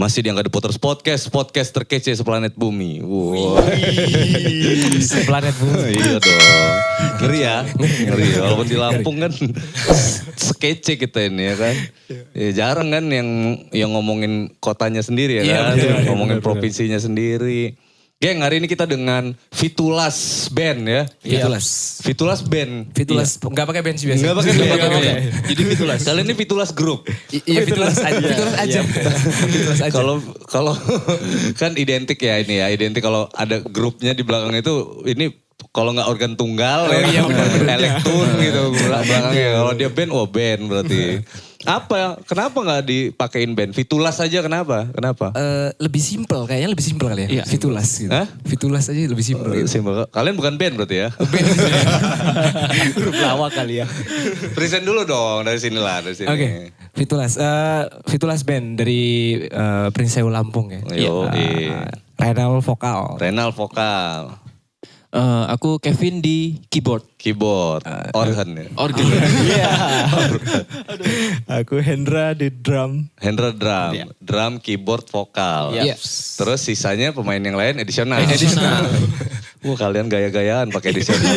Masih di Angga The Potters Podcast, podcast terkece seplanet bumi. Wow. Seplanet bumi. Iya dong. Ngeri ya. Ngeri. Walaupun di Lampung kan sekece kita ini ya kan. Ya, jarang kan yang ngomongin kotanya sendiri ya kan. Ngomongin provinsinya sendiri. Geng, hari ini kita dengan Fitulas Band ya. Fitulas Band. Fitulas, enggak pakai band sih biasa. Enggak pakai band. Jadi Fitulas. Kalian ini Fitulas Group. Iya Fitulas aja. Fitulas aja. Fitulas aja. Kalau kan identik ya ini ya. Identik kalau ada grupnya di belakang itu ini kalau nggak organ tunggal ya, elektron gitu belakangnya. Kalau dia band, band berarti. Apa? Kenapa nggak dipakein band? Fitulas aja kenapa? Lebih simpel, kayaknya lebih simpel kali ya. Iya. Fitulas gitu. Hah? Fitulas aja lebih simpel. Gitu. Simpel. Kalian bukan band berarti ya? Grup lawak kali ya. Present dulu dong dari sini lah, dari sini. Oke, Fitulas. Fitulas Band dari Prince Sewu Lampung ya. Yo, Renal vokal. Renal vokal. Aku Kevin di keyboard. Organ ya. Organ. Iya. Aku Hendra di drum. Hendra drum. Iya. Drum, keyboard, vokal. Yes. Terus sisanya pemain yang lain edisional. Wah kalian gaya-gayaan pakai edisional.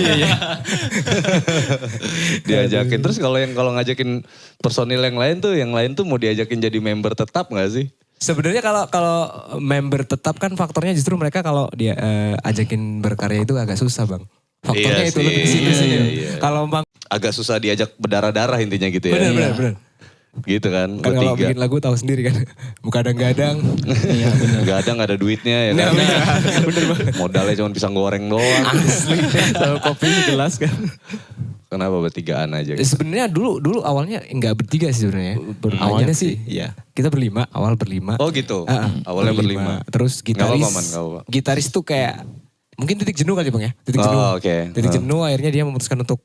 Diajakin. Terus kalau ngajakin personil yang lain tuh mau diajakin jadi member tetap gak sih? Sebenarnya kalau member tetap kan faktornya justru mereka kalau dia ajakin berkarya itu agak susah bang. Faktornya Iya itu sih, lebih di situ sih. iya. Kalau bang Agak susah diajak berdarah-darah intinya gitu ya. benar. Gitu kan, Kan kalau bertiga. bikin lagu tahu sendiri kan. Kadang-kadang. Iya benar. Gak ada, gak ada duitnya ya kan. Bener banget. Modalnya cuma pisang goreng doang. Sama kopi gelas kan. Kenapa bertigaan aja? Sebenarnya dulu awalnya nggak bertiga sih sebenarnya. Awalnya sih Iya. kita berlima, awal berlima. Oh gitu, awalnya berlima. Terus Nggak apa-apa, gitaris, Man, nggak apa-apa. gitaris tuh kayak mungkin titik jenuh kali bang ya. Titik Oh, jenuh. oke. Titik jenuh akhirnya dia memutuskan untuk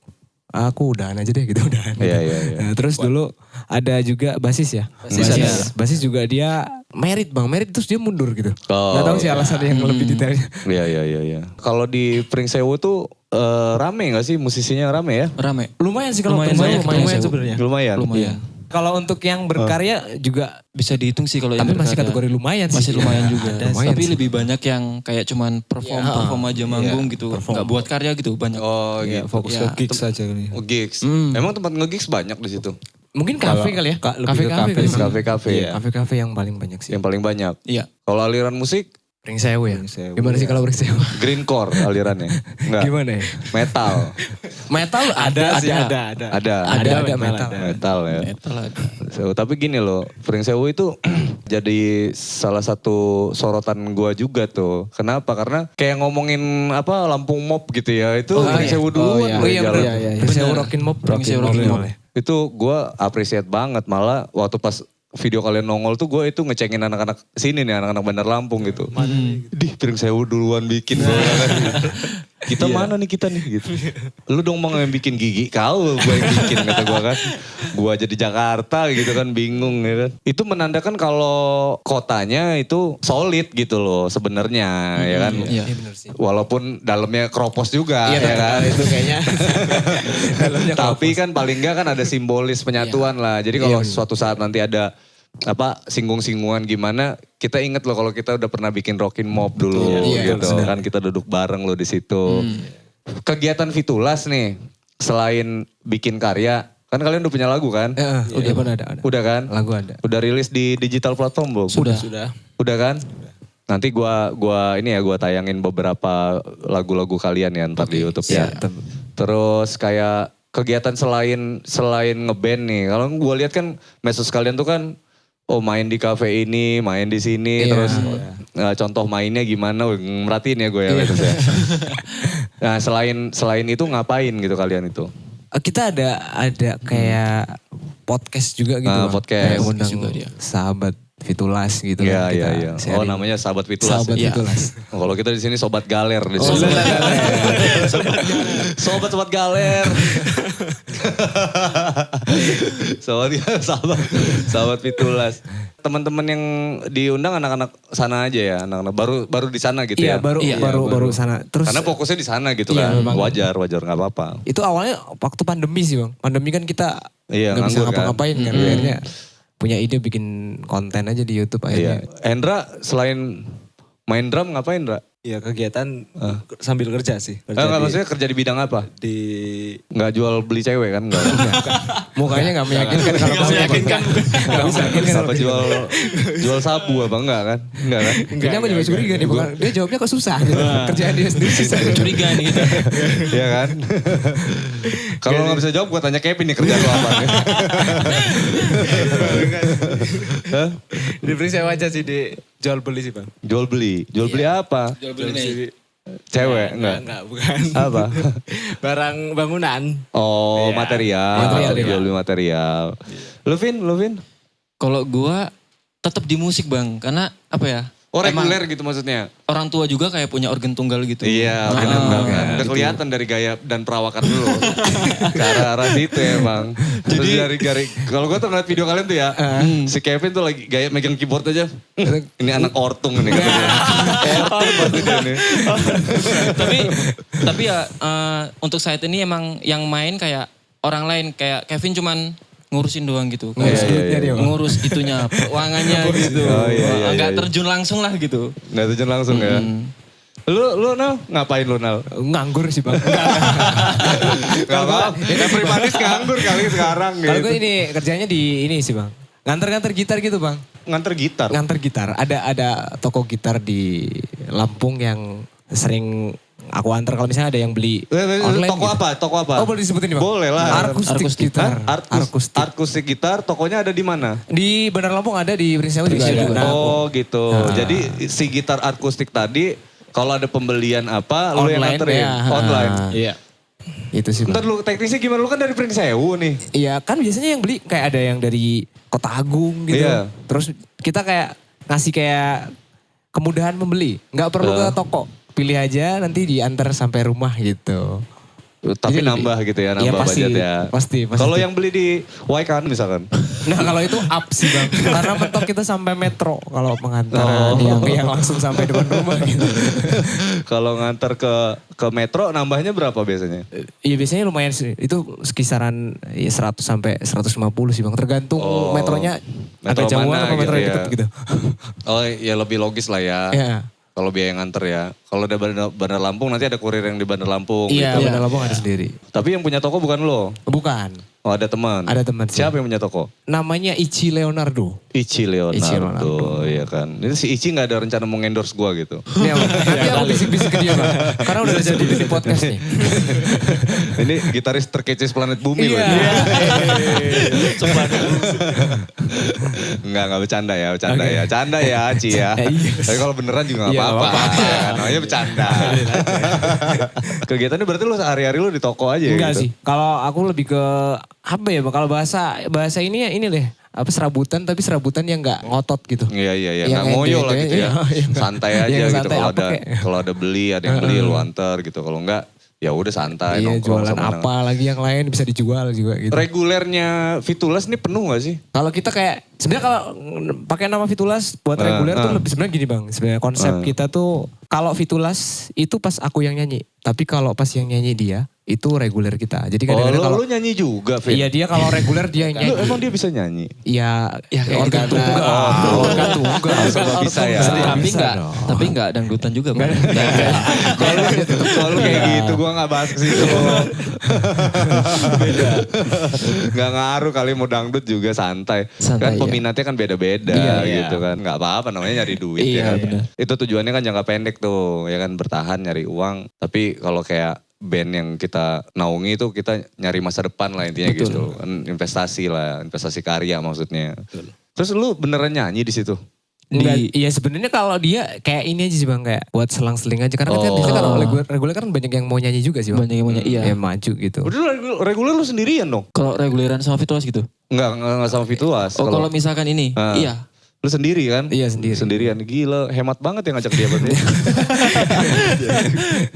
aku udahan aja deh gitu udahan. Iya. Nah, terus dulu ada juga basis ya. Basis juga dia merit bang, merit terus dia mundur gitu. Oh, Gak tahu sih alasannya yang lebih detailnya. Iya. Kalau di Prince Sewu tuh rame gak sih musisinya rame ya? Rame. Lumayan sih kalau Lumayan banyak, lumayan sebenarnya. Lumayan. Lumayan. Kalau untuk yang berkarya juga Bisa dihitung sih kalau yang tapi masih berkarya. kategori lumayan sih. Masih lumayan juga. Lumayan Tapi sih. lebih banyak yang kayak cuman perform aja manggung gitu. Gak buat karya gitu banyak. Oh gitu. Fokus Iya. ke gigs aja kali. Oh, gigs. Emang tempat nge-gigs banyak di situ? Mungkin kafe kali ya. lebih ke kafe kali. sih. Kafe-kafe. Iya. Kafe-kafe yang paling banyak sih. Yang paling banyak. Iya. Kalau aliran musik Prince Sewu ya. Prince Sewu, Gimana sih kalau Prince Sewu? greencore alirannya. Enggak. Gimana ya? Metal. Metal ada. Ada metal. Metal ya. Metal ada. So, tapi gini loh, Prince Sewu itu jadi salah satu sorotan gua juga tuh. Kenapa? Karena kayak ngomongin apa Lampung Mob gitu ya. Itu Prince Sewu duluan. Oh iya jalan. benar. Prince Sewu Rockin' Mob. Prince Sewu Rockin' Mob. Itu gua appreciate banget. Malah waktu pas video kalian nongol tuh gue itu ngecengin anak-anak sini nih, anak-anak Bandar Lampung gitu. Di Prince Sewu duluan bikin gue kan. Kita mana nih kita nih gitu. Lu dong mau yang bikin gigi kau, gue yang bikin kata gue kan. Gue aja di Jakarta gitu kan bingung ya kan. Itu menandakan kalau kotanya itu solid gitu loh sebenarnya ya kan. Iya. Benar sih. Walaupun dalamnya keropos juga Iya ya kan. itu kayaknya. Tapi kan paling enggak kan ada simbolis penyatuan lah. Jadi kalau suatu saat nanti ada apa singgung-singgungan gimana, kita inget loh kalau kita udah pernah bikin Rockin' Mob dulu gitu kan, kita duduk bareng loh di situ. Kegiatan Fitulas nih selain bikin karya, kan kalian udah punya lagu kan? Udah pada ada. Udah kan? Lagu ada. Udah rilis di digital platform belum? Sudah. Udah kan? Nanti gua tayangin beberapa lagu-lagu kalian ya ntar di YouTube ya. Terus kayak kegiatan selain ngeband nih. Kalau gua lihat kan medsos kalian tuh kan main di kafe ini, main di sini, terus contoh mainnya gimana? Merhatiin ya gue ya. Nah selain itu ngapain gitu kalian itu? Kita ada kayak podcast juga gitu. Bang. Podcast. Kayak undang juga dia. Sahabat Fitulas gitu. Iya, kan, kita iya. Oh sharing. namanya Sahabat Fitulas. Sahabat ya? Fitulas. Kalau kita di sini Sobat Galer. Di sini. Sobat Galer. Sahabat Fitulas. Teman-teman yang diundang anak-anak sana aja ya, anak-anak baru di sana gitu Iya, ya. baru sana. Terus Karena fokusnya di sana gitu Iya, kan. memang. Wajar nggak apa-apa. itu awalnya waktu pandemi sih bang. Pandemi kan kita Iya, nggak bisa nganggur kan. ngapa-ngapain kan. Akhirnya punya ide bikin konten aja di YouTube Iya. akhirnya. Hendra selain main drum ngapain, Ndra? Ya kegiatan sambil kerja sih. Enggak, maksudnya kerja di bidang apa? Di Nggak jual beli cewek kan? Enggak. Mukanya nggak meyakinkan kalau mau meyakinkan. Nggak meyakinkan. Apa jual sabu apa enggak kan? Enggak kan? Kayaknya aku juga curiga nih, bukan, dia jawabnya kok susah gitu. Kerjaan dia sendiri susah. Curiga nih gitu. Iya kan? Kalau nggak bisa jawab gue tanya Kevin nih kerjaan lo apa? Hah? di Prinsip aja sih di jual beli sih bang. Jual beli apa? Jual beli nih. Cewek enggak? Enggak, bukan. Apa? Barang bangunan. Oh, Iya. material. Material, iya. Jual beli material. Lu Vin? Kalau gua tetap di musik bang, karena apa ya? Oh, emang reguler gitu maksudnya? orang tua juga kayak punya organ tunggal gitu. Iya, benar. Udah kelihatan dari gaya dan perawakan dulu. Cara arah situ emang. Terus dari kalau gue tuh ngeliat video kalian tuh ya, si Kevin tuh lagi gaya megang keyboard aja. Ini anak ortung ini katanya. Ortung pasti dia nih. tapi ya untuk saat ini emang yang main kayak orang lain, kayak Kevin cuman ngurusin doang gitu. Ngurus duitnya dia, Bang. Ngurus itunya, keuangannya gitu. Oh, iya, Enggak iya. terjun langsung lah gitu. Nggak terjun langsung ya. Lu Nal, ngapain lu Nal? Nganggur sih bang. Gak apa-apa. Yang pribadi nganggur kali sekarang gitu. Kalau gue ini kerjanya di ini sih bang. Nganter-nganter gitar gitu bang. Nganter gitar. Nganter gitar. Ada toko gitar di Lampung yang sering aku antar kalau misalnya ada yang beli online. Toko gitu. apa? Toko apa? Oh boleh disebutin nih bang? Boleh lah. Akustik gitar. Akustik gitar, tokonya ada di mana? Di Bandar Lampung ada, di Prinsip juga ada. Nah, Oh gitu. Jadi si gitar akustik tadi kalau ada pembelian apa lu yang Online, nganterin? ya. Online. Iya. itu sih bang. Ntar lu teknisnya gimana? Lu kan dari Pringsewu nih. Iya kan biasanya yang beli kayak ada yang dari Kota Agung gitu. Iya. Terus kita kayak ngasih kayak kemudahan membeli. Nggak perlu ke toko. Pilih aja nanti diantar sampai rumah gitu. Tapi Jadi nambah gitu ya, Iya, nambah pasti, budget ya. pasti. Kalau yang beli di Waikan misalkan. Nah kalau itu up sih bang. Karena mentok kita sampai metro kalau pengantaran yang langsung sampai depan rumah gitu. Kalau ngantar ke metro nambahnya berapa biasanya? Iya biasanya lumayan sih. Itu sekisaran ya 100 sampai 150 sih bang. Tergantung metronya Metro agak jauhan mana apa metro gitu yang ya. deket gitu. Oh ya lebih logis lah ya. Iya. Kalau biaya nganter ya. Kalau ada Bandar Lampung nanti ada kurir yang di Bandar Lampung Iya gitu. Bandar Lampung ada sendiri. Tapi yang punya toko bukan lo? Bukan. Oh ada teman? Ada teman sih. Siapa yang punya toko? Namanya Ichi Leonardo. Ichi Leonardo, Ichi Leonardo. iya kan. Ini si Ichi gak ada rencana mau endorse gua gitu. Ini apa? Nanti aku bisik-bisik ke dia bang. Karena udah jadi di podcast nih. Ini gitaris terkece planet bumi loh. Iya. Enggak bercanda ya, bercanda ya. Canda ya, Ci ya. Iya. Tapi kalau beneran juga gak Iya, apa-apa. nggak apa-apa. Ya kan, namanya bercanda. Kegiatannya berarti lu sehari-hari lu di toko aja Enggak gitu? sih. Kalau aku lebih ke apa ya bang? Kalau bahasa ini ya ini deh. Apa serabutan tapi serabutan yang nggak ngotot gitu. Iya, Yang nggak ngoyo lah gitu ya. yang Santai aja yang gitu santai kalau apa ada kek. kalau ada beli, ada yang beli lu antar gitu. Kalau enggak ya udah santai Iya nongkrong jualan sama apa lagi yang lain bisa dijual juga gitu. Regulernya Fitulas ini penuh gak sih? Kalau kita kayak sebenarnya kalau pakai nama Fitulas buat reguler tuh lebih sebenarnya gini bang. Sebenarnya konsep kita tuh kalau Fitulas itu pas aku yang nyanyi. Tapi kalau pas yang nyanyi dia itu reguler kita. Jadi kadang-kadang kalau lu nyanyi juga, Fit? iya dia kalau reguler dia yang Lu nyanyi. emang dia bisa nyanyi? Iya, organ tunggal. Organ tunggal. Bisa ya. Tapi enggak dangdutan juga bang. Kalau kayak gitu gue gak bahas ke situ. Beda. Gak ngaruh kali mau dangdut juga santai. Santai, Kan iya. peminatnya kan beda-beda gitu kan. Gak apa-apa namanya nyari duit Iya, ya kan. benar. Itu tujuannya kan jangka pendek tuh ya kan bertahan nyari uang. Tapi kalau kayak band yang kita naungi itu kita nyari masa depan lah intinya gitu. Kan investasi lah, investasi karya maksudnya. Terus lu beneran nyanyi di situ? Enggak, iya sebenarnya kalau dia kayak ini aja sih bang, kayak buat selang-seling aja. Karena kan biasanya kalau reguler kan banyak yang mau nyanyi juga sih bang. Banyak yang mau nyanyi, iya. Yang maju gitu. Udah reguler lu sendirian dong? Kalau reguleran sama Fitulas gitu. Enggak sama Fitulas. Oh kalau misalkan ini, iya. Lu sendiri kan? Iya, sendiri. Sendirian. Gila, hemat banget yang ngajak dia berarti.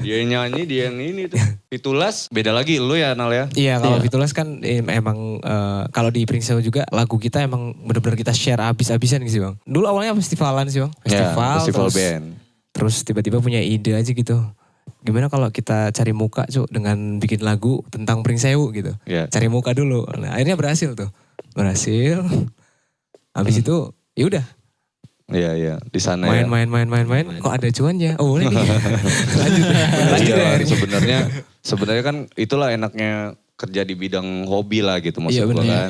Dia yang nyanyi, dia yang ini tuh. Fitulas beda lagi lu ya Nal ya? Iya kalau Fitulas kan emang kalau di Pringsewu juga lagu kita emang benar-benar kita share abis-abisan gitu sih bang. Dulu awalnya festivalan sih bang. Festival terus, band. Terus tiba-tiba punya ide aja gitu. Gimana kalau kita cari muka Cuk dengan bikin lagu tentang Pringsewu gitu. Iya. Cari muka dulu. Nah akhirnya berhasil tuh. Berhasil. Habis itu ya udah Iya, di sana ya. main. Kok ada cuannya? Oh boleh nih. Lanjut Iya, ya. sebenarnya kan itulah enaknya kerja di bidang hobi lah gitu maksud Iya, gue benar. kan.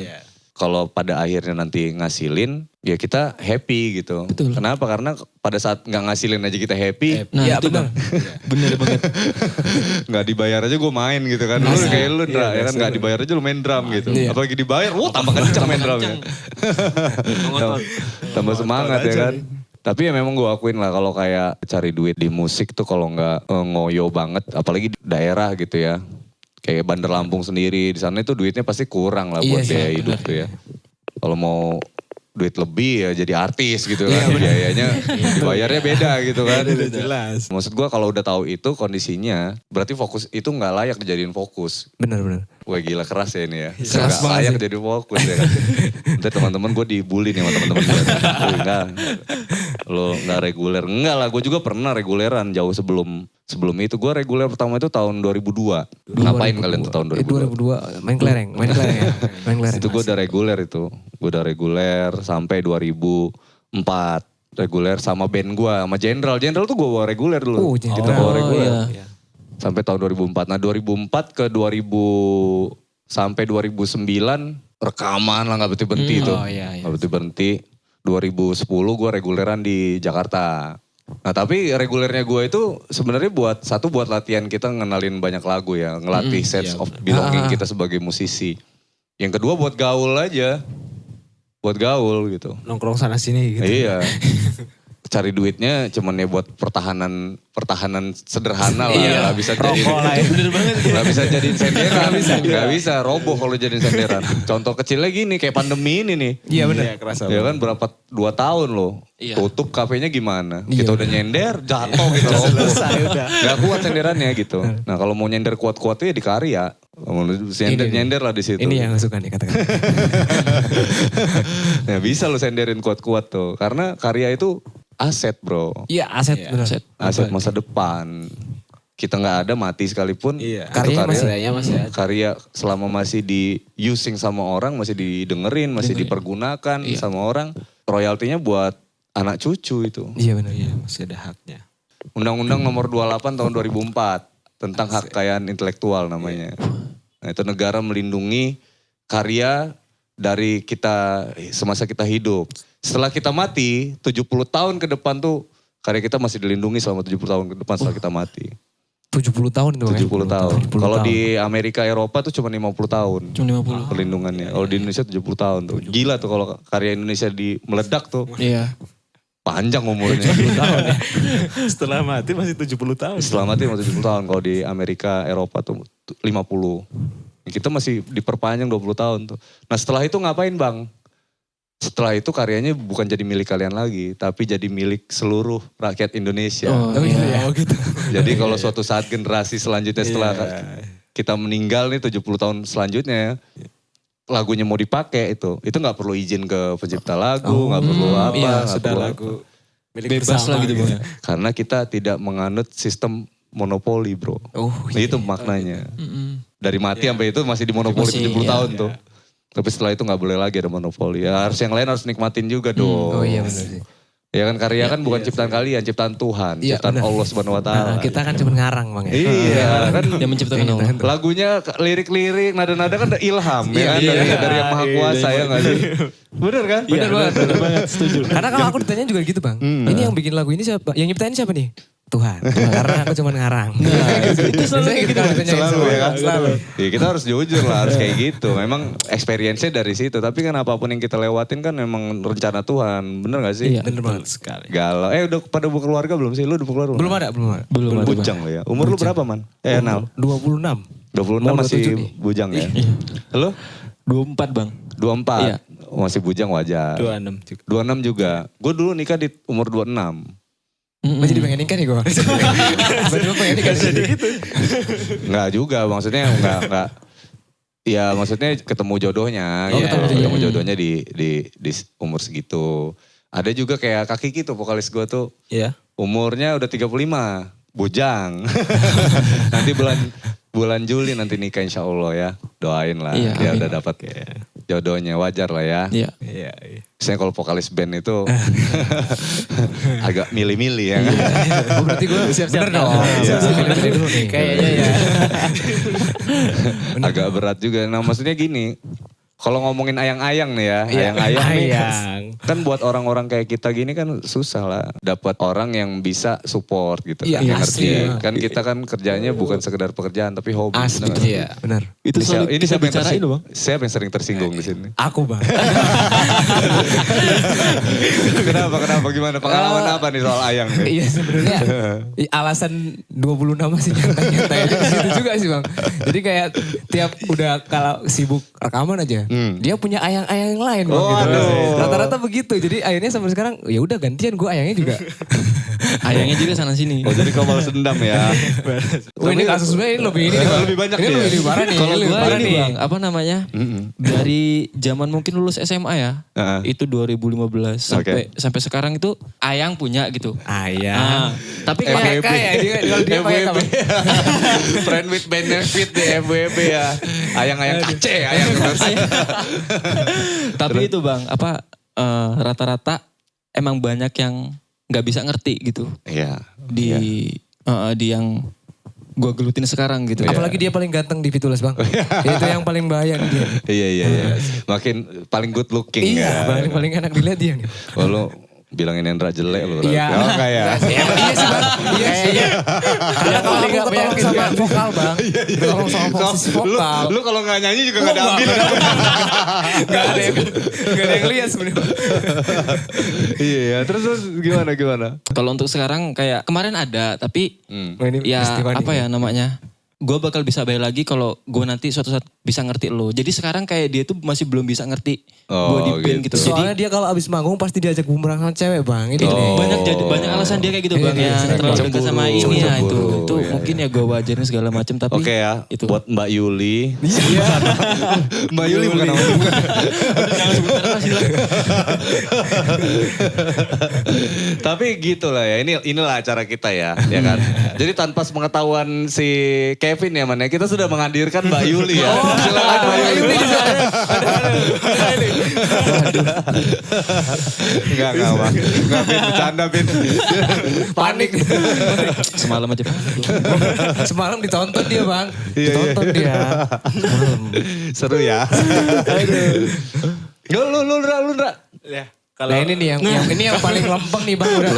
Kalau pada akhirnya nanti ngasilin, ya kita happy gitu. Betul. Kenapa? Karena pada saat nggak ngasilin aja kita happy, Nah Iya, itu benar. bang. Bener banget. nggak dibayar aja gue main gitu kan. Lu kayak lu, Ndra, ya kan nggak dibayar aja lu main drum gitu. Iya. Apalagi dibayar, tambah kencang main drumnya. Tambah semangat ya kan. Tapi ya memang gue akuin lah kalau kayak cari duit di musik tuh kalau nggak ngoyo banget, apalagi di daerah gitu ya. Kayak Bandar Lampung sendiri, di sana itu duitnya pasti kurang lah buat Iya sih, biaya hidup tuh ya. Kalau mau duit lebih ya jadi artis gitu kan, biayanya dibayarnya beda gitu kan. Jelas. Maksud gue kalau udah tahu itu kondisinya, berarti fokus itu nggak layak dijadiin fokus. Benar. Wah gila keras ya ini ya. Keras Nggak banget layak sih. jadi fokus ya kan. Nanti teman-teman gue dibully nih sama teman-teman gue. Enggak, lo nggak reguler. Enggak lah, gue juga pernah reguleran jauh sebelum itu. Gue reguler pertama itu tahun 2002. Ngapain kalian tuh tahun 2002? 2002 main kelereng ya. Main kelereng. Itu gue udah reguler itu. Gue udah reguler sampai 2004. Reguler sama band gue, sama Jenderal. Jenderal tuh gue bawa reguler dulu. Oh, Jenderal. Kita bawa reguler. Iya. Sampai tahun 2004. Nah 2004 ke 2000 sampai 2009 rekaman lah gak berhenti-berhenti tuh. Oh iya. Gak berhenti-berhenti. 2010 gue reguleran di Jakarta. Nah tapi regulernya gue itu sebenarnya buat latihan kita ngenalin banyak lagu ya. Ngelatih sense of belonging kita sebagai musisi. Yang kedua buat gaul aja. Buat gaul gitu. Nongkrong sana sini gitu. Iya. Cari duitnya cuman ya buat pertahanan sederhana lah. Iya. Gak bisa jadi Bener banget. gak bisa jadiin senderan. Gak bisa roboh kalau jadiin senderan. Contoh kecilnya gini kayak pandemi ini nih. Iya benar. Iya kerasa. Ya kan berapa 2 tahun loh. Iya. Tutup kafenya gimana? Iya, Kita udah nyender jatuh gitu. Selesai udah. Gak kuat senderannya gitu. Nah kalau mau nyender kuat-kuat tuh ya di karya. Nyender lah di situ. Ini yang suka nih katakan. Nah bisa lo senderin kuat-kuat tuh. Karena karya itu aset bro. Iya aset benar. Aset masa depan. Kita nggak ada mati sekalipun. Iya. itu Karyanya masih ada. Karya selama masih di using sama orang, masih didengerin, masih dipergunakan sama orang. Royaltinya buat anak cucu itu. Iya benar. Iya masih ada haknya. Undang-Undang nomor 28 tahun 2004. Tentang hak kekayaan intelektual namanya. Nah itu negara melindungi karya dari kita semasa kita hidup. Setelah kita mati, 70 tahun ke depan tuh karya kita masih dilindungi selama 70 tahun ke depan setelah kita mati. 70 tahun tuh. 70 tahun. 70 Kalau tahun. di Amerika Eropa tuh cuma 50 tahun. Cuma 50. Perlindungannya. Kalau di Indonesia 70 tahun tuh. Gila tuh kalau karya Indonesia meledak tuh. Iya. Panjang umurnya. Setelah mati masih 70 tahun. Setelah mati masih 70 tahun. Kalau di Amerika, Eropa tuh 50. Kita masih diperpanjang 20 tahun tuh. Nah setelah itu ngapain bang? Setelah itu karyanya bukan jadi milik kalian lagi. Tapi jadi milik seluruh rakyat Indonesia. Oh iya. Oh gitu. Jadi kalau suatu saat generasi selanjutnya setelah kita meninggal nih 70 tahun selanjutnya. Lagunya mau dipakai itu nggak perlu izin ke pencipta lagu, nggak perlu apa. Iya nggak sudah perlu lagu milik Bebas bersama lah gitu bang. Karena kita tidak menganut sistem monopoli bro. Oh Nah, itu maknanya. Dari mati sampai itu masih di monopoli Masih, 70 iya, tahun tuh. Tapi setelah itu nggak boleh lagi ada monopoli. Ya harus yang lain harus nikmatin juga dong. Oh iya benar sih. Ya kan karya kan bukan ciptaan kalian, ciptaan Tuhan. Iya, Ciptaan benar. Allah Subhanahu Wa Taala. Nah, kita kan cuma ngarang bang ya. Iya kan. Yang menciptakan Allah. Lagunya, lirik-lirik, nada-nada kan ada ilham ya kan dari yang maha kuasa ya nggak sih? Bener kan? Benar banget. Bener banget setuju. Karena kalau aku ditanya juga gitu bang. Ini yang bikin lagu ini siapa? Yang nyiptain siapa nih? Tuhan. Karena aku cuma ngarang. Itu selalu kayak gitu. Selalu ya kan? Selalu. Ya, kita harus jujur lah, harus kayak gitu. Memang experience-nya dari situ. Tapi kan apapun yang kita lewatin kan memang rencana Tuhan. Bener gak sih? Iya. Bener banget. Sekali. Galau. Udah pada berkeluarga belum sih? Lu udah berkeluarga? Belum ada. Belum ada. Bujang lo ya. Umur lu berapa man? Nal. 26. 26 Mau 27 masih nih. bujang ya? Lu? 24 bang. 24? Iya. Masih bujang wajar. 26 juga. 26 juga. Gue dulu nikah di umur 26. Gue jadi pengen nikah nih gue. Betul pengen nikah jadi gitu. Enggak juga, maksudnya enggak. Ya maksudnya ketemu jodohnya. Oh, gitu. ketemu Ketemu jodohnya di umur segitu. Ada juga kayak Kak Kiki tuh vokalis gue tuh. Iya. Umurnya udah 35, bujang. Nanti bulan Juli nanti nikah insya Allah ya. Doain lah, Iya, dia amin. udah dapat jodohnya, wajar lah ya. Iya. Iya. Biasanya kalau vokalis band itu agak milih-milih ya. Oh berarti gue bener dong. Siap-siap milih dulu nih. Kayaknya ya. Agak berat juga. Nah maksudnya gini, kalau ngomongin ayang-ayang nih ya, ayang-ayang nih kan buat orang-orang kayak kita gini kan susah lah dapat orang yang bisa support gitu. Iya, yang asli. ngerti. Kan kita kan kerjanya bukan sekedar pekerjaan tapi hobi. Asli. bener nggak? Iya. Benar. Itu soal Ini kita siapa yang bicarain tersinggung? loh Bang. Siapa yang sering tersinggung di sini? Aku bang. Kenapa gimana? Pengalaman apa nih soal ayang nih? Iya sebenarnya alasan 20 nama sih nyantai-nyantai aja di situ juga sih bang. Jadi kayak tiap udah kalau sibuk rekaman aja, dia punya ayang-ayang yang lain bang. Gitu. Waduh. Rata-rata begitu. Jadi akhirnya sampai sekarang ya udah gantian gue ayangnya juga. Ayangnya juga sana sini. Oh jadi kau balas dendam ya? Wah ini kasusnya ini lebih ini bang. Lebih banyak ini nih ya? lebih parah nih. Kalau ini lebih gue parah ini nih. bang, apa namanya? Dari zaman mungkin lulus SMA ya, itu 2015 sampai sekarang itu ayang punya gitu. Ayang. Tapi Kayak kayak dia kalau dia pakai apa? Friend with benefit di FWB ya. Ayang-ayang kace, ayang terus. Tapi itu bang, apa rata-rata emang banyak yang nggak bisa ngerti gitu Iya. di yang gue gelutin sekarang gitu. Apalagi dia paling ganteng di Fitulas bang. Itu yang paling bahaya nih dia. Iya. Makin paling good looking Iya, ya. paling enak dilihat dia nih. Oh, lu bilangin Hendra jelek lu. Iya. Oh enggak ya? Iya sih bang. Iya sih. Karena kalau aku ketolong sama vokal bang. Ketolong sama posisi vokal. Lu kalau nggak nyanyi juga nggak ada ambil. Gak ada yang lihat sebenarnya. Iya, terus gimana? Kalau untuk sekarang kayak kemarin ada, tapi Wah, ini ya peristiwa nih. apa ya namanya? Gue bakal bisa bayar lagi kalau gue nanti suatu saat bisa ngerti lo. Jadi sekarang kayak dia tuh masih belum bisa ngerti gue di band gitu. Soalnya Jadi dia kalau abis manggung pasti diajak bumerang sama cewek bang. Ini nih. banyak alasan dia kayak gitu bang ya. Terlalu dekat sama ini ya itu. Itu mungkin ya gue wajarin segala macam tapi Oke ya, itu. buat Mbak Yuli. Mbak Yuli bukan nama bukan. Jangan sebut merek sih lah. Tapi gitu lah ya, inilah acara kita ya kan. Jadi tanpa sepengetahuan si Kevin ya man ya, kita sudah menghadirkan Mbak Yuli ya. Silakan Mbak Yuli. Enggak Bang. Enggak Bin, bercanda Bin. Panik. Semalam aja. Semalam ditonton dia bang. Iya. Ditonton dia. Seru ya. Lu Ndra. Ya. Nah ini nih yang paling lempeng nih bang udah.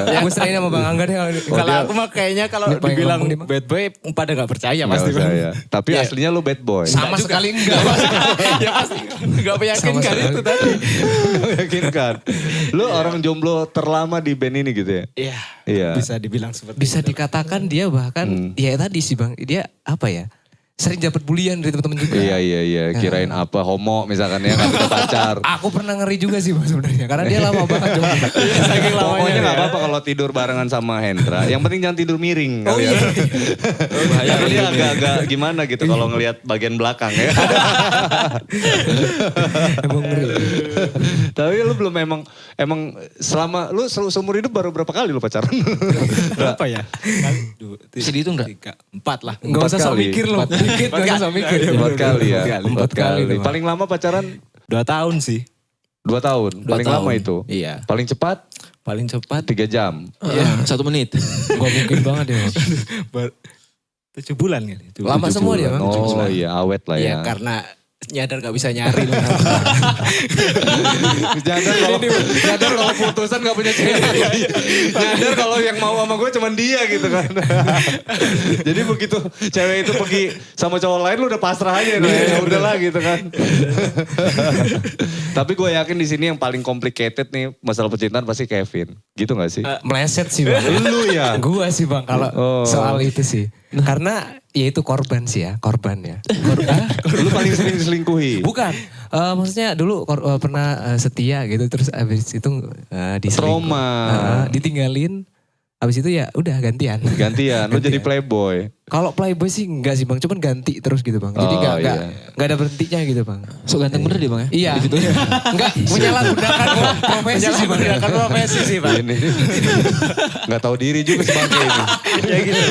Yang gue serahin sama Bang Angga deh. Kalau aku mah kayaknya kalau Ini paling dibilang gampang nih, Bang. bad boy pada gak percaya Nggak pasti. usah ya. Tapi aslinya lu bad boy. Sama sekali enggak. Ya pasti gak meyakinkan Sama itu tadi. Nggak meyakinkan. Lu orang jomblo terlama di band ini gitu ya? Iya. Iya. Bisa dibilang seperti Bisa itu. dikatakan dia bahkan ya tadi sih bang. Dia apa ya. Sering dapat bulian dari teman-teman juga. Iya. Kirain apa homo misalkan ya nggak punya pacar. Aku pernah ngeri juga sih bang sebenarnya. Karena dia lama banget jomblo. Saking lamanya Pokoknya nggak ya. apa-apa kalau tidur barengan sama Hendra. Yang penting jangan tidur miring Oh kali ya. iya. Bahaya Karena dia gitu. agak-agak gimana gitu kalau ngelihat bagian belakang ya. Emang ngeri. Tapi lu belum emang selama lu seumur hidup baru berapa kali lu pacaran? Berapa ya? Bisa dihitung nggak? 3, 4 lah. Enggak usah sok kali. mikir loh. Dikit gak usah sok mikir. 4 kali ya. 4 kali. Paling lama pacaran 2 tahun sih. 2 tahun. Paling tahun. lama itu. Iya. Paling cepat Paling cepat 3 jam. 1 menit. Gak mungkin banget ya. Bang. 7 bulan kali. Lama semua dia bang. Oh iya awet lah Iya ya. karena nyadar gak bisa nyari. Nyadar kalau putusan gak punya cewek. Nyadar kalau yang mau sama gue cuman dia gitu kan. Jadi begitu cewek itu pergi sama cowok lain lu udah pasrah aja. Ya udahlah gitu kan. Tapi gue yakin di sini yang paling complicated nih masalah percintaan pasti Kevin. Gitu gak sih? Meleset sih bang. Lu ya? Gua sih bang kalau soal itu sih. Karena ya itu korban sih ya. Korban ya. Lu paling sering diselingkuhi? Bukan. Maksudnya dulu pernah setia gitu. Terus abis itu diselingkuh. Trauma. Ditinggalin. Abis itu ya udah gantian. Gantian, lu jadi playboy. Kalau Playboy sih enggak sih Bang, cuman ganti terus gitu Bang. Jadi enggak ada berhentinya gitu Bang. So ganteng bener dia Bang ya? Iya. Enggak menyalahgunakan profesi sih Bang. Menyalahgunakan profesi sih Pak. Ini nggak tahu diri juga si Bangke ini. Ya gitu.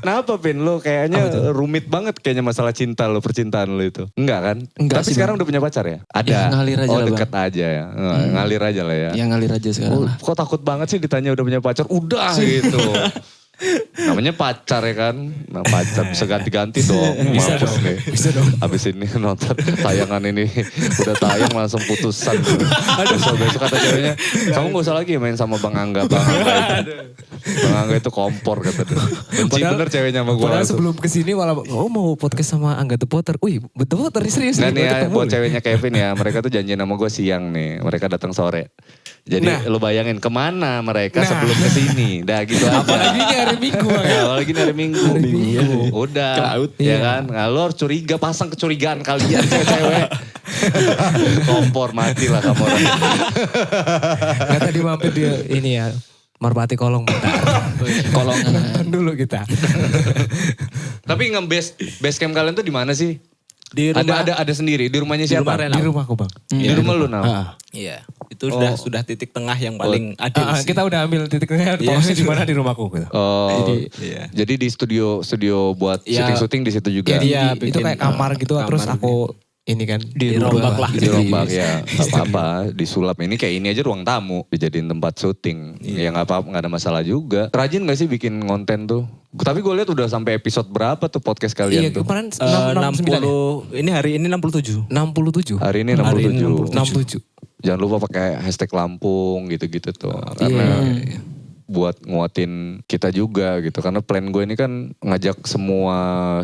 Kenapa Pin? Lo kayaknya rumit banget kayaknya masalah cinta lo, percintaan lo itu. Enggak kan? Enggak Tapi sih, sekarang Bang. udah punya pacar ya? Ada. Ya, ngalir aja lah, dekat aja ya. Ngalir aja lah ya. Ya ngalir aja sekarang lah. Kok takut banget sih ditanya udah punya pacar? Udah gitu. Namanya pacar ya kan. Nah pacar bisa ganti-ganti dong. Bisa dong. Nih. Bisa dong. Abis ini nonton tayangan ini. Udah tayang langsung putusan. Besok kata ceweknya. Kamu gak usah lagi main sama Bang Angga. Bang Angga itu kompor kata dia. Benci bener ceweknya sama gue. Padahal sebelum kesini malah mau podcast sama Angga The Potter. Wih betul Potter serius. Nggak nih ya buat ceweknya Kevin ya. Mereka tuh janjian sama gue siang nih. Mereka datang sore. Jadi lu bayangin kemana mereka sebelum kesini. Dah gitu aja. Apalagi ini hari Minggu Bang ya. Apalagi ini hari Minggu. Udah. Ke laut. Ya kan. Nah, lu harus curiga, pasang kecurigaan kalian cewek. Kompor mati lah kamu orang. Nggak tadi mampir dia ini ya. Merpati kolong bentar. Kolongan. Nonton dulu kita. Tapi base camp kalian tuh di mana sih? Di rumah, Ada sendiri. Di rumahnya siapa? rumah Renal. Di rumahku Bang. Di rumah lu Nal? Iya, itu sudah titik tengah yang paling adil sih. Kita udah ambil titiknya posisi di mana di rumahku gitu. Oh, Iya. jadi di studio buat Iya. syuting di situ juga. Iya, Itu bikin, kayak kamar gitu kamar terus aku ini kan dirombak lah. Dirombak ya, gak apa-apa, disulap. Ini kayak ini aja ruang tamu, dijadiin tempat syuting. Ya gak apa-apa, gak ada masalah juga. Rajin gak sih bikin konten tuh? Tapi gue lihat udah sampai episode berapa tuh podcast kalian Iya tuh? kemarin 60, ini hari ini 67. 67. Hari ini Hari ini 67. 67. Jangan lupa pakai hashtag Lampung gitu-gitu tuh. Karena buat nguatin kita juga gitu. Karena plan gue ini kan ngajak semua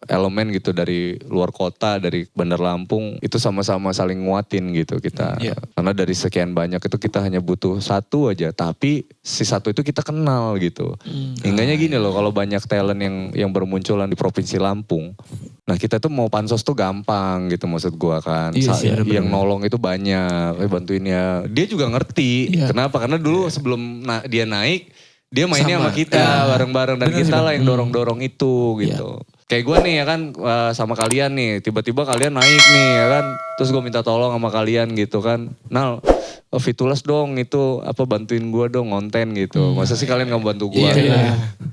elemen gitu dari luar kota, dari Bandar Lampung. Itu sama-sama saling nguatin gitu kita. Karena dari sekian banyak itu kita hanya butuh satu aja. Tapi si satu itu kita kenal gitu. Hingganya gini loh, kalau banyak talent yang bermunculan di Provinsi Lampung. Nah kita tuh mau pansos tuh gampang gitu maksud gue kan. Yang nolong itu banyak, bantuin ya. Dia juga ngerti. Kenapa? Karena dulu sebelum dia naik, dia mainnya sama kita bareng-bareng. Dan kita lah yang dorong-dorong itu gitu. Kayak gue nih ya kan sama kalian nih. Tiba-tiba kalian naik nih ya kan. Terus gue minta tolong sama kalian gitu kan. Nal, Fitulas dong itu bantuin gue dong konten gitu. Masa sih kalian gak bantu gue?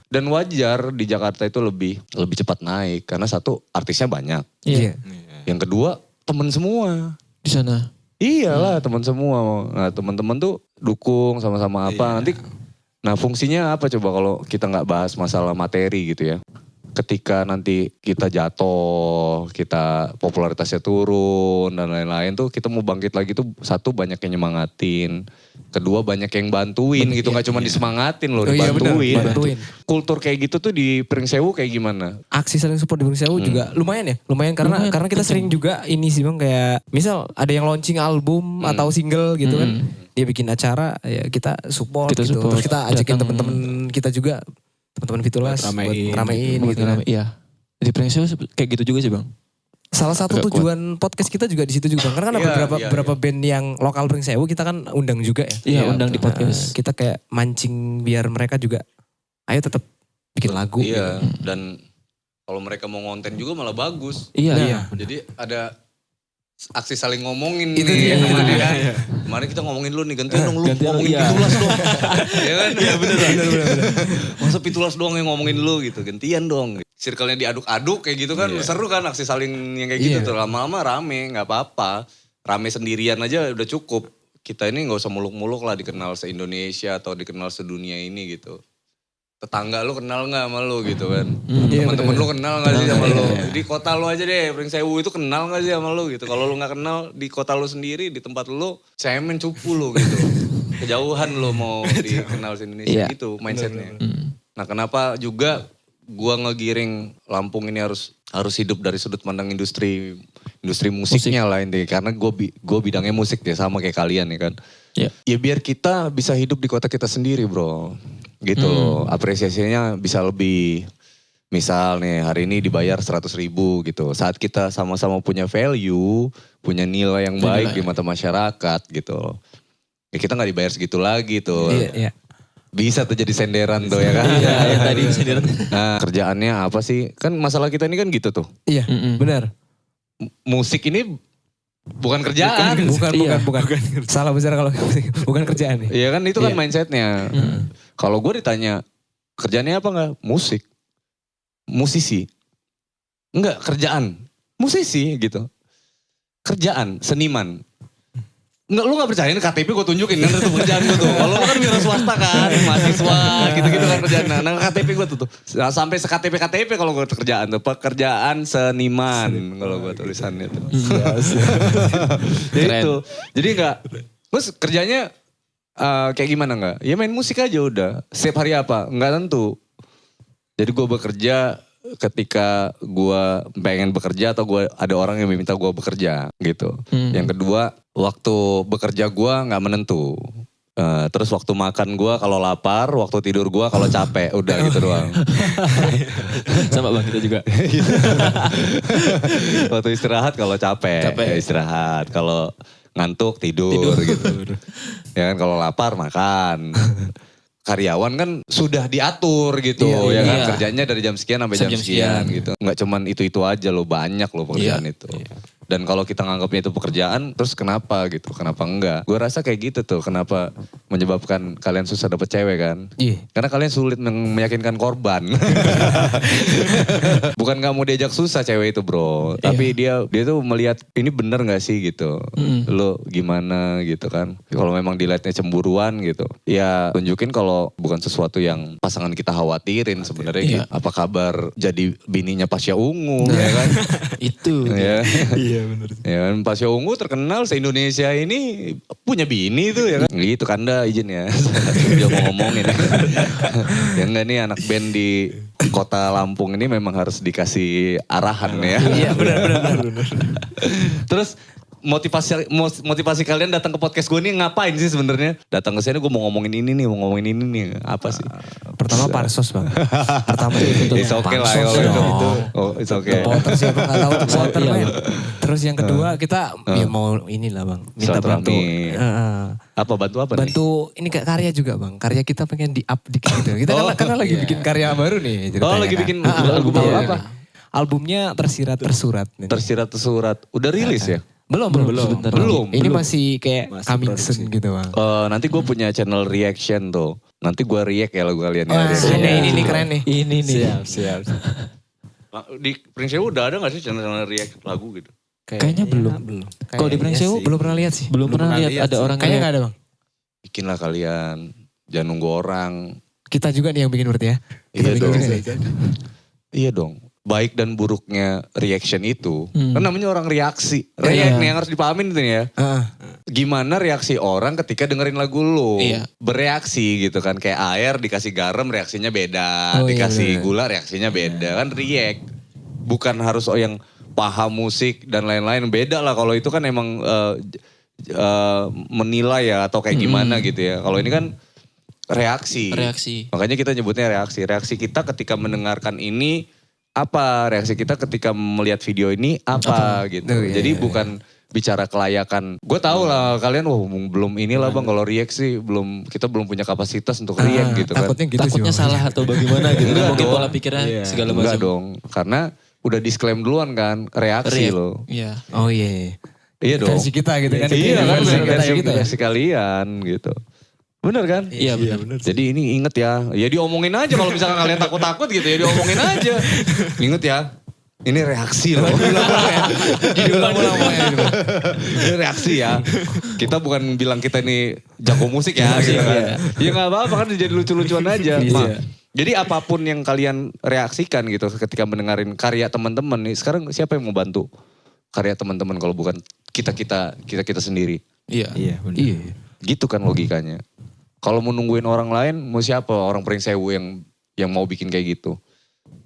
Dan wajar di Jakarta itu lebih cepat naik. Karena satu artisnya banyak. Iya. Yang kedua temen semua. Di sana. Iyalah teman semua. Nah teman-teman tuh dukung sama-sama apa. Nanti nah fungsinya apa coba kalau kita gak bahas masalah materi gitu ya. Ketika nanti kita jatuh, kita popularitasnya turun dan lain-lain tuh kita mau bangkit lagi tuh satu banyak yang nyemangatin, kedua banyak yang bantuin gitu nggak cuma disemangatin loh, dibantuin. Kultur kayak gitu tuh di Pringsewu kayak gimana? Aksi saling support di Pringsewu juga lumayan ya, lumayan karena kita sering juga ini sih Bang kayak misal ada yang launching album atau single gitu kan, dia bikin acara ya kita support gitu, terus kita ajakin teman-teman kita juga. Teman-teman Fitulas buat ramein gitu kan. Iya. Di Pringsewu kayak gitu juga sih Bang. Salah satu tujuan podcast kita juga di situ juga Bang. Karena kan ada beberapa band yang lokal Pringsewu kita kan undang juga ya. Iya undang di podcast. Kita kayak mancing biar mereka juga ayo tetap bikin lagu. Iya dan kalau mereka mau ngonten juga malah bagus. Iya. Jadi ada aksi saling ngomongin itu nih. dia. Kemarin kita ngomongin lu nih, gantian dong lu ngomongin Pitulas dong. Ya kan? Iya bener. Masa Pitulas doang yang ngomongin lu gitu, gantian dong. Circle-nya diaduk-aduk kayak gitu kan seru kan aksi saling yang kayak gitu tuh. Lama-lama rame, gak apa-apa. Rame sendirian aja udah cukup. Kita ini gak usah muluk-muluk lah dikenal se-Indonesia atau dikenal sedunia ini gitu. Tetangga lu kenal gak sama lu gitu kan. Temen-temen lu kenal gak sih sama lu. Di kota lu aja deh, Pringsewu itu kenal gak sih sama lu gitu. Kalau lu gak kenal di kota lu sendiri, di tempat lu, cemen cupu lu gitu. Kejauhan lu mau dikenal se-Indonesia gitu mindsetnya. Nah kenapa juga gua ngegiring Lampung ini harus hidup dari sudut pandang industri musiknya lah intinya. Karena gua bidangnya musik deh sama kayak kalian ya kan. Ya biar kita bisa hidup di kota kita sendiri bro. Gitu loh, apresiasinya bisa lebih. Misal nih hari ini dibayar 100.000 gitu. Saat kita sama-sama punya value, punya nilai yang baik di mata masyarakat gitu loh. Ya kita gak dibayar segitu lagi tuh. Iya. Bisa tuh jadi senderan tuh ya kan. Iya, yang tadi sendiri. Nah, kerjaannya apa sih? Kan masalah kita ini kan gitu tuh. Iya, benar. Musik ini bukan kerjaan. Bukan. Salah besar kalau bukan kerjaan nih. Iya kan itu kan mindsetnya. Kalau gue ditanya kerjaannya apa enggak? Musik. Musisi. Enggak, kerjaan. Musisi gitu. Kerjaan, seniman. Enggak, lu gak percaya ini KTP gue tunjukin kan itu pekerjaan gue tuh. Kalau lu kan wira swasta kan, mahasiswa gitu-gitu kan kerjaan. Nah KTP gue tuh. Nah, sampai se-KTP kalau gue kerjaan tuh. Pekerjaan seniman kalau gue tulisannya tuh. Jadi itu. Jadi enggak. Terus kerjanya kayak gimana enggak? Ya main musik aja udah. Setiap hari apa? Enggak tentu. Jadi gue bekerja ketika gue pengen bekerja atau gue ada orang yang meminta gue bekerja gitu. Yang kedua, waktu bekerja gue nggak menentu. Terus waktu makan gue kalau lapar, waktu tidur gue kalau capek, udah gitu doang. Sama bang kita juga. Waktu istirahat kalau capek. Ya istirahat. Kalau ngantuk tidur gitu. Ya kan kalau lapar makan. Karyawan kan sudah diatur gitu ya kan kerjanya dari jam sekian sampai jam sekian gitu. Nggak cuman itu aja loh, banyak loh pekerjaan itu. Dan kalau kita nganggapnya itu pekerjaan, terus kenapa gitu? Kenapa enggak? Gue rasa kayak gitu tuh, kenapa menyebabkan kalian susah dapet cewek kan? Iya. Karena kalian sulit meyakinkan korban. Bukan gak mau diajak susah cewek itu bro, tapi dia tuh melihat ini bener gak sih gitu. Lo gimana gitu kan? Kalau memang dilihatnya cemburuan gitu, ya tunjukin kalau bukan sesuatu yang pasangan kita khawatirin sebenarnya. Gitu. Apa kabar jadi bininya Pasha Ungu ya kan? Itu. Ya. Iya benar. Ya kan Pasha Ungu terkenal se-Indonesia ini punya bini tuh ya kan. Gitu Kanda izin ya. Dia mau ngomongin. Ya enggak nih anak band di kota Lampung ini memang harus dikasih arahan ya. Iya benar. Terus motivasi kalian datang ke podcast gue nih ngapain sih sebenarnya? Datang ke sini gue mau ngomongin ini nih, apa sih? Pertama pansos bang. Pertama itu It's okay lah kalau itu. Oh it's okay. Supporter siapa nggak tahu supporter main. Terus yang kedua kita ya mau inilah bang. Minta bantu. Apa bantu apa nih? Bantu ini karya juga bang. Karya kita pengen di up dikit gitu. Kita karena lagi bikin karya baru nih. Oh lagi bikin album apa? Albumnya Tersirat Tersurat. Tersirat Tersurat. Udah rilis ya? Belum. Ini masih kayak coming soon gitu bang. Nanti gue punya channel reaction tuh. Nanti gue react ya lagu kalian. Ini keren nih. Ini nih. Siap. Di Pringsewu udah ada gak sih channel react lagu gitu? Kayaknya belum. Kalau di Pringsewu belum pernah lihat sih. belum pernah lihat ada orang Kayaknya gak ada bang. Bikin lah kalian. Jangan nunggu orang. Kita juga nih yang bikin berarti ya. Iya dong. Baik dan buruknya reaction itu. Kan namanya orang reaksi. React nih yang harus dipahamin itu nih ya. Gimana reaksi orang ketika dengerin lagu lu. Bereaksi gitu kan. Kayak air dikasih garam reaksinya beda. Dikasih gula reaksinya beda. Kan react. Bukan harus yang paham musik dan lain-lain. Beda lah kalau itu kan emang menilai ya atau kayak gimana gitu ya. Kalau ini kan reaksi. Makanya kita nyebutnya reaksi. Reaksi kita ketika mendengarkan ini apa, reaksi kita ketika melihat video ini apa gitu. Jadi bukan bicara kelayakan. Gue tahu lah kalian belum inilah bang kalau react sih kita belum punya kapasitas untuk react gitu kan. Takutnya salah atau bagaimana gitu. Mungkin pola pikirnya segala macam. Enggak dong, karena udah disclaim duluan kan reaksi loh. Iya. Oh iya. Iya dong. Versi kita gitu kan. Iya kan versi kalian gitu. Bener kan? Iya benar. Jadi ini inget ya. Ya diomongin aja kalau misalkan kalian takut-takut gitu ya diomongin aja. Inget ya. Ini reaksi loh. Diulang-ulang gitu. Ini reaksi ya. Kita bukan bilang kita ini jago musik ya. Gitu kan. Ya gak apa-apa kan jadi lucu-lucuan aja. Jadi apapun yang kalian reaksikan gitu ketika mendengarin karya teman-teman nih. Sekarang siapa yang mau bantu karya teman-teman kalau bukan kita sendiri. Iya. Gitu kan logikanya. Kalau mau nungguin orang lain, mau siapa? Orang Pringsewu yang mau bikin kayak gitu.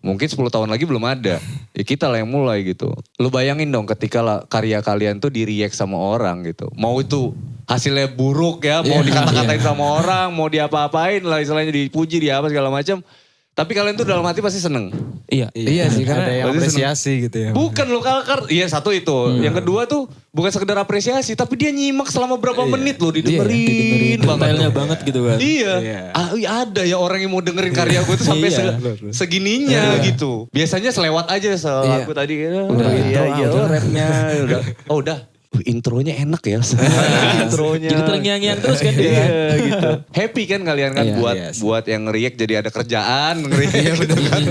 Mungkin 10 tahun lagi belum ada. Ya kita lah yang mulai gitu. Lu bayangin dong ketika karya kalian tuh di-react sama orang gitu. Mau itu hasilnya buruk ya, mau dikata-katain sama orang, mau diapa-apain lah istilahnya dipuji, dia apa segala macam. Tapi kalian tuh dalam hati pasti seneng. Iya sih, karena ada yang Berarti apresiasi gitu ya. Bukan loh kalau iya satu itu. Yang kedua tuh bukan sekedar apresiasi, tapi dia nyimak selama berapa menit loh didengerin banget. Detailnya banget gitu kan. Iya. Iya. Ada ya orang yang mau dengerin karya gue tuh sampai segininya gitu. Biasanya selewat aja lagu tadi. Rapnya udah. Oh udah. Intronya enak ya. Intronya. Jadi terngiang-ngiang terus kan. Iya gitu. Happy kan kalian kan Iya. buat yang react jadi ada kerjaan nge-react gitu kan.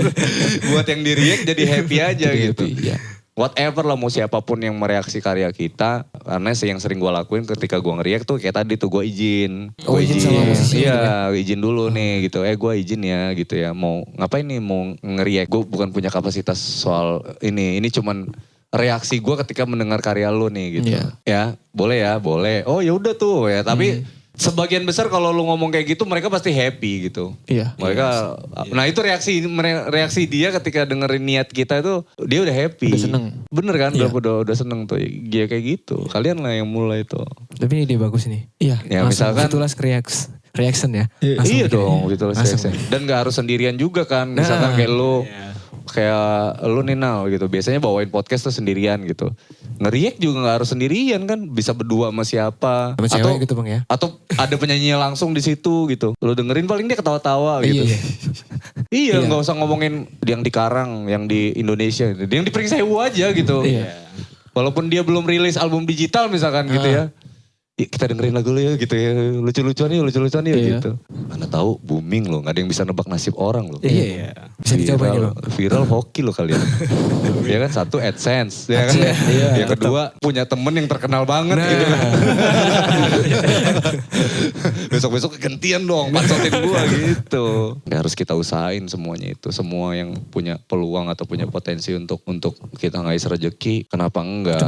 Buat yang di react jadi happy aja gitu. Iya. Whatever lah mau siapapun yang mereaksi karya kita. Karena yang sering gue lakuin ketika gue nge-react tuh kayak tadi tuh gue izin. Oh, Gue izin sama musisi Iya izin dulu nih gitu. Gue izin ya gitu ya. Mau ngapain nih mau nge-react. Gue bukan punya kapasitas soal ini. Ini cuman reaksi gue ketika mendengar karya lu nih gitu. Iya. Ya boleh ya boleh. Oh ya udah tuh ya. Tapi sebagian besar kalau lu ngomong kayak gitu mereka pasti happy gitu. Iya. Mereka, nah itu reaksi dia ketika dengerin niat kita itu dia udah happy. Udah seneng. Bener kan? Iya. Udah seneng tuh. Dia kayak gitu. Kalian lah yang mulai tuh. Tapi ini dia bagus nih. Iya. Ya Langsung misalkan. Fitulas reaction ya. Langsung Iya bikin. dong gitu Langsung. Dan gak harus sendirian juga kan. Misalkan kayak lu. Kayak lu nih Nal gitu. Biasanya bawain podcast tuh sendirian gitu. Nge-react juga gak harus sendirian kan. Bisa berdua sama siapa. Sama cewek gitu Bang ya. Atau ada penyanyinya langsung di situ gitu. Lu dengerin paling dia ketawa-tawa gitu. Iya. Iya, nggak usah ngomongin yang di Karang, yang di Indonesia, yang di Pringsewu aja gitu. Iya. Walaupun dia belum rilis album digital misalkan gitu ya. Ya, kita dengerin lagu lu ya gitu ya, lucu-lucuan ya gitu. Mana tahu booming loh, nggak ada yang bisa nebak nasib orang loh. Iya. Bisa dicoba ya Bang. Viral hoki loh kalian. Ya kan satu AdSense, ya kan. Yang kedua punya temen yang terkenal banget gitu kan. Besok-besok kegantian dong, pancotin gua gitu. Ya harus kita usahain semuanya itu. Semua yang punya peluang atau punya potensi untuk kita ngais rezeki, kenapa enggak?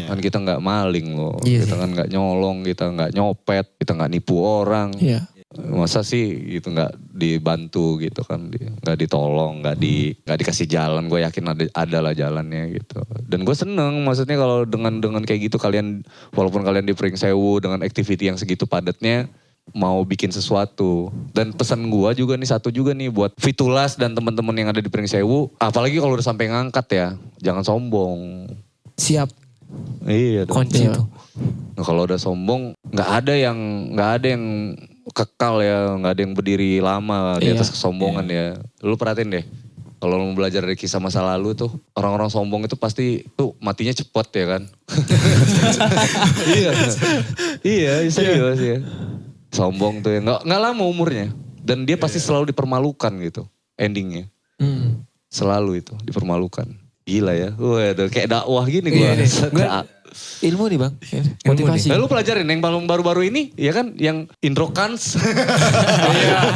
Kan kita enggak maling loh, Iya kita sih. kan enggak nyolong, kita enggak nyopet, kita enggak nipu orang. Iya. Masa sih gitu nggak dibantu gitu kan, nggak ditolong, nggak dikasih jalan. Gue yakin ada lah jalannya gitu. Dan gue seneng maksudnya kalau dengan kayak gitu kalian, walaupun kalian di Pringsewu dengan activity yang segitu padatnya mau bikin sesuatu. Dan pesan gue juga nih satu juga nih buat Fitulas dan teman-teman yang ada di Pringsewu, apalagi kalau udah sampai ngangkat ya, jangan sombong. Siap. Iya dong. Kunci itu. Nah, kalau udah sombong nggak ada yang kekal ya, nggak ada yang berdiri lama di atas kesombongan ya. Lu perhatiin deh, kalau lu mau belajar dari kisah masa lalu tuh, orang-orang sombong itu pasti tuh matinya cepet ya kan. Iya serius ya. Sombong tuh ya, nggak lama umurnya. Dan dia pasti selalu dipermalukan gitu endingnya. Selalu itu dipermalukan. Gila ya, waduh kayak dakwah gini gue. Ilmu nih Bang. Motivasi. Lu pelajarin yang baru-baru ini, ya kan, yang intro kans.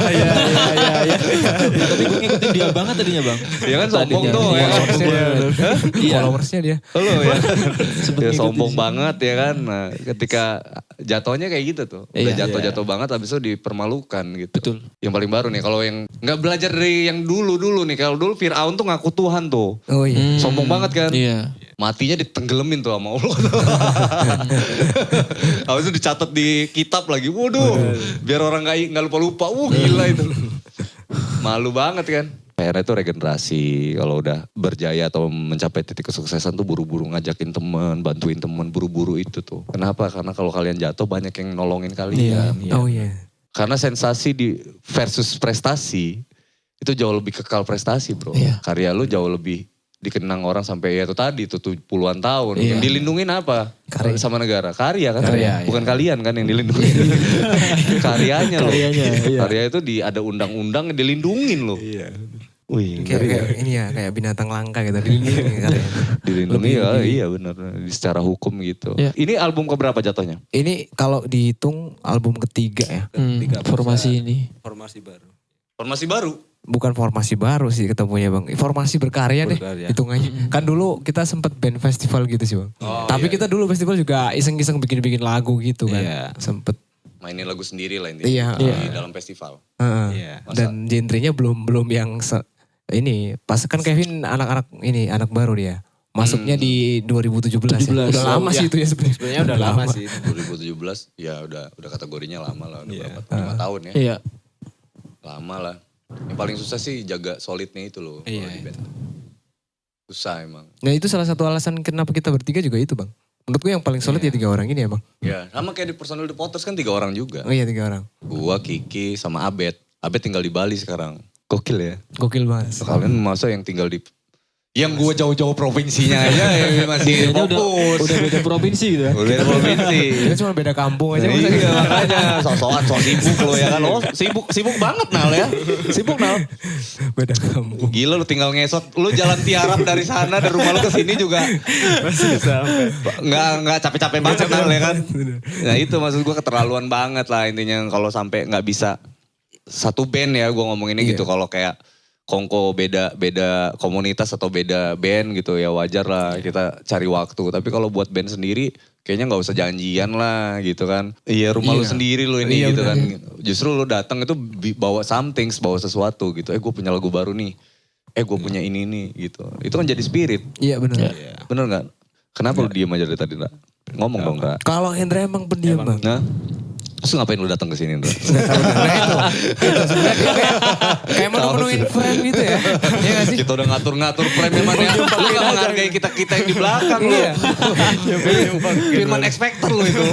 Iya. Tapi gue ngikutin dia banget tadinya Bang. Ya kan sombong tuh ya. Followersnya dia. Lu ya. Ya sombong banget ya kan. Nah, ketika jatuhnya kayak gitu tuh. Udah jatuh-jatuh banget habis itu dipermalukan gitu. Betul. Yang paling baru nih, kalau yang nggak belajar dari yang dulu nih. Kalau dulu Fir'aun tuh ngaku Tuhan tuh. Oh iya. Sombong banget kan. Iya. Matinya ditenggelamin tuh sama Allah. Habis itu dicatat di kitab lagi. Waduh, biar orang nggak lupa-lupa. Gila itu. Malu banget kan. PR itu regenerasi. Kalau udah berjaya atau mencapai titik kesuksesan tuh buru-buru ngajakin teman, bantuin teman, buru-buru itu tuh. Kenapa? Karena kalau kalian jatuh banyak yang nolongin kalian. Oh iya. Karena sensasi versus prestasi itu jauh lebih kekal prestasi bro. Iya. Karya lu jauh lebih dikenang orang sampai ya itu tadi tuh puluhan tahun. Iya. Yang dilindungin apa? Karya. Sama negara. Karya kan? Karya, Bukan kalian kan yang dilindungin. Karyanya loh. Karyanya, Karya itu ada undang-undang dilindungin loh. Iya. Wih, Kayak ini ya, kayak binatang langka gitu. Dilindungi karya. dilindungi ya, iya benar. Secara hukum gitu. Iya. Ini album keberapa jatuhnya? Ini kalau dihitung album ketiga ya. Formasi ini. Formasi baru. Formasi baru. Bukan formasi baru sih ketemunya Bang. Formasi berkarya deh Berkarya. hitungannya. Kan dulu kita sempet band festival gitu sih Bang. Tapi kita dulu festival juga iseng-iseng bikin-bikin lagu gitu kan. Iya. Sempet. Mainin lagu sendiri lah intinya. Iya. Di dalam festival. Heeh. Iya. Dan genrenya belum yang ini. Pas kan Kevin anak baru dia. Masuknya di 2017 ya. Udah lama sih itu ya sebenarnya. Sebenarnya udah lama sih. 2017 ya udah kategorinya lama lah. Udah berapa? 5 tahun ya. Iya. Lama lah. Yang paling susah sih jaga solidnya itu loh. Iya, kalau di band. Susah emang. Nah itu salah satu alasan kenapa kita bertiga juga itu bang. Menurutku yang paling solid ya 3 orang ini emang. Ya sama kayak di personil The Potters kan 3 orang juga. Oh iya 3 orang. Gua, Kiki, sama Abed. Abed tinggal di Bali sekarang. Gokil ya. Gokil banget. Kalian masa yang tinggal di... Yang gue jauh-jauh provinsinya aja ya masih fokus. Udah beda provinsi gitu ya. Udah beda provinsi. Kita cuma beda kampung aja. Iya makanya sok-sokan sok sibuk lo ya kan. Oh sibuk banget Nal ya. Sibuk Nal. Beda kampung. Gila lu tinggal ngesot. Lu jalan tiarap dari sana dari rumah lu ke sini juga. Masih sampai. Nggak capek-capek banget Nal ya kan. Nah itu maksud gue keterlaluan banget lah intinya. Kalau sampai nggak bisa satu band ya gue ngomonginnya gitu. Kalau kayak Kongko beda komunitas atau beda band gitu ya wajar lah kita cari waktu. Tapi kalau buat band sendiri kayaknya nggak usah janjian lah gitu kan. Iya rumah lu sendiri lu ini gitu kan. Justru lu datang itu bawa something, bawa sesuatu gitu. Gue punya lagu baru nih. Gue punya ini nih gitu. Itu kan jadi spirit. Iya benar. Bener nggak? Kenapa lu diem aja dari tadi Ndra? Ngomong dong Ndra. Kalau Hendra emang pendiam bang. Nah, terus ngapain lu datang ke sini Ndra? Nah itu sebenarnya dia kayak menemuin frame gitu ya. Iya gak sih? Kita udah ngatur-ngatur frame emang ya. Lu gak menghargai kita yang di belakang lu. Iya. Firman expector lu itu.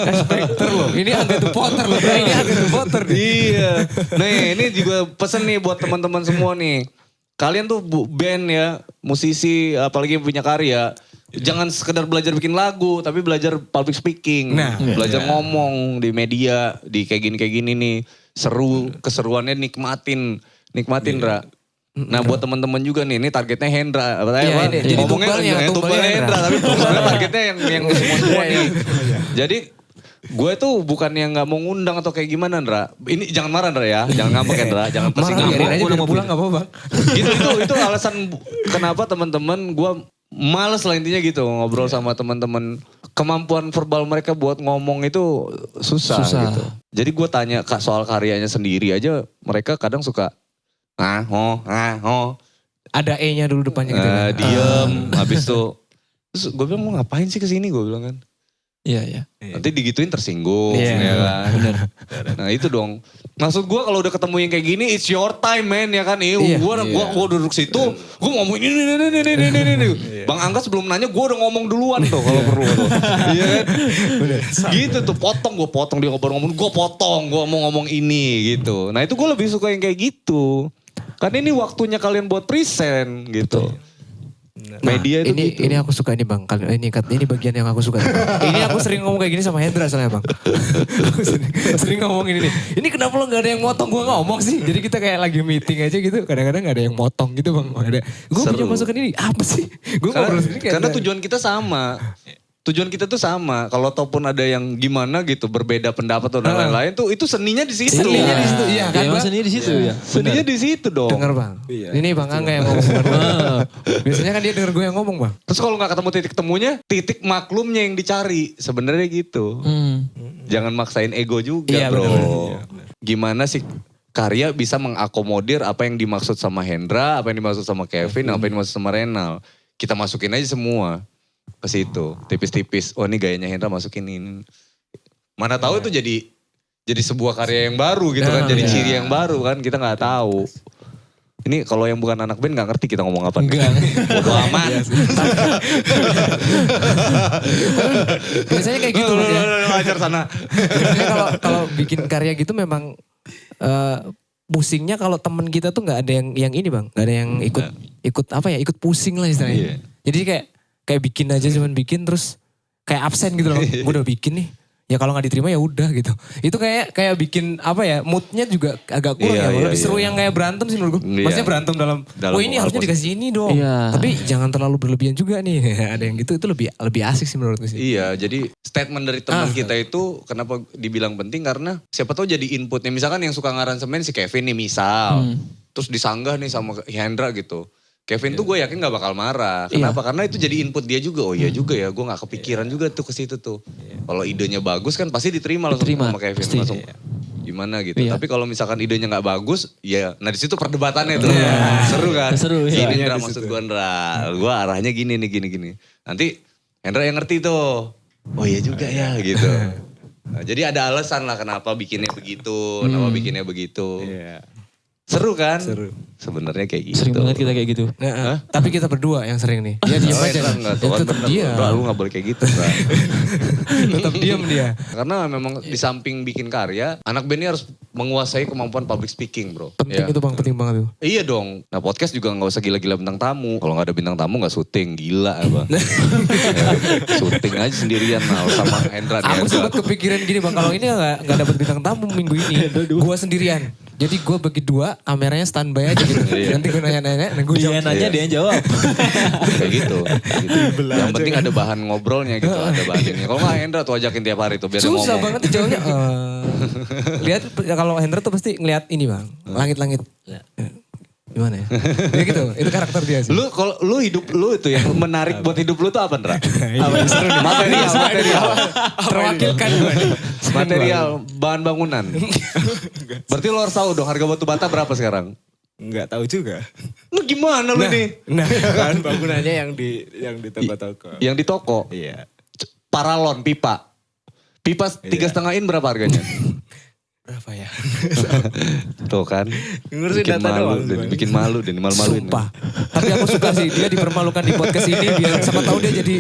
Expector loh. Ini Angga The Potter loh. Ini Angga The Potter. Iya. Nih ini juga pesen nih buat teman-teman semua nih. Kalian tuh band ya, musisi apalagi yang punya karya. Jangan sekedar belajar bikin lagu, tapi belajar public speaking. Nah, belajar ngomong di media, di kayak gini nih. Seru, keseruannya nikmatin Ra. Nah buat teman-teman juga nih, ini targetnya Hendra. Iya, ini. Jadi Ngomongnya tumbalnya Hendra, tapi sebenarnya targetnya yang semua nih. Jadi gue tuh bukan yang gak mau ngundang atau kayak gimana Ndra. Ini jangan marah Ndra ya, jangan ngambek ya Ndra. Jangan marah biarin aja udah pulang gak apa-apa. Itu alasan kenapa teman-teman gue males lah intinya gitu ngobrol sama teman-teman. Kemampuan verbal mereka buat ngomong itu susah. Gitu. Jadi gue tanya soal karyanya sendiri aja mereka kadang suka Ada E-nya dulu depannya gitu kan. Diem habis itu. Terus gue bilang mau ngapain sih kesini gue bilang kan. Iya. Nanti digituin tersinggung ya kan. Bener. Nah itu dong. Maksud gue kalau udah ketemu yang kayak gini it's your time man ya kan. Gue duduk situ gue ngomong ini. Bang Angga sebelum nanya gue udah ngomong duluan tuh kalau perlu tuh. Iya kan. Gitu tuh gue potong dia ngomong gue potong gue mau ngomong ini gitu. Nah itu gue lebih suka yang kayak gitu. Karena ini waktunya kalian buat present gitu. Media itu gitu. Ini aku suka ini bang, ini bagian yang aku suka. Ini aku sering ngomong kayak gini sama Hendra soalnya bang. Aku sering ngomong ini nih. Ini kenapa lo gak ada yang motong gue ngomong sih? Jadi kita kayak lagi meeting aja gitu, kadang-kadang gak ada yang motong gitu bang. Gue punya masukan ini, apa sih? Gue ngobrol sendiri kayak karena tujuan kita sama. Tujuan kita tuh sama. Kalau ataupun ada yang gimana gitu, berbeda pendapat atau lain-lain tuh itu seninya di situ. Seninya di situ, iya kan? Seninya di situ ya. Seninya di situ dong. Dengar bang. Ini bang Angga yang ngomong. Biasanya kan dia denger gue yang ngomong bang. Terus kalau nggak ketemu titik temunya, titik maklumnya yang dicari. Sebenarnya gitu. Jangan maksain ego juga bro. Bener. Gimana sih karya bisa mengakomodir apa yang dimaksud sama Hendra, apa yang dimaksud sama Kevin, apa yang dimaksud sama Renal. Kita masukin aja semua ke situ, tipis-tipis. Oh ini gayanya Hendra masukin ini. Mana tahu itu jadi sebuah karya yang baru gitu kan, jadi ciri yang baru kan, kita nggak tahu. Ini kalau yang bukan anak band nggak ngerti kita ngomong apa. Enggak. Bodo amat. Biasanya kayak gitu loh ya. Wajar sana. Biasanya kalau bikin karya gitu memang pusingnya kalau temen kita tuh nggak ada yang ini bang, nggak ada yang ikut pusing lah istilahnya. Jadi kayak bikin aja cuman bikin terus kayak absen gitu loh. Gue udah bikin nih. Ya kalau gak diterima ya udah gitu. Itu kayak bikin apa ya moodnya juga agak kurang ya. Lebih seru yang kayak berantem sih menurut gue. Maksudnya berantem dalam ini harusnya dikasih ini dong. Tapi jangan terlalu berlebihan juga nih. Ada yang gitu itu lebih asik sih menurut gue sih. Iya jadi statement dari teman kita itu kenapa dibilang penting karena siapa tahu jadi inputnya. Misalkan yang suka ngaransemen si Kevin nih misal. Terus disanggah nih sama Hendra gitu. Kevin tuh gue yakin gak bakal marah. Kenapa? Karena itu jadi input dia juga. Oh iya juga ya, gue gak kepikiran juga tuh ke situ tuh. Kalau idenya bagus kan pasti diterima langsung sama Kevin. Langsung gimana gitu. Tapi kalau misalkan idenya gak bagus, ya nah di situ perdebatannya tuh. Seru kan? Seru ya. Gini Ndra maksud gue Ndra. Gue arahnya gini nih, gini. Nanti Hendra yang ngerti tuh. Oh iya juga ya gitu. Nah, jadi ada alasan lah kenapa bikinnya begitu, kenapa bikinnya begitu. Seru kan? Seru. Sebenarnya kayak gitu. Sering banget kita kayak gitu. Nah, tapi kita berdua yang sering nih. Dia diam aja. Enggak, Dia tetap diam. Lu gak boleh kayak gitu. Bang. Tetap diam dia. Karena memang di samping bikin karya, anak band ini harus menguasai kemampuan public speaking bro. Penting Ya. itu bang, penting banget tuh. Iya dong. Nah podcast juga gak usah gila-gila bintang tamu. Kalau gak ada bintang tamu gak syuting. Gila apa. Ya, syuting aja sendirian Mal sama Hendra. Aku sempat kepikiran gini bang, kalau ini gak dapet bintang tamu minggu ini, gua sendirian. Jadi gue bagi dua, kameranya standby aja gitu. Nanti gue nanya-nanya, gue Dia jawab. nanya, dia yang jawab. Kayak gitu. Yang penting ada bahan ngobrolnya gitu. Ada bahan ini. Kalau gak Hendra tuh ajakin tiap hari tuh biar ngomong. Susah banget tuh jawabnya. Lihat kalau Hendra tuh pasti ngeliat ini bang, langit-langit. Gimana ya? Ya gitu, itu karakter dia sih. Lu kalau lu hidup lu itu yang menarik buat hidup lu tuh apa, Ndra? Material. Terwakilkan gue nih. Material, bahan bangunan. Berarti lo harus tahu dong harga batu bata berapa sekarang? Nggak tahu juga. Lu gimana lu nih? Nah, Kan bangunannya yang di toko-toko. Yang di toko, Iya. paralon, pipa. Pipa 3,5 in berapa harganya? Berapa ya? Tuh kan. Ngurusin Bikin data malu, doang, dan Bang. bikin malu, dan malu-maluin. sumpah. Tapi aku suka sih dia dipermalukan di podcast ini biar siapa tahu dia jadi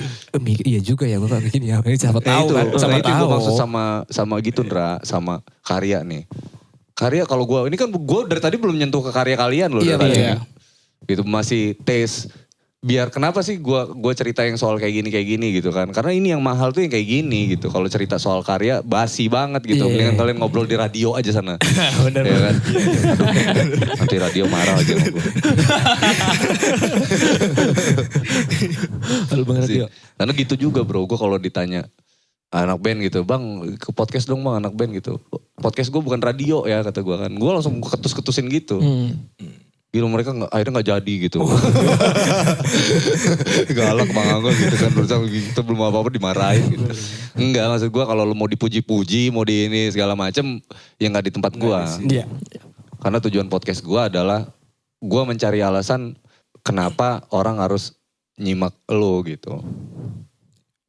iya juga ya Bapak begini ya. Siapa Nah, tahu itu, kan. Siapa itu gue tahu. maksud sama gitu Ndra, sama karya nih. Karya kalau gue, ini kan gue dari tadi belum nyentuh ke karya kalian loh. Iya, dari tadi. iya. Gitu masih taste. Biar kenapa sih gue cerita yang soal kayak gini gitu kan. Karena ini yang mahal tuh yang kayak gini gitu. Kalau cerita soal karya basi banget gitu. Iya. Mendingan kalian ngobrol di radio aja sana. Bener. Ya kan? Aduh, nanti radio marah lagi sama gue. Lalu Bang Radio. Karena gitu juga bro, gue kalau ditanya anak band gitu, bang ke podcast dong bang anak band gitu. Podcast gue bukan radio ya kata gue kan. Gue langsung ketus-ketusin gitu. Gila mereka akhirnya gak jadi gitu. Galak Bang Angga gitu kan. Berusaha gitu belum apa-apa dimarahin gitu. Enggak maksud gue kalau lu mau dipuji-puji, mau di ini segala macem, ya gak di tempat gue. Iya. Karena tujuan podcast gue adalah gue mencari alasan kenapa orang harus nyimak lo gitu.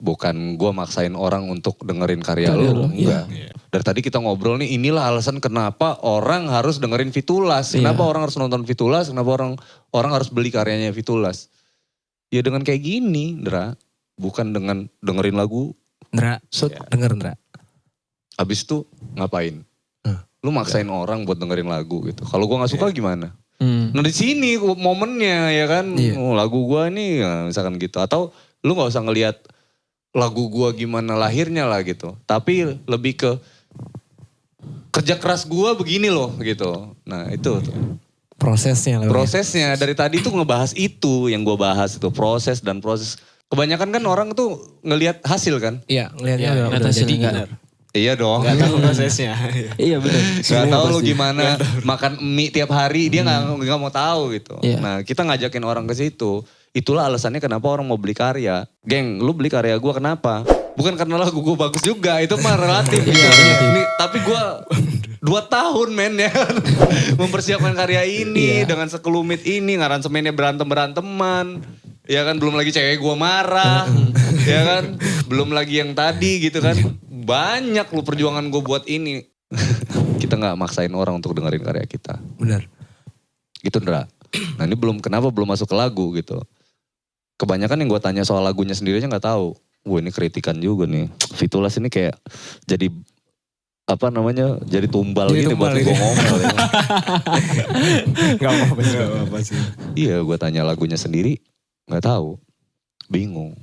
Bukan gue maksain orang untuk dengerin karya lo, enggak. Dari tadi kita ngobrol nih, inilah alasan kenapa orang harus dengerin Fitulas. Kenapa orang harus nonton Fitulas, kenapa orang harus beli karyanya Fitulas. Ya dengan kayak gini, Ndra. Bukan dengan dengerin lagu. Ndra, denger Ndra. Abis itu ngapain? Lu maksain orang buat dengerin lagu gitu. Kalau gue gak suka gimana? Nah di sini momennya ya kan. Iya. Oh, lagu gue nih ya, misalkan gitu. Atau lu gak usah ngelihat lagu gue gimana lahirnya lah gitu. Tapi lebih ke kerja keras gue begini loh gitu. Nah itu tuh. Prosesnya lah. Prosesnya dari tadi tuh ngebahas itu yang gue bahas itu. Proses dan proses. Kebanyakan kan orang tuh ngelihat hasil kan. Iya, ngelihatnya Iya, udah ngeliat hasilnya jadi nggak. gitu. Iya dong. Nggak tahu prosesnya. Iya benar. Gak tahu lu gimana makan mie tiap hari. Dia nggak mau tahu gitu. Iya. Nah kita ngajakin orang ke situ. Itulah alasannya kenapa orang mau beli karya. Geng, lu beli karya gue kenapa? Bukan karena lagu gue bagus juga, itu mah relatif. Gitu. Nih, tapi gue 2 tahun men ya. Mempersiapkan karya ini dengan sekelumit ini. Ngaransemennya berantem-beranteman. Ya kan, belum lagi cewek gue marah. Ya kan, belum lagi yang tadi gitu kan. Banyak lu perjuangan gue buat ini. Kita gak maksain orang untuk dengerin karya kita. Benar. Gitu Ndra. Nah ini kenapa belum masuk ke lagu gitu. Kebanyakan yang gue tanya soal lagunya sendiri aja gak tahu. Wah ini kritikan juga nih. Fitulas ini kayak jadi apa namanya, jadi tumbal Jadi gitu tumbal buat gitu. gue ngomel. Ya. Gak apa-apa sih. Iya gue tanya lagunya sendiri gak tahu. Bingung.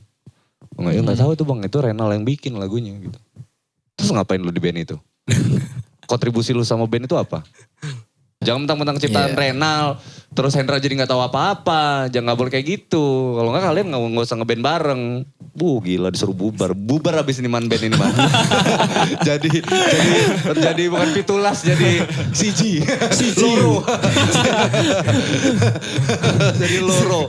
Gak tahu itu bang, itu Renal yang bikin lagunya gitu. Terus ngapain lu di band itu? Kontribusi lu sama band itu apa? Jangan mentang-mentang ciptaan Renal, terus Hendra jadi gak tahu apa-apa. Jangan gak boleh kayak gitu. Kalau gak kalian gak usah ngeband bareng. Gila disuruh bubar. Bubar abis ini man band ini man. jadi bukan Fitulas, jadi CG. Loro. Jadi Loro.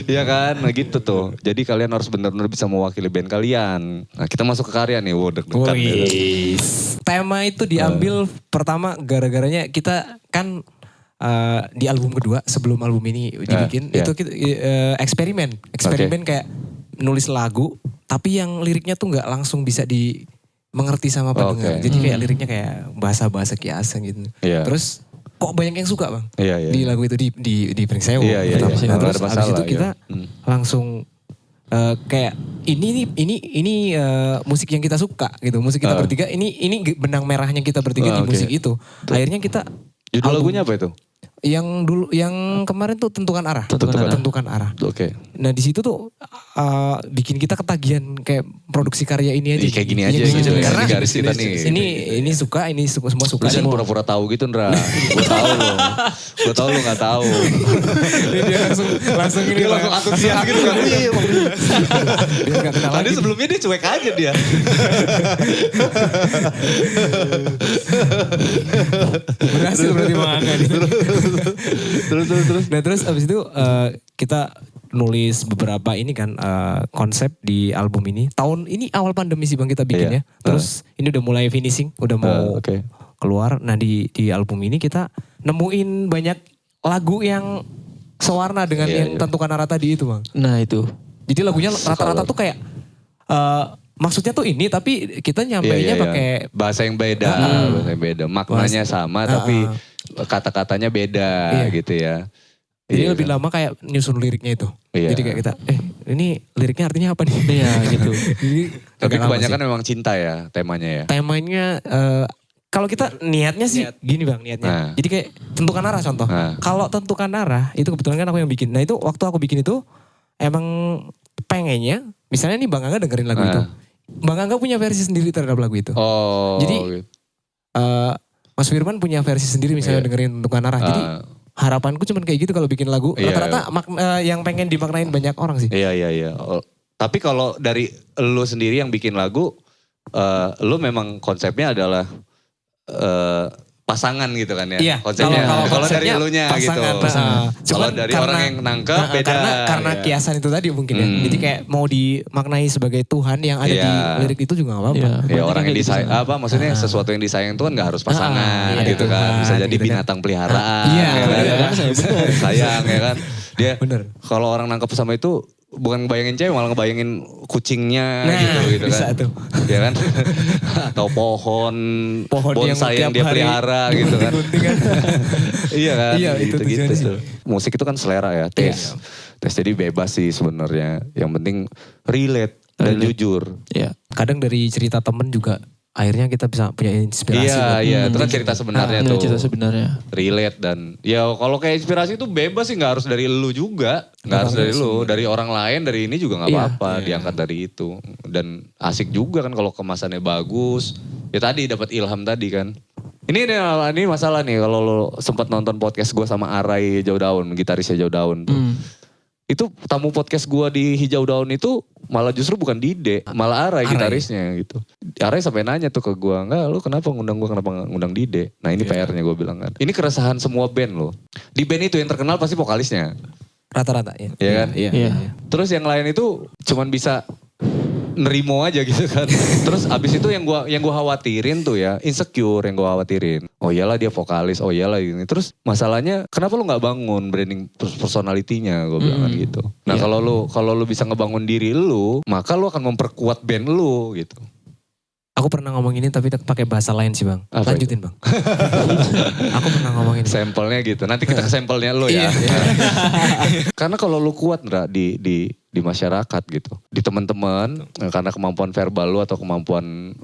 Iya kan, nah gitu tuh. Jadi kalian harus benar-benar bisa mewakili band kalian. Nah kita masuk ke karya nih, deg-degan. Tema itu diambil pertama gara-garanya kita kan di album kedua sebelum album ini dibikin itu kita eksperimen kayak nulis lagu tapi yang liriknya tuh nggak langsung bisa mengerti sama pendengar. Jadi kayak liriknya kayak bahasa-bahasa kiasan gitu. Iya. Terus kok banyak yang suka bang Iya. di lagu itu di Pringsewu. Iya. Nah, terus Nggak ada abis itu masalah, kita langsung kayak ini musik yang kita suka gitu. Musik kita bertiga ini benang merahnya kita bertiga di musik itu. Akhirnya kita Judul lagunya apa itu? yang kemarin tuh tentukan arah. Tentukan arah. Oke. Nah di situ tuh bikin kita ketagihan kayak produksi karya ini aja. Kayak gini aja Iya, gitu ya. Karena Di garis kita nih. ini suka, semua suka. Lu jangan pura-pura tahu gitu Ndra. Gue tahu lu gak tahu. Dia langsung ini. Dia langsung antusias gitu kan. Iya bang. Dia gak kenal Tadi lagi. sebelumnya dia cuek aja dia. Berhasil berarti Bang Angga nih. Terus. Nah terus abis itu kita nulis beberapa ini kan konsep di album ini. Tahun ini awal pandemi sih bang kita bikin ya. Terus ini udah mulai finishing, udah mau keluar. Nah di album ini kita nemuin banyak lagu yang sewarna dengan yang tentukan arah tadi itu bang. Nah itu. Jadi lagunya rata-rata tuh kayak maksudnya tuh ini tapi kita nyampeinnya pakai bahasa yang beda, maknanya sama tapi kata-katanya beda gitu ya. Jadi lebih lama kayak nyusun liriknya itu. Jadi kayak kita, ini liriknya artinya apa nih? Iya gitu. Jadi, Tapi kebanyakan memang cinta ya temanya ya. temanya kalau kita niatnya sih gini bang niatnya. Jadi kayak tentukan arah contoh. Kalau tentukan arah itu kebetulan kan aku yang bikin. Nah itu waktu aku bikin itu emang pengennya misalnya nih Bang Angga dengerin lagu itu. Bang Angga punya versi sendiri terhadap lagu itu. Jadi Mas Firman punya versi sendiri misalnya dengerin tentukan arah. Jadi harapanku cuma kayak gitu kalau bikin lagu. Rata-rata yang pengen dimaknain banyak orang sih. Iya. Tapi kalau dari lu sendiri yang bikin lagu, lu memang konsepnya adalah pasangan gitu kan ya. Iya, konsepnya. Kalau dari konsepnya elunya pasangan, gitu. Kalau Cuman dari karena- orang yang nangkep beda. Karena kiasan itu tadi mungkin ya. Jadi kayak mau dimaknai sebagai Tuhan yang ada di lirik itu juga gak apa-apa. Ya orang yang disayang, maksudnya sesuatu yang disayang itu kan gak harus pasangan gitu kan. Bisa jadi gitu kan. binatang peliharaan. Iya, ya kan? Sayang ya kan. Dia Bener. kalau orang nangkep sama itu bukan ngebayangin cewek malah ngebayangin kucingnya gitu bisa kan. tuh. Ya kan. Atau pohon bonsai yang tiap dia hari pelihara gitu kan. digunting kan. Iya kan. Iya, itu tujuannya sih. tuh. Musik itu kan selera ya, tes jadi bebas sih sebenarnya. Yang penting relate dan jujur. Iya. Kadang dari cerita temen juga akhirnya kita bisa punya inspirasi. Iya, itu kan cerita sebenarnya tuh. Cerita sebenarnya. Relate dan ya kalau kayak inspirasi itu bebas sih, nggak harus dari lu juga, nggak harus dari lu, dari orang lain, dari ini juga nggak apa-apa diangkat dari itu. Dan asik juga kan kalau kemasannya bagus. Ya tadi dapat ilham tadi kan. Ini masalah nih kalau lo sempat nonton podcast gue sama Arai Hijau Daun, gitarisnya Hijau Daun tuh. Itu tamu podcast gue di Hijau Daun itu malah justru bukan Dide, malah Arai gitarisnya gitu. Arai sampai nanya tuh ke gue, enggak lu kenapa ngundang gue, kenapa gak ngundang Dide? Nah ini PR-nya gue bilang kan. Ini keresahan semua band loh. Di band itu yang terkenal pasti vokalisnya. Rata-rata ya. Iya kan? Iya. Terus yang lain itu cuman bisa nerimo aja gitu kan. Terus abis itu yang gua khawatirin tuh ya, insecure yang gua khawatirin. Oh iyalah dia vokalis, oh iyalah ini. Terus masalahnya kenapa lu nggak bangun branding personality-nya, gua bilang kan gitu. Nah kalau lu bisa ngebangun diri lu, maka lu akan memperkuat band lu gitu. Aku pernah ngomong ini tapi pakai bahasa lain sih bang. Apa Lanjutin bang. Aku pernah ngomong ini. Sampelnya gitu. Nanti kita ke sampelnya lu ya. Karena kalau lu kuat Ndra di masyarakat gitu. Di teman-teman karena kemampuan verbal lu atau kemampuan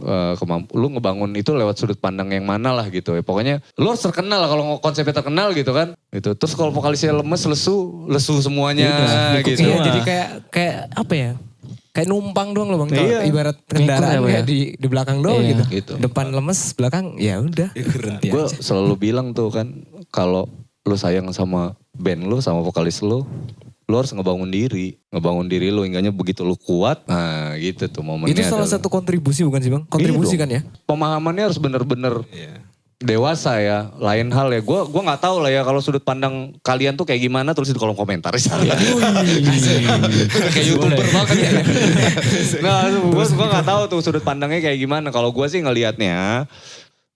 lu ngebangun itu lewat sudut pandang yang mana lah gitu ya. Pokoknya lu harus terkenal lah kalau konsepnya terkenal gitu kan. Gitu. Terus kalau vokalisnya lemes, lesu semuanya gitu. Iya, jadi kayak apa ya? Kayak numpang doang loh bang, ibarat kendaraan kayak di belakang doang gitu. Depan lemes, belakang ya udah. Gue selalu bilang tuh kan, kalau lu sayang sama band lu, sama vokalis lu harus ngebangun diri lu, hingganya begitu lu kuat, nah gitu tuh momennya. Itu salah satu kontribusi bukan sih bang? Kontribusi kan ya? Pemahamannya harus bener-bener dewasa ya, lain hal ya. Gue nggak tahu lah ya kalau sudut pandang kalian tuh kayak gimana, tulis di kolom komentar. Kayak YouTuber banget ya. Nah, gue nggak tahu tuh sudut pandangnya kayak gimana. Kalau gue sih ngelihatnya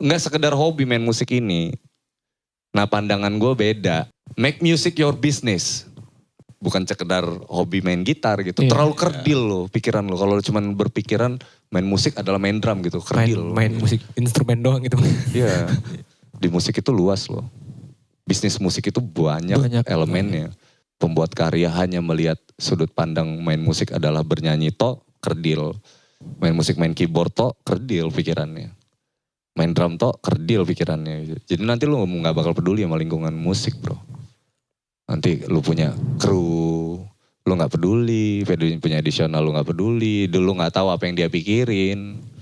nggak sekedar hobi main musik ini. Nah, pandangan gue beda. Make music your business. bukan sekedar hobi main gitar gitu. Terlalu kerdil lo pikiran lo. Kalau cuman berpikiran main musik adalah main drum gitu, kerdil. Main musik instrumen doang gitu. Iya. Di musik itu luas loh. Bisnis musik itu banyak elemennya. Pembuat karya hanya melihat sudut pandang main musik adalah bernyanyi toh, kerdil. Main musik, main keyboard toh, kerdil pikirannya. Main drum toh, kerdil pikirannya. Jadi nanti lu gak bakal peduli sama lingkungan musik bro. Nanti lu punya kru, lu gak peduli. Punya additional lu gak peduli. Dulu gak tahu apa yang dia pikirin.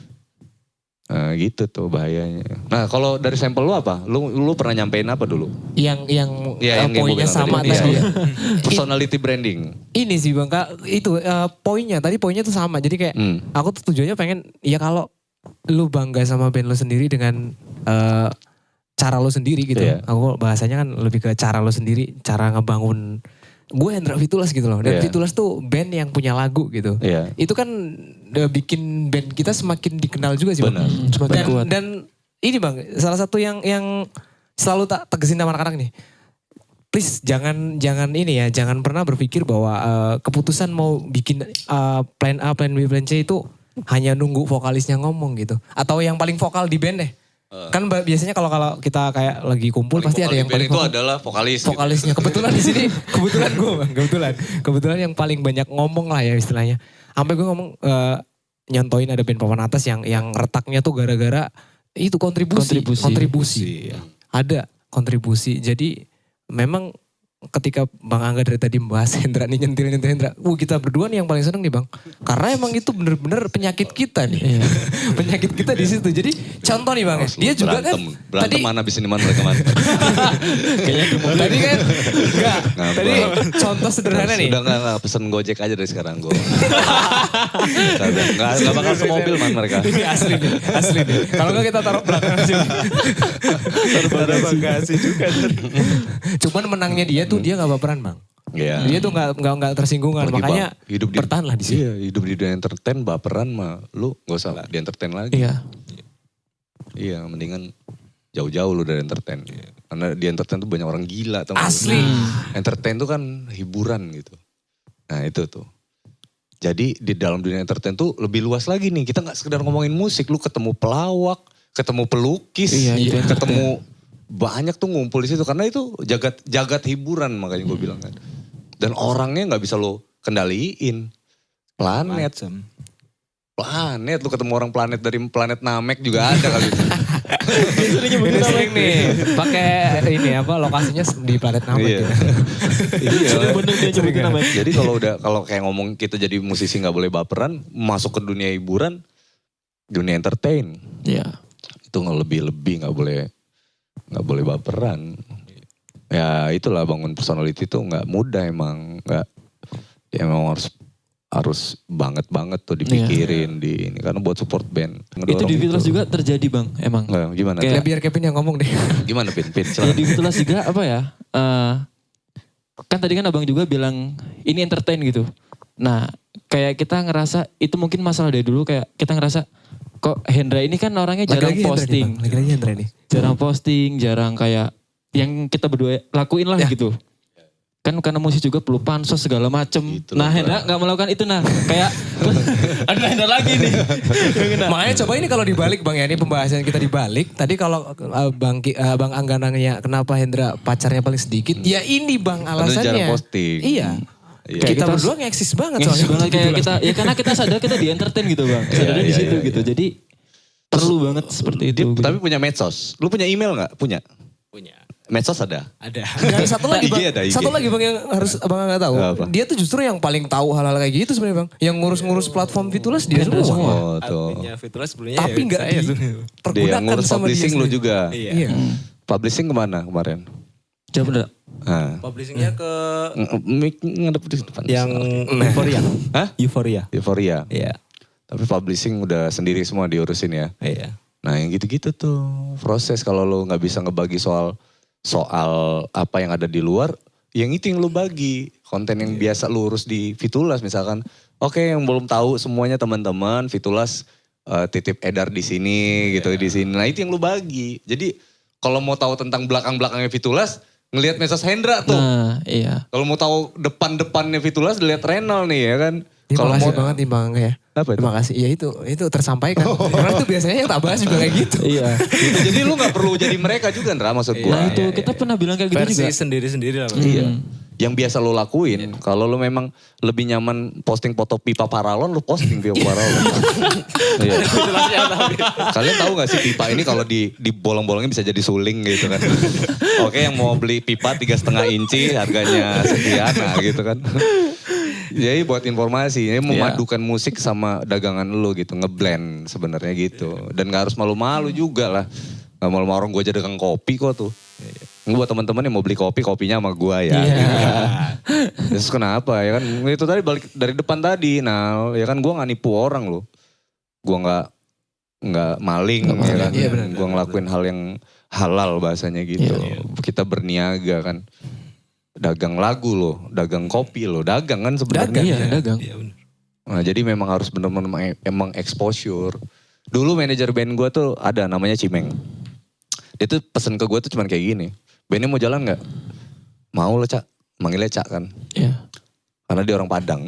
Nah, gitu tuh bahayanya. Nah kalau dari sampel lu apa? Lu pernah nyampein apa dulu? Yang gua poinnya bilang sama tadi. tadi. Iya. Personality branding. Ini sih Bang, itu poinnya tuh sama. Jadi kayak aku tuh tujuannya pengen, ya kalau lu bangga sama band lu sendiri dengan cara lu sendiri gitu. Iya. Aku bahasanya kan lebih ke cara lu sendiri, cara ngebangun. Gue Hendra Fitulas gitu loh. Dan Fitulas tuh band yang punya lagu gitu. Iya. Itu kan bikin band kita semakin dikenal juga sih Bang. Benar. Dan ini Bang, salah satu yang selalu tak tegesin sama anak-anak nih. Please jangan ini ya, jangan pernah berpikir bahwa keputusan mau bikin plan A, plan B, plan C itu hanya nunggu vokalisnya ngomong gitu. Atau yang paling vokal di band deh. Kan biasanya kalau kita kayak lagi kumpul Paling pasti ada yang paling itu adalah vokalis. Vokalisnya. Gitu. Kebetulan di sini, kebetulan gue Bang, kebetulan yang paling banyak ngomong lah ya istilahnya. Sampai gue ngomong nyontoin ada band papan atas yang retaknya tuh gara-gara itu kontribusi. Ada kontribusi. Jadi memang ketika Bang Angga dari tadi membahas Hendra nih nyentil Hendra. Kita berdua nih yang paling seneng nih Bang. Karena emang itu bener-bener penyakit kita nih. Penyakit kita di situ. Jadi contoh nih Bang ya. Dia juga kan berantem mana abis ini mana mereka mana. Tadi kan enggak. Tadi contoh sederhana nih. Udah enggak pesen Gojek aja dari sekarang gue. Enggak bakal semobil man mereka. Ini asli nih. Kalau enggak kita taruh belakang aja. Taruh bagasi juga. Cuman menangnya dia tuh dia gak baperan Bang. Iya. Dia tuh gak tersinggungan. Makanya bertahanlah di sini. Iya, hidup di dunia entertain baperan mah. Lu gak usah di entertain lagi. Iya. Iya, mendingan jauh-jauh lu dari entertain. Karena di entertain tuh banyak orang gila. Tau gak? Asli. Entertain tuh kan hiburan gitu. Nah itu tuh. Jadi di dalam dunia entertain tuh lebih luas lagi nih. Kita gak sekedar ngomongin musik. Lu ketemu pelawak, ketemu pelukis, ketemu... Banyak tuh ngumpul di situ karena itu jagat hiburan makanya gue bilang kan. Dan orangnya nggak bisa lo kendaliin. Planet lu ketemu orang planet dari planet Namek juga ada kali. Ini sering nih pakai ini apa lokasinya di planet Namek. Iya. Gitu. Jadi kalau kayak ngomong kita jadi musisi nggak boleh baperan, masuk ke dunia hiburan, dunia entertain. Iya. Itu lebih nggak boleh baperan. Ya itulah bangun personality itu nggak mudah emang. Emang harus banget tuh dipikirin di ini. Karena buat support band. Itu di Fitulas juga terjadi Bang emang. Nah, gimana? Biar Kevin yang ngomong deh. Gimana Pin? Ya di Fitulas juga apa ya. Kan tadi kan abang juga bilang ini entertain gitu. Nah kayak kita ngerasa itu mungkin masalah dari dulu kayak kita ngerasa. Kok Hendra ini kan orangnya jarang posting. Lagi Hendra nih. Jarang posting, jarang kayak yang kita berdua lakuin lah gitu. Kan karena musik juga perlu pansos segala macem. Gitu nah Hendra gak melakukan itu nah. Kayak ada Hendra lagi nih. Makanya coba ini kalau dibalik Bang ya. Ini pembahasan kita dibalik. Tadi kalau Bang Angga nanya kenapa Hendra pacarnya paling sedikit. Ya ini Bang alasannya. Jarang posting. Iya. Kita berdua ngeksis banget soalnya. Kayak kita, ya karena kita sadar kita di entertain gitu Bang. Sadarnya di situ gitu. Jadi perlu banget seperti itu. Tapi punya medsos. Lu punya email gak? Punya. Medsos ada? Ada. Dan satu lagi Bang, IG. satu lagi Bang yang harus Abang nggak tahu. Apa? Dia tuh justru yang paling tahu hal-hal kayak gitu sebenarnya Bang. Yang ngurus-ngurus platform Fitulas dia semua. Oh tuh. Adminnya Fitulas sebelumnya Tapi nggak Dia dipergunakan ngurus sama dia publishing lu sendiri. juga. Iya. Publishing kemana kemarin? Jawab enggak? Nah. Publishingnya ke Ngadep di depan. yang Euphoria. Hah? Euphoria. Iya. Tapi publishing udah sendiri semua diurusin ya. Iya. Nah yang gitu-gitu tuh proses kalau lo nggak bisa ngebagi soal apa yang ada di luar, yang itu yang lo bagi. Konten yang biasa lo urus di Fitulas misalkan. Oke, yang belum tahu semuanya teman-teman, Fitulas titip edar di sini gitu di sini. Nah itu yang lo bagi. Jadi kalau mau tahu tentang belakang-belakangnya Fitulas, ngelihat medsos Hendra tuh. Nah, iya. Kalau mau tahu depan-depannya Fitulas, lihat Renal nih ya kan. Terima Kalau kasih mau banget nih Bang ya. Apa itu? Terima kasih. Ya itu tersampaikan. Karena itu biasanya yang tak bahas juga kayak gitu. Iya. gitu. Jadi lu gak perlu jadi mereka juga Ndra maksud gue. Nah itu kita pernah bilang kayak gitu Versi juga. sendiri-sendiri lah. Iya. Yang biasa lo lakuin, kalau lo memang lebih nyaman posting foto pipa paralon, lo posting pipa paralon. Iya. Kalian tahu gak sih pipa ini kalau di bolong-bolongnya bisa jadi suling gitu kan. Oke, yang mau beli pipa 3,5 inci harganya sekian, nah gitu kan. Jadi buat informasi, ini memadukan musik sama dagangan lo gitu, ngeblend sebenarnya gitu. Dan gak harus malu-malu juga lah. Gak malu-malu orang gue aja dagang kopi kok tuh. Buat teman-teman yang mau beli kopi, kopinya sama gue ya. Terus kenapa ya kan? Itu tadi balik dari depan tadi. Nah ya kan gue gak nipu orang loh. Gue gak maling ya kan. Gue ngelakuin hal yang halal bahasanya gitu. Kita berniaga kan. Dagang lagu loh, dagang kopi loh, dagang kan sebenarnya. Iya, dagang. Nah jadi memang harus benar-benar emang exposure. Dulu manajer band gue tuh ada namanya Cimeng. Dia tuh pesen ke gue tuh cuman kayak gini. Bandnya mau jalan gak? Mau lah Cak, manggilnya Cak kan. Iya. Karena dia orang Padang.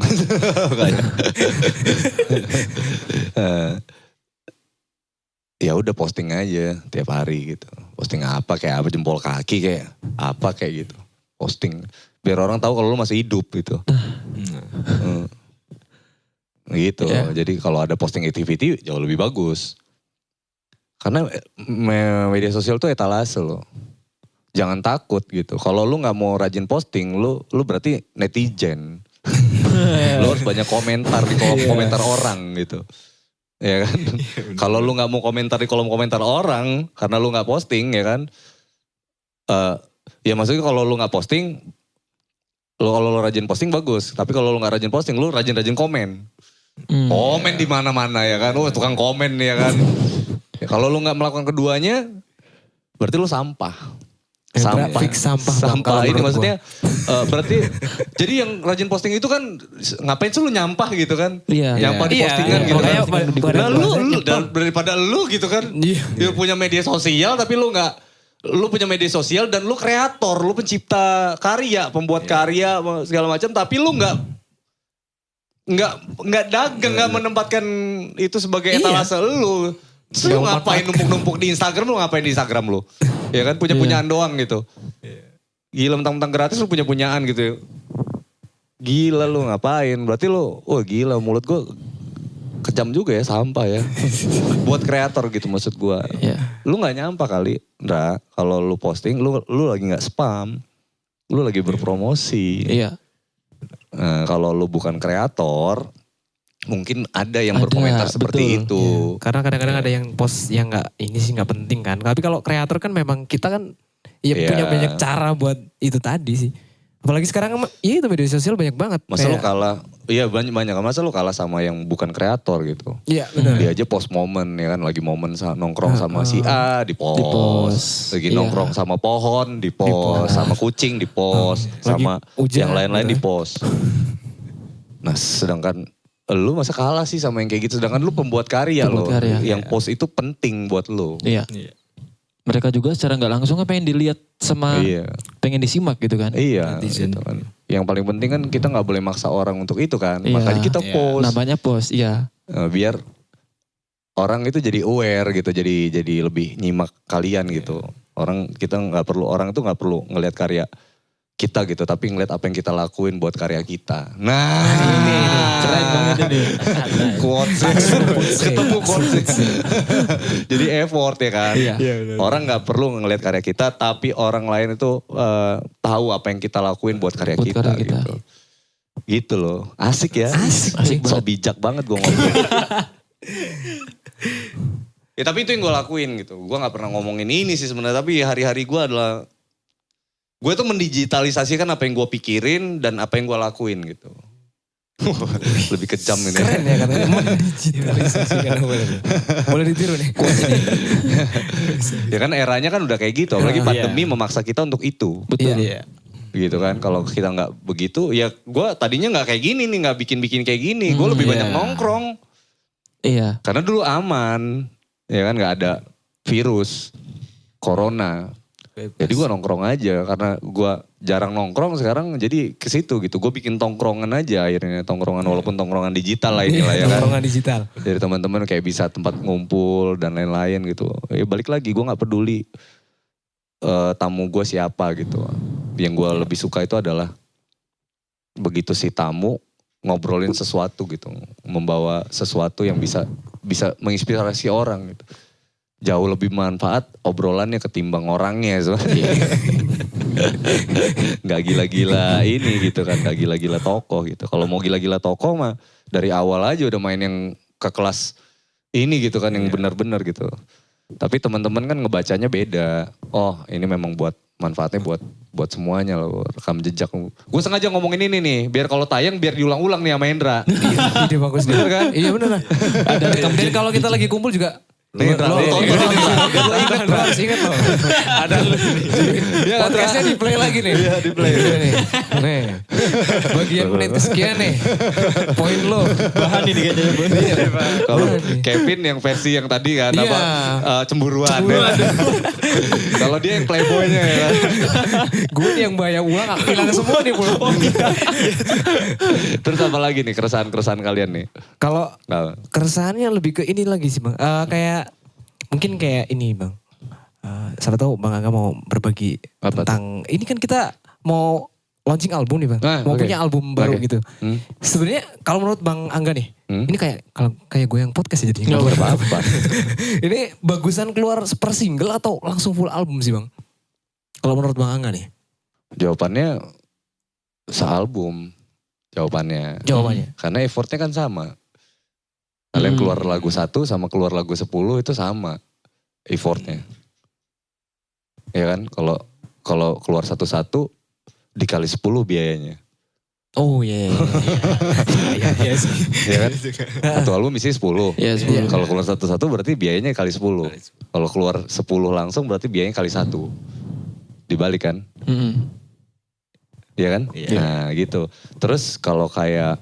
Ya udah posting aja tiap hari gitu. Posting apa kayak apa, jempol kaki kayak apa kayak gitu. Posting biar orang tahu kalau lu masih hidup gitu. Gitu. Jadi kalau ada posting activity jauh lebih bagus. Karena media sosial tuh etalase loh. Jangan takut gitu. Kalau lu nggak mau rajin posting, lu berarti netizen. Lu harus banyak komentar di kolom komentar orang gitu. Ya kan? Kalau lu nggak mau komentar di kolom komentar orang karena lu nggak posting ya kan? Ya maksudnya kalau lu nggak posting, kalau lu rajin posting bagus. Tapi kalau lu nggak rajin posting, lu rajin-rajin komen. Komen di mana-mana ya kan? Tukang komen ya kan? Ya, kalau lu nggak melakukan keduanya, berarti lu sampah. Sampah. Fix sampah. Ini maksudnya berarti jadi yang rajin posting itu kan ngapain sih lu nyampah gitu kan? Iya. Nyampah di postingan gitu kan. Nah, lu daripada lu gitu kan. Lu punya media sosial tapi lu punya media sosial dan lu kreator, lu pencipta karya, pembuat karya segala macam tapi lu nggak dagang, nggak menempatkan itu sebagai etalase lu. Terus lu ngapain numpuk-numpuk di Instagram, lu ngapain di Instagram lu? Ya kan punya-punyaan doang gitu. Gila mentang-mentang gratis lu punya-punyaan gitu. Gila lu ngapain? Berarti lu, gila mulut gue kejam juga ya, sampah ya. Buat kreator gitu maksud gue. Lu gak nyampah kali, Ndra. Kalau lu posting, lu lagi gak spam. Lu lagi berpromosi. Iya. Nah, kalau lu bukan kreator, mungkin ada yang berkomentar seperti itu. Iya. Karena kadang-kadang ada yang post yang nggak penting kan. Tapi kalau kreator kan memang kita kan punya banyak cara buat itu tadi sih. Apalagi sekarang itu media sosial banyak banget. Masa lu kalah, banyak. Masa lu kalah sama yang bukan kreator gitu. Iya benar. Dia aja post momen ya kan, lagi momen nongkrong sama si A di post. Lagi nongkrong sama pohon di post, sama kucing di post, sama yang lain-lain di post. Nah sedangkan lu masa kalah sih sama yang kayak gitu, sedangkan lu pembuat karya loh. Yang post itu penting buat lu. Iya. Mereka juga secara nggak langsung kan pengen dilihat sama pengen disimak gitu kan. Iya gitu kan. Yang paling penting kan kita nggak boleh maksa orang untuk itu kan. Makanya kita post. Namanya post, iya. Biar orang itu jadi aware gitu, jadi lebih nyimak kalian gitu. Orang itu nggak perlu ngelihat karya kita gitu, tapi ngeliat apa yang kita lakuin buat karya kita. Nah, ini keren banget ini. Quotes, ketemu quotes. Jadi effort ya kan. Orang nggak perlu ngeliat karya kita, tapi orang lain itu tahu apa yang kita lakuin buat karya kita gitu. Gitu loh, asik ya. Asik banget. So bijak banget gue ngomong. Ya tapi itu yang gue lakuin gitu. Gue nggak pernah ngomongin ini sih sebenarnya, tapi hari-hari gue adalah gue tuh mendigitalisasikan apa yang gue pikirin dan apa yang gue lakuin gitu. Lebih kejam ini. Keren ya katanya. Mendigitalisasikan. Boleh ditiru nih. Ya kan eranya kan udah kayak gitu. Apalagi pandemi memaksa kita untuk itu. Betul. Gitu kan. Kalau kita gak begitu ya gue tadinya gak kayak gini nih. Gak bikin-bikin kayak gini. Gue lebih banyak nongkrong. Iya. Karena dulu aman. Ya kan gak ada virus. Corona. Jadi gue nongkrong aja karena gue jarang nongkrong sekarang jadi ke situ gitu. Gue bikin tongkrongan aja akhirnya tongkrongan walaupun tongkrongan digital lah inilah ya kan. Tongkrongan digital. Dari teman-teman kayak bisa tempat ngumpul dan lain-lain gitu. Ya balik lagi gue nggak peduli tamu gue siapa gitu. Yang gue lebih suka itu adalah begitu si tamu ngobrolin sesuatu gitu, membawa sesuatu yang bisa menginspirasi orang gitu. Jauh lebih manfaat obrolannya ketimbang orangnya sebenarnya. Gak gila-gila ini gitu kan, gak gila-gila tokoh gitu. Kalau mau gila-gila tokoh mah dari awal aja udah main yang ke kelas ini gitu kan, yang benar-benar gitu. Tapi teman-teman kan ngebacanya beda. Oh ini memang buat manfaatnya buat semuanya loh, rekam jejak. Gue sengaja ngomongin ini nih, biar kalau tayang biar diulang-ulang nih sama Hendra. Ide bagus bener kan? Iya bener lah. Dan kalau kita lagi kumpul juga Nih, lo harus ingat loh. Ada podcastnya di play lagi nih. Iya di play. Nih, bagian menit kesekian nih. Poin lo. Bahan ini kayaknya. Kalau Kevin yang versi yang tadi kan Iya. cemburuan. Kalau dia yang playboynya ya kan. Gue nih yang bayar uang hilang semua nih bro. Terus apa lagi nih keresahan kalian nih? Kalau Nah, keresahannya lebih ke ini lagi sih bang. Kayak mungkin kayak ini bang. Siapa tahu Bang Angga mau berbagi Apa tentang ini kan kita mau launching album nih bang. Mau oke. punya album baru Oke. gitu. Sebenarnya kalau menurut Bang Angga nih, ini kayak gue yang podcast aja jadi. Nggak apa-apa. Ini bagusan keluar per single atau langsung full album sih bang? Kalau menurut Bang Angga nih? Jawabannya sealbum. Jawabannya. Karena effortnya kan sama. Kalian keluar lagu 1 sama keluar lagu 10 itu sama effortnya. Ya kan? Kalau keluar satu-satu dikali 10 biayanya. Oh iya. Iya sih. Ya kan? Satu album isinya 10. Iya, 10. Kalau keluar satu-satu berarti biayanya kali 10. Kalau keluar 10 langsung berarti biayanya kali 1. Dibalik kan? Iya kan? Nah gitu. Terus kalau kayak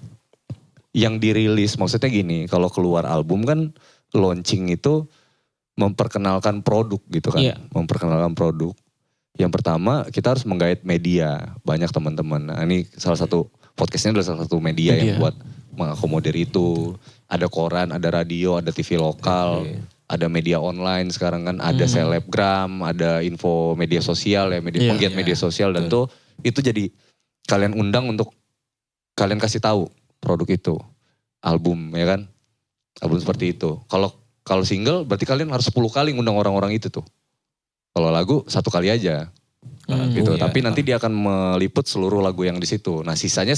yang dirilis maksudnya gini, kalau keluar album kan launching itu memperkenalkan produk gitu kan. Iya. Memperkenalkan produk. Yang pertama kita harus menggait media, banyak teman-teman. Nah ini salah satu, podcastnya adalah salah satu media yang buat mengakomodir itu. Ada koran, ada radio, ada TV lokal, ada media online sekarang kan, ada selebgram, ada info media sosial ya, penggiat media sosial. Dan tuh itu jadi kalian undang untuk kalian kasih tahu produk itu, album ya kan, album seperti itu. Kalau single berarti kalian harus 10 kali ngundang orang-orang itu tuh. Kalau lagu 1 kali aja, gitu. Tapi nanti dia akan meliput seluruh lagu yang di situ. Nah sisanya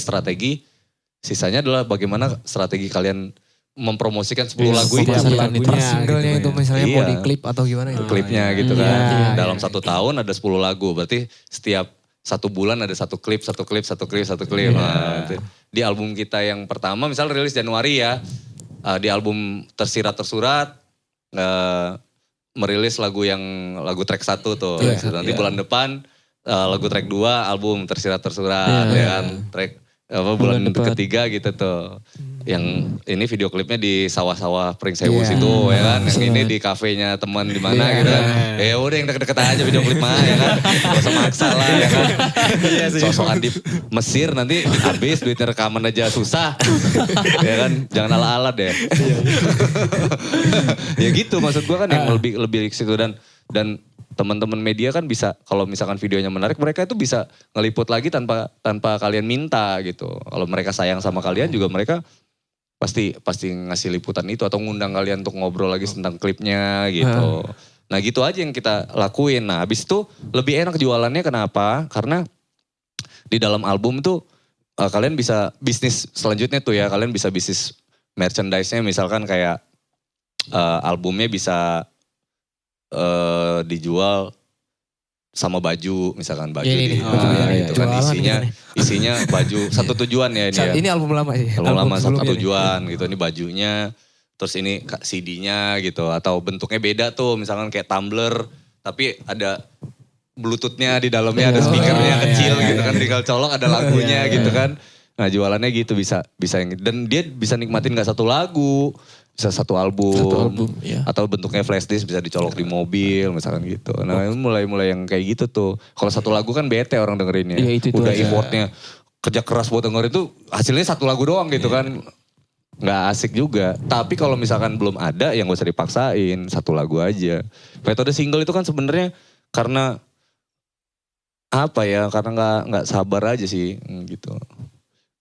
sisanya adalah bagaimana strategi kalian mempromosikan 10 lagu itu. Per singlenya itu misalnya mau di klip atau gimana gitu. Klipnya gitu kan. Dalam 1 tahun ada 10 lagu, berarti setiap 1 bulan ada 1 klip. Nah, di album kita yang pertama misalnya rilis Januari ya, di album Tersirat Tersurat merilis lagu track 1 tuh. Nanti bulan depan lagu track 2 album Tersirat Tersurat ya kan. Track bulan ketiga gitu tuh. Yang ini video klipnya di sawah-sawah Pringsewu situ ya kan. Yang ini di kafenya teman di mana gitu kan. Ya udah yang deket-deket aja video klip mah ya kan. Gak usah maksa lah ya kan. Sosokan di Mesir nanti habis duitnya rekaman aja susah. Ya kan, jangan ala-ala deh. Ya gitu maksud gua kan yang lebih ke situ dan teman-teman media kan bisa, kalau misalkan videonya menarik, mereka itu bisa ngeliput lagi tanpa kalian minta gitu. Kalau mereka sayang sama kalian juga mereka pasti ngasih liputan itu atau ngundang kalian untuk ngobrol lagi tentang klipnya gitu. Nah gitu aja yang kita lakuin. Nah habis itu lebih enak jualannya kenapa? Karena di dalam album tuh kalian bisa bisnis selanjutnya tuh ya, kalian bisa bisnis merchandise-nya misalkan kayak albumnya bisa dijual sama baju, misalkan baju itu kan isinya baju satu tujuan ya ini ya. Ini album lama sih. Album lama satu tujuan gitu, ini bajunya, terus ini CD-nya gitu, atau bentuknya beda tuh, misalkan kayak tumbler tapi ada Bluetooth-nya di dalamnya, ada speakernya kecil gitu kan, tinggal colok ada lagunya gitu kan. Nah jualannya gitu bisa dan dia bisa nikmatin gak satu lagu. bisa satu album. Satu album, iya. Atau bentuknya flash disk bisa dicolok di mobil misalkan gitu. Nah itu mulai yang kayak gitu tuh. Kalau satu lagu kan bete orang dengerinnya. Iya, itu Udah aja. effortnya kerja keras buat dengerin itu hasilnya satu lagu doang gitu kan. Nggak asik juga. Tapi kalau misalkan belum ada yang gak usah dipaksain. Satu lagu aja. Metode single itu kan sebenarnya karena apa ya? Karena nggak sabar aja sih gitu.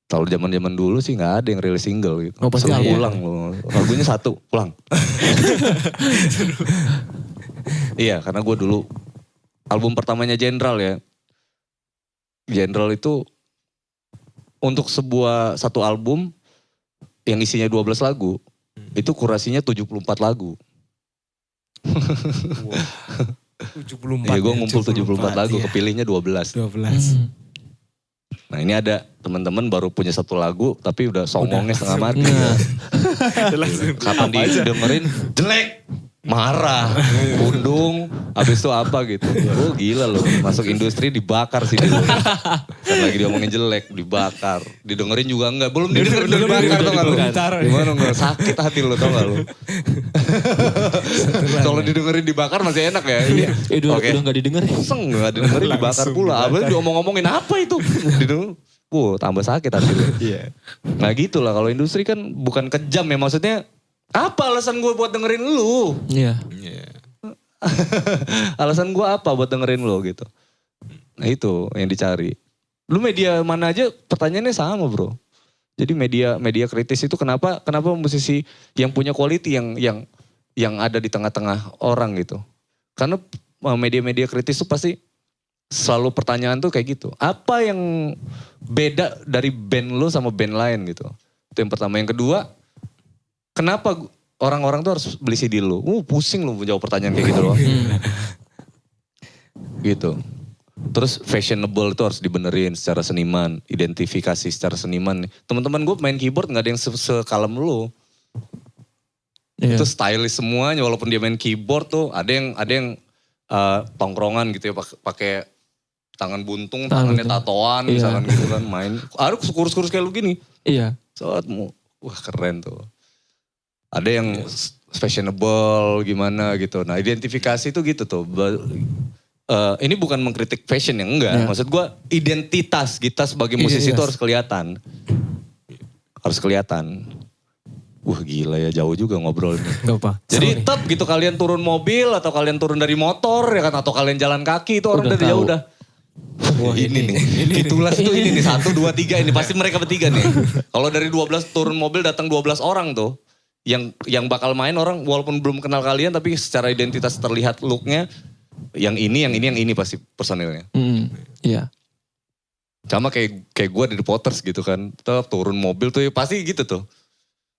Kalau zaman dulu sih nggak ada yang rilis single gitu. Oh, pasti Selalu iya. pulang loh. Lagunya satu, pulang. Iya, karena gue dulu album pertamanya Jenderal ya. Jenderal itu untuk satu album yang isinya 12 lagu, itu kurasinya 74 lagu. 74. Iya, gue ngumpul 74 lagu, kepilihnya 12. 12. Nah ini ada teman-teman baru punya satu lagu tapi udah songongnya setengah mati. Kapan didengerin jelek, marah, undung, habis itu apa gitu. Oh gila loh, masuk industri dibakar sih dulu. Kan lagi diomongin jelek, dibakar. Didengerin juga enggak, belum didengerin dibakar tau gak lu. Gimana enggak, sakit hati lu tau gak lu. Kalau didengerin dibakar masih enak ya. Udah Oke. gak didengerin. Nggak didengerin dibakar pula. Abis diomong-ngomongin apa itu. Tambah sakit hati lu. Iya. Nah gitu lah kalau industri kan bukan kejam ya. Maksudnya apa alasan gue buat dengerin lu? Iya. Alasan gue apa buat dengerin lu gitu. Nah itu yang dicari. Lu media mana aja pertanyaannya sama bro. Jadi media kritis itu kenapa musisi yang punya quality yang ada di tengah-tengah orang gitu. Karena media-media kritis itu pasti selalu pertanyaan tuh kayak gitu. Apa yang beda dari band lu sama band lain gitu. Itu yang pertama. Yang kedua, kenapa orang-orang tuh harus beli CD lu? Pusing lu jawab pertanyaan kayak gitu loh. Gitu. Terus fashionable itu harus dibenerin secara seniman. Identifikasi secara seniman. Teman-teman gue main keyboard gak ada yang sekalem lu. Iya. Itu stylish semuanya walaupun dia main keyboard tuh ada yang tongkrongan gitu ya pakai tangan buntung, tangannya buntung. tatoan Iya. misalkan gitu kan main. Ada kurus-kurus kayak lu gini. Iya. Wah keren tuh. Ada yang fashionable gimana gitu. Nah identifikasi itu gitu tuh. Ini bukan mengkritik fashion yang enggak. Iya. Maksud gue identitas kita sebagai musisi itu harus kelihatan. Harus kelihatan. Wah gila ya jauh juga ngobrol ini. Gak apa. Jadi tetap gitu kalian turun mobil atau kalian turun dari motor ya kan atau kalian jalan kaki itu orang Udah dari jauh tahu. udah. Wah ini nih. Itulah tuh ini nih 1, 2, 3 ini pasti mereka bertiga nih. Kalau dari 12 turun mobil datang 12 orang tuh. Yang bakal main orang walaupun belum kenal kalian tapi secara identitas terlihat looknya. Yang ini pasti personilnya. Iya. Sama kayak gue di The Potters gitu kan. Tetap turun mobil tuh ya pasti gitu tuh.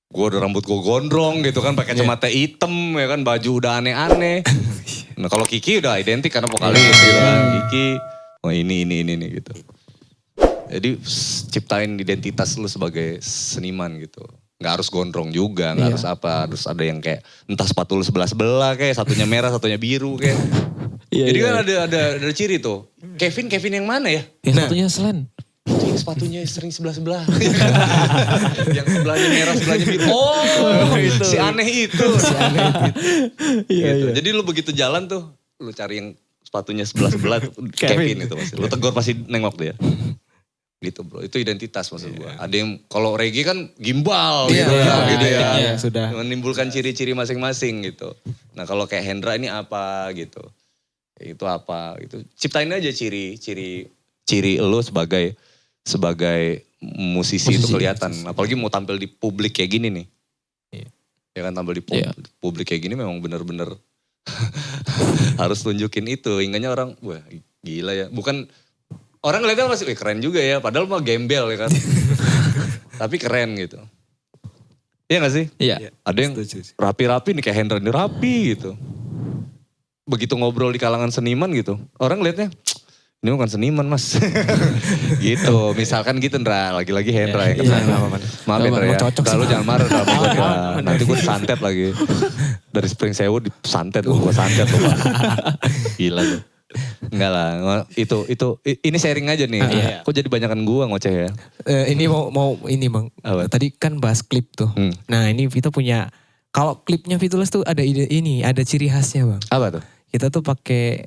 Gue udah rambut gue gondrong gitu kan, pakai kacamata hitam ya kan, baju udah aneh-aneh. Nah kalau Kiki udah identik karena vokalis gitu kan, Kiki, oh ini gitu. Jadi ciptain identitas lu sebagai seniman gitu. Gak harus gondrong juga, gak harus apa, harus ada yang kayak entah sepatu lu sebelah-sebelah kayak satunya merah, satunya biru kayak. Iya, Jadi iya. kan ada ciri tuh. Kevin yang mana ya? Yang satunya Selen. Yang sepatunya sering sebelah-sebelah. Yang sebelahnya merah, sebelahnya biru. Oh, si aneh itu. Iya, Gitu. iya. Jadi lu begitu jalan tuh, lu cari yang sepatunya sebelah-sebelah, Kevin itu pasti. Lu tegur pasti nengok dia. Gitu bro, itu identitas maksud gua. Ada yang, kalau reggae kan gimbal gitu ya. Iya, sudah. Menimbulkan ciri-ciri masing-masing gitu. Nah kalau kayak Hendra ini apa gitu. Itu apa gitu. Ciptain aja ciri lu sebagai musisi itu kelihatan. Apalagi mau tampil di publik kayak gini nih. Ya kan tampil di publik kayak gini memang bener-bener harus tunjukin itu. Ingatnya orang, wah gila ya. Bukan, orang ngeliatnya masih, keren juga ya. Padahal mah gembel ya kan. Tapi keren gitu. Iya gak sih? Iya. Ada yang rapi-rapi nih kayak Hendra ini rapi gitu. Begitu ngobrol di kalangan seniman gitu. Orang ngeliatnya, ini bukan seniman mas. Gitu, misalkan gitu Ndra, lagi-lagi Hendra yang kena. Maaf Hendra ya, kalau jangan marah kalau gue ya. Nanti gue disantet lagi. Dari Spring Sewu disantet, gue santet tuh. Gila tuh. Enggak lah, ini sharing aja nih. Kok jadi banyakan gue ngoceh ya. Ini mau ini bang. Apa? Tadi kan bahas klip tuh. Nah ini kita punya Kalau klipnya Fitulas tuh ada ada ciri khasnya bang. Apa tuh? Kita tuh pakai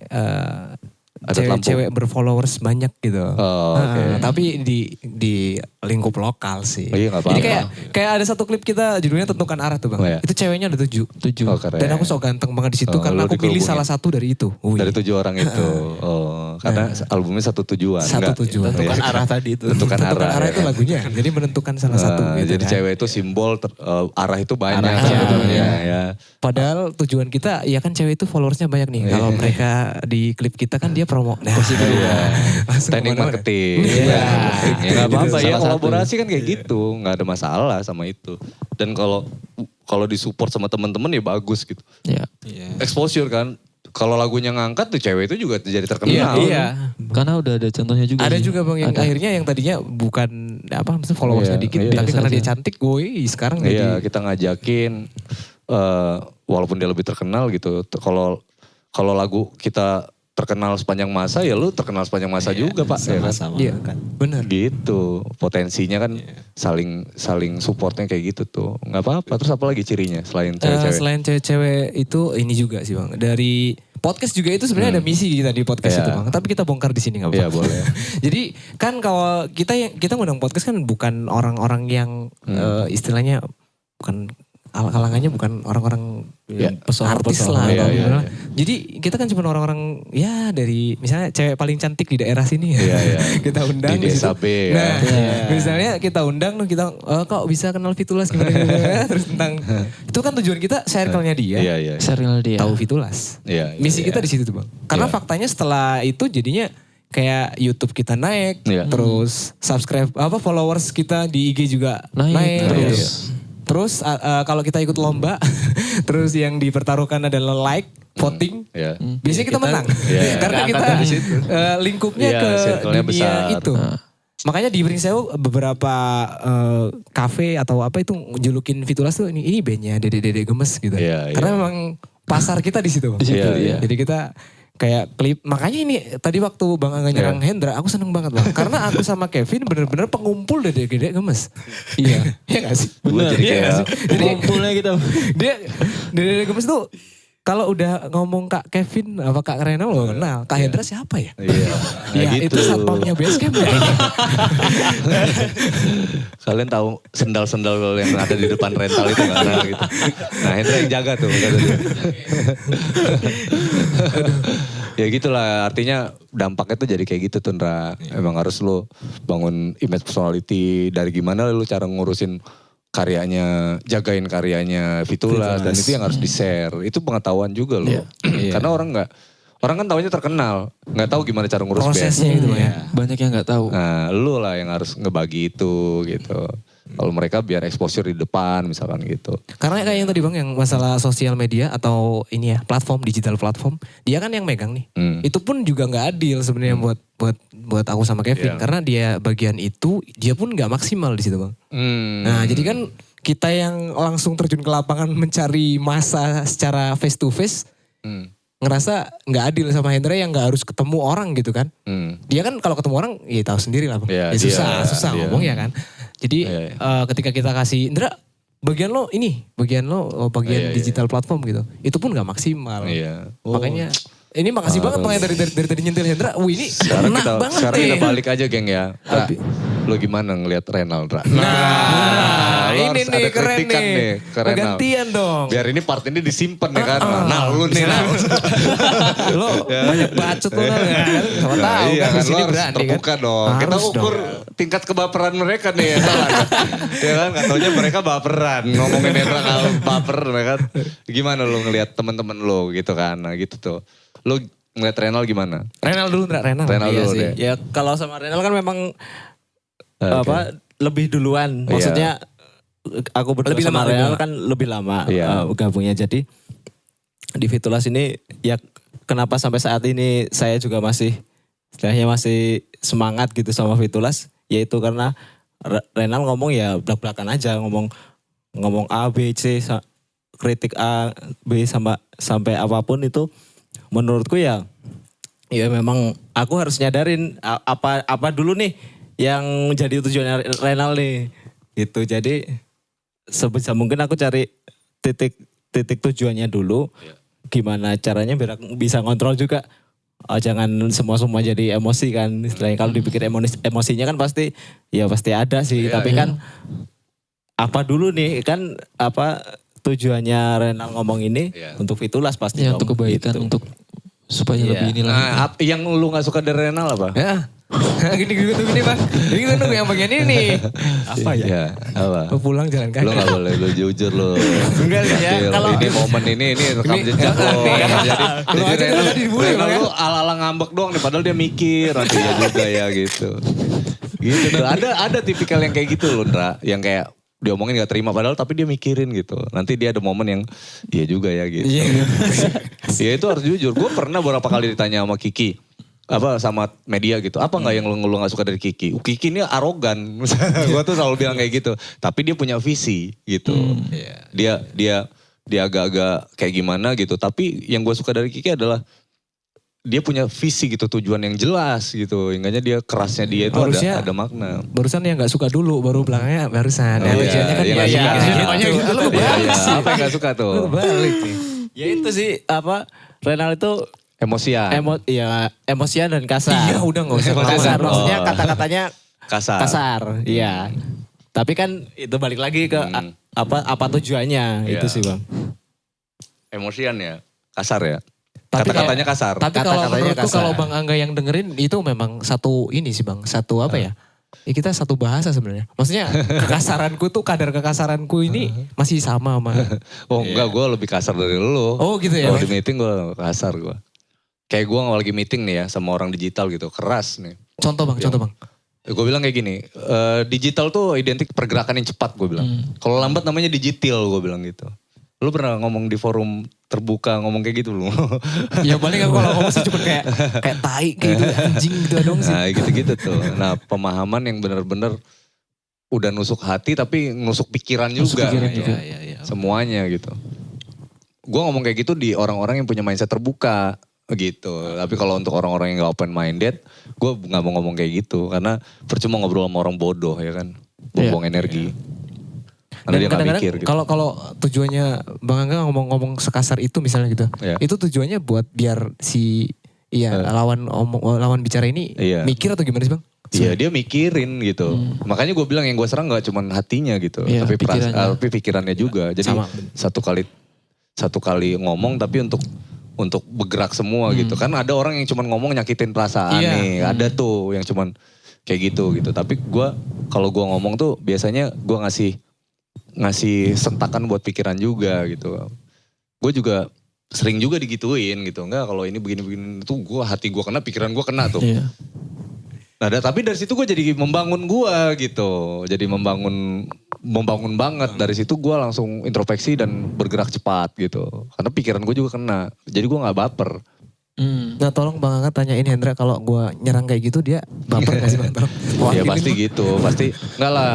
Ada lampu. cewek-cewek berfollowers banyak gitu. Oh, oke. Tapi di lingkup lokal sih. Oh, iya, nggak Jadi apa-apa. kayak ada satu klip kita judulnya Tentukan Arah tuh bang. Oh, iya. Itu ceweknya ada 7. Oh, keren. Dan aku sok ganteng banget di situ Oh, karena lu aku pilih dikerubungin. salah satu dari itu. Wih. Dari 7 orang itu. Oh, karena albumnya satu tujuan. Satu Enggak? tujuan. Tentukan Iya. arah tadi itu. Tentukan Tentukan arah. arah ya itu kan? lagunya. Jadi menentukan salah satu. gitu Jadi kan. cewek itu simbol arah itu banyak Arahnya. sebetulnya ya. Padahal tujuan kita ya kan cewek itu followersnya banyak nih. Kalau mereka di klip kita kan dia promo. Nah, Iya. langsung Teknik kemana-mana. marketing. Iya. Ya nggak apa-apa Itu ya, salah satu. kolaborasi kan kayak gitu, nggak ada masalah sama itu. Dan kalau disupport sama teman-teman ya bagus gitu. Ya. Exposure kan. Kalau lagunya ngangkat tuh cewek itu juga jadi terkenal. Iya. Karena udah ada contohnya juga Ada sih. juga bang yang Ada. akhirnya yang tadinya bukan maksudnya followersnya Iya, dikit, iya. tapi Biasa karena dia aja. cantik, woi sekarang Iya, jadi kita ngajakin walaupun dia lebih terkenal gitu. Kalau lagu kita terkenal sepanjang masa ya lu terkenal sepanjang masa juga Pak. Ya kan? Sama-sama Iya. kan. benar. Gitu. Potensinya kan saling supportnya kayak gitu tuh. Nggak apa-apa. Terus apa lagi cirinya selain cewek-cewek? Selain cewek-cewek itu ini juga sih bang. Dari podcast juga itu sebenarnya ada misi kita di podcast Iya. itu bang. Tapi kita bongkar di sini nggak apa-apa. Iya boleh. Jadi kan kalau kita ngundang podcast kan bukan orang-orang yang istilahnya bukan kalangannya bukan orang-orang Ya, artis lah. Iya, atau iya, gimana. iya. Jadi kita kan cuma orang-orang ya dari misalnya cewek paling cantik di daerah sini Iya, iya. kita undang Di desa situ. B ya. Nah, misalnya kita undang tuh kita kok bisa kenal Fitulas gimana terus tentang itu kan tujuan kita circle-nya dia. Iya, iya. Serial dia. Tahu Fitulas. Iya, iya, Misi iya. kita di situ tuh bang. Karena Iya. faktanya setelah itu jadinya kayak YouTube kita naik, Iya. terus subscribe followers kita di IG juga Naik, naik, terus. terus. Terus kalau kita ikut lomba, terus yang dipertaruhkan adalah like, voting. Iya. Biasanya kita menang. Iya. Karena kita Keangkat dari situ. lingkupnya Iya, ke circle-nya dunia besar. itu. Makanya di Pringseu beberapa kafe atau apa itu julukin Fitulas tuh ini bandnya Dede Gemes gitu. Iya, iya. Karena memang pasar kita di situ. Bang. Di situ, iya. Jadi kita kayak klip. Makanya ini tadi waktu Bang Angga nyerang Hendra, aku seneng banget Bang. Karena aku sama Kevin bener-bener pengumpul Dede Gemes. Iya. Iya gak sih? Gue jadi Iya kayak nggak sih? Jadi Kumpulnya kita. dia Dede Gemes tuh kalau udah ngomong Kak Kevin apa Kak Renal lo kenal. Kak Hendra siapa ya? Iya. Nah, Ya gitu. itu satpamnya Basecamp ya. Kalian tahu sendal-sendal yang ada di depan rental itu nggak? Nah, gitu. Nah Hendra yang jaga tuh. Ya gitulah artinya dampaknya tuh jadi kayak gitu tuh Ndra. Emang harus lo bangun image personality dari gimana lo cara ngurusin karyanya, jagain karyanya Fitulas dan itu yang harus di-share. Itu pengetahuan juga loh. Karena orang kan taunya terkenal, nggak tahu gimana cara ngurus Prosesnya band. gitu Bang ya. Banyak yang nggak tahu. Nah, lu lah yang harus ngebagi itu gitu. Kalau mereka biar exposure di depan misalkan gitu. Karena kayak yang tadi Bang yang masalah sosial media atau ini ya platform digital platform, dia kan yang megang nih. Itu pun juga nggak adil sebenarnya buat aku sama Kevin Iya. karena dia bagian itu dia pun nggak maksimal di situ Bang. Nah, jadi kan kita yang langsung terjun ke lapangan mencari masa secara face to face ngerasa nggak adil sama Hendra yang nggak harus ketemu orang gitu kan. Dia kan kalau ketemu orang ya tahu sendiri lah Bang. Iya, Ya susah dia. ngomong ya kan. Jadi Iya, ketika kita kasih Indra bagian lo ini, bagian lo bagian Iya, iya. digital platform gitu. Itu pun gak maksimal. Iya. Makanya ini makasih banget Bang ya dari tadi nyentil Hendra. Wih ini Sekarang enak banget sekarang nih. kita balik aja geng ya. Ra, lu gimana ngelihat Renal, Ra? Nah, lu ini harus nih ada keren kritikan nih. ke Renal. Gantian dong. Biar ini part ini disimpan ya kan. Nah, lu nih Nal. Lo banyak bacot lo kan. Sama Nah, tahu iya kan kan, di lu sini harus berani kan. terbuka dong. Kita Harus ukur dong. tingkat kebaperan mereka nih ya. Salah, kan? Ya kan, gak taunya mereka baperan. Ngomongin Hendra kalau baper mereka. Gimana lu ngelihat teman-teman lu gitu kan. Nah gitu tuh. Lu ngeliat Renal gimana? Renal dulu Indra, Renal. Renal Iya dulu sih. deh. Ya kalau sama Renal kan memang Oke. lebih duluan. Maksudnya aku berdua Lebih sama lama, Renal lebih kan lebih lama Iya. gabungnya. Jadi di Fitulas ini ya kenapa sampai saat ini saya juga istilahnya masih semangat gitu sama Fitulas. Yaitu karena Renal ngomong ya belak-belakan aja. Ngomong A, B, C, kritik A, B sampai apapun itu menurutku ya memang aku harus nyadarin apa dulu nih yang jadi tujuan Renal nih gitu. Jadi sebisa mungkin aku cari titik tujuannya dulu. Gimana caranya biar aku bisa ngontrol juga. Jangan semua jadi emosi kan. Istilahnya kalau dipikir emosinya kan pasti ada sih. Tapi kan apa dulu nih kan tujuannya Renal ngomong ini untuk Fitulas pasti Ya dong, untuk kebaikan, gitu. untuk supaya lebih inilah. Nah, yang lu gak suka dari Renal apa? Ya. Gini bang. Ini gue nunggu yang bagian ini. Apa ya? Ya, apa? Lu pulang jalan kaki. Lu gak boleh, lu jujur lu. Enggak sih ya, Gokil. kalau- Ini momen ini rekam Ini- jejak lo. Lu aja Renal, tadi dibully, Renal Bang, ya. lu ala-ala ngambek doang nih, padahal dia mikir nanti ya juga ya gitu. Gitu tuh. Ada tipikal yang kayak gitu loh, Ndra. Yang kayak diomongin gak terima padahal tapi dia mikirin gitu. Nanti dia ada momen yang iya juga ya gitu. Iya. Ya itu harus jujur. Gue pernah beberapa kali ditanya sama Kiki. Sama media gitu. Apa nggak yang lu gak suka dari Kiki? Kiki ini arogan. Gue tuh selalu bilang kayak gitu. Tapi dia punya visi gitu. Dia agak-agak kayak gimana gitu. Tapi yang gue suka dari Kiki adalah dia punya visi gitu, tujuan yang jelas gitu. Hingga dia kerasnya dia itu Harusnya- ada makna. Barusan yang gak suka dulu, baru belakangnya barusan. Oh, Tujuannya kan yang ya, nggak suka. Namanya gitu. Lu kebalik Iya, sih. apa yang gak suka tuh? Lu kebalik nih. Ya itu sih Renal itu Emosian. emosian dan kasar. Iya udah gak usah Kasar ngelawan. maksudnya Oh. kata-katanya Kasar. kasar. Iya. Tapi kan itu balik lagi ke apa tujuannya Iya. itu sih Bang. Emosian ya. Kasar ya. Tapi Kata-katanya kasar. Tapi kalau Kata-katanya menurutku kasar. kalau Bang Angga yang dengerin itu memang satu ini sih Bang. Satu apa ya? Ya kita satu bahasa sebenarnya. Maksudnya kekasaranku tuh kadar kekasaranku ini masih sama sama. Oh enggak, gue lebih kasar dari lu. Oh gitu ya. Kalau Bang? di meeting gue kasar gue. Kayak gue lagi meeting nih ya sama orang digital gitu, keras nih. Contoh Bang. Gue bilang kayak gini, digital tuh identik pergerakan yang cepat gue bilang. Kalau lambat namanya digital gue bilang gitu. Lu pernah ngomong di forum terbuka ngomong kayak gitu lu? Ya paling aku kalau ngomong sih cuma kayak tai kayak gitu anjing gitu dong sih. Nah gitu-gitu tuh. Nah pemahaman yang benar-benar udah nusuk hati tapi nusuk pikiran juga. pikiran gitu. juga. Semuanya gitu. Gue ngomong kayak gitu di orang-orang yang punya mindset terbuka gitu. Tapi kalau untuk orang-orang yang gak open minded, gue gak mau ngomong kayak gitu. Karena percuma ngobrol sama orang bodoh ya kan. Buang energi. Karena Dan dia gak kadang-kadang mikir gitu. kalau tujuannya Bang Angga ngomong sekasar itu misalnya gitu. Iya. Itu tujuannya buat biar si lawan bicara ini Iya. mikir atau gimana sih Bang? Iya dia mikirin gitu. Makanya gue bilang yang gue serang gak cuman hatinya gitu. Iya, tapi pikirannya. tapi pikirannya juga. Jadi Sama. satu kali ngomong tapi untuk bergerak semua gitu. Kan ada orang yang cuman ngomong nyakitin perasaan Iya. nih. Ada tuh yang cuman kayak gitu. Tapi kalau gue ngomong tuh biasanya gue ngasih sentakan buat pikiran juga gitu. Gue juga sering juga digituin gitu. Enggak kalau ini begini-begini tuh hati gue kena, pikiran gue kena tuh. Iya. Nah, tapi dari situ gue jadi membangun gue gitu. Jadi membangun banget. Dari situ gue langsung introspeksi dan bergerak cepat gitu. Karena pikiran gue juga kena. Jadi gue gak baper. Nah tolong Bang Angga tanyain Hendra kalau gue nyerang kayak gitu dia baper gak sih Bang? Tolong. Ya Wakilin, pasti Bang. gitu. Pasti enggak lah.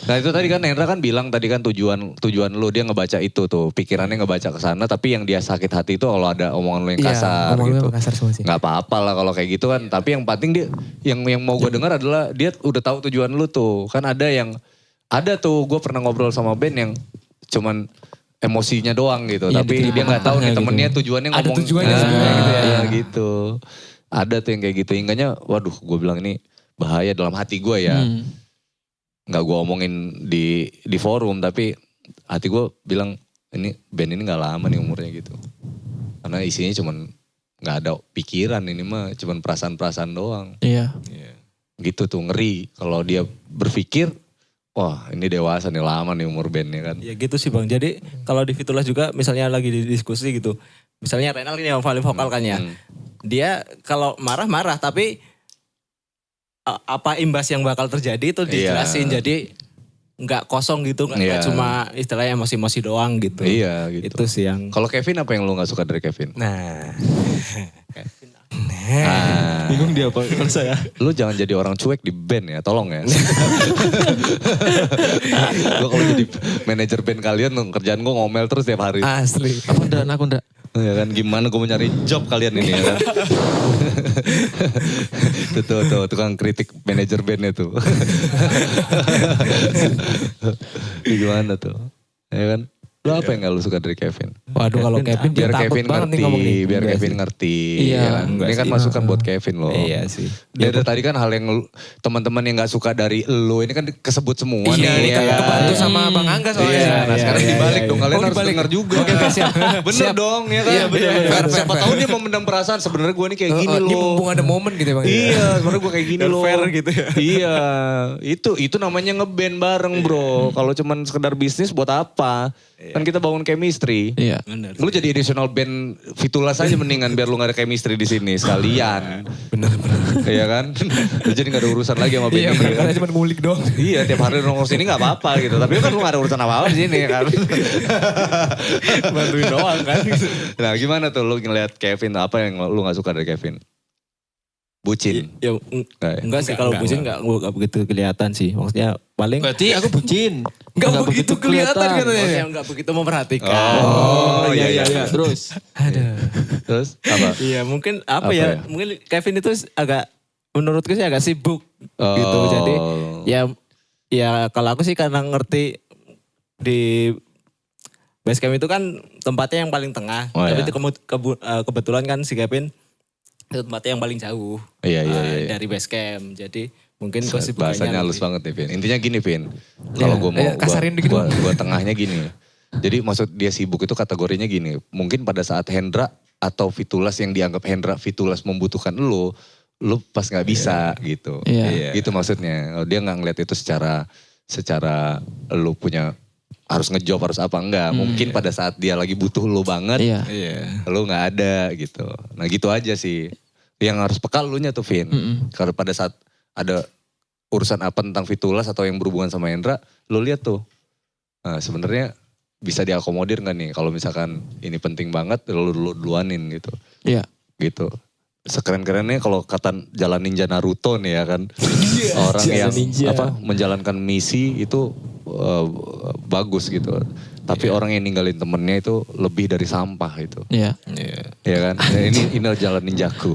Nah itu tadi kan Hendra kan bilang tadi kan tujuan lu dia ngebaca itu tuh. Pikirannya ngebaca ke sana. Tapi yang dia sakit hati itu kalau ada omongan lu yang Iya, kasar omongan lu gitu. yang kasar semua sih. Nggak apa-apa lah kalau kayak gitu kan. Tapi yang penting dia yang mau gue dengar adalah dia udah tahu tujuan lu tuh. Kan ada tuh gue pernah ngobrol sama Ben yang cuman emosinya doang gitu. Iya, Tapi diterima dia nggak tahu nih gitu. temennya tujuannya Ada ngomong. tujuannya sebenarnya gitu ya. Iya gitu. Ada tuh yang kayak gitu. Hingganya waduh gue bilang ini bahaya dalam hati gue ya. Nggak gue omongin di forum tapi hati gue bilang ini Ben ini nggak lama nih umurnya gitu. Karena isinya cuman nggak ada pikiran ini mah cuman perasaan-perasaan doang. Iya. Gitu tuh ngeri kalau dia berpikir wah ini dewasa nih lama nih umur bandnya kan. Ya gitu sih Bang. Jadi kalau di Fitulas juga misalnya lagi di diskusi gitu. Misalnya Renal ini yang paling vokal kan ya. Dia kalau marah-marah tapi apa imbas yang bakal terjadi itu dijelasin. Jadi nggak kosong gitu. Nggak Iya. cuma istilahnya emosi-emosi doang gitu. Iya gitu. Itu sih yang... Kalau Kevin apa yang lu gak suka dari Kevin? Nah. Nah, Bingung dia apa kalau saya. lu jangan jadi orang cuek di band ya, tolong ya. Gue kalau jadi manajer band kalian kerjaan gue ngomel terus tiap hari. Asli. Aku ndak. Ya kan gimana gue mau nyari job kalian ini ya kan. tuh tukang kritik manajer bandnya tuh. Gimana tuh? Ya kan. Lu apa yang gak lu suka dari Kevin? Waduh kalau Kevin dia Biar takut Kevin banget nih ngerti, ngomong nih. biar Kevin ngerti. Iya, ya kan? enggak Ini kan sih. masukan buat Kevin loh. Iya sih. Dari tadi kan hal yang teman-teman yang gak suka dari lu ini kan kesebut semua Iya, nih. ini ya kan? kebantu sama Bang Angga soalnya. Iya, nah sekarang dibalik dong. Kalian Oh, harus dibalik. dengar juga. Oke, oke, siap. Bener Siap. dong, ya kan? Iya, bener, bener. Fair, Fair, siapa fair. tahu dia mau mendam perasaan. Sebenarnya gue nih kayak gini Ini loh. mumpung ada momen gitu ya Bang. Iya, sebenarnya gue kayak gini Biar loh. fair gitu ya. Iya, itu namanya ngeband bareng bro. Kalau cuman sekedar bisnis buat apa? Kan kita bangun chemistry. Iya. Bener. Lu jadi additional band Fitulas aja mendingan biar lu gak ada chemistry di sini sekalian. Bener. Iya kan? Lu jadi gak ada urusan lagi sama band Iya, ini kan? karena cuma ngulik doang. Iya, tiap hari nongkrong sini gak apa-apa gitu. Tapi kan lu gak ada urusan apa-apa di sini kan. Bantuin doang kan. Nah gimana tuh lu ngeliat Kevin, apa yang lu gak suka dari Kevin? Bucin. Ya, Nggak ya? enggak sih kalau bucin enggak begitu kelihatan sih. Maksudnya paling Berarti aku bucin. Nggak begitu kelihatan katanya. maksudnya enggak begitu memperhatikan. Oh, iya. Terus. Terus apa? Iya mungkin Apa apa ya? ya? Mungkin Kevin itu agak menurutku sih agak sibuk gitu. Oh. Jadi ya kalau aku sih karena ngerti di Basecamp itu kan tempatnya yang paling tengah. Oh, Tapi ya. itu kebetulan kan si Kevin itu tempatnya yang paling jauh Iya. dari Basecamp. Jadi mungkin kesibukannya Bahasanya halus lebih- banget nih Vin. Intinya gini Vin. Kalau gue mau kasarin dikit dong. gua tengahnya gini. Jadi maksud dia sibuk itu kategorinya gini. Mungkin pada saat Hendra atau Fitulas yang dianggap Hendra Fitulas membutuhkan lu pas nggak bisa gitu. Iya. Gitu maksudnya. Dia nggak ngeliat itu secara lu punya harus ngejob harus apa enggak. Mungkin pada saat dia lagi butuh lu banget, Iya. Iya. lu nggak ada gitu. Nah gitu aja sih. Yang harus peka lu nya tuh Vin. Kalau pada saat ada urusan apa tentang Fitulas atau yang berhubungan sama Hendra, lu lihat tuh. Nah, sebenarnya bisa diakomodir nggak nih kalau misalkan ini penting banget lu duluanin gitu. Iya. Gitu. Sekeren-kerennya kalau kata jalan ninja Naruto nih ya kan. Orang yang ninja. menjalankan misi itu bagus gitu. Tapi orang yang ninggalin temennya itu lebih dari sampah itu. Iya. Ya kan? Ya, ini jalan ninjaku.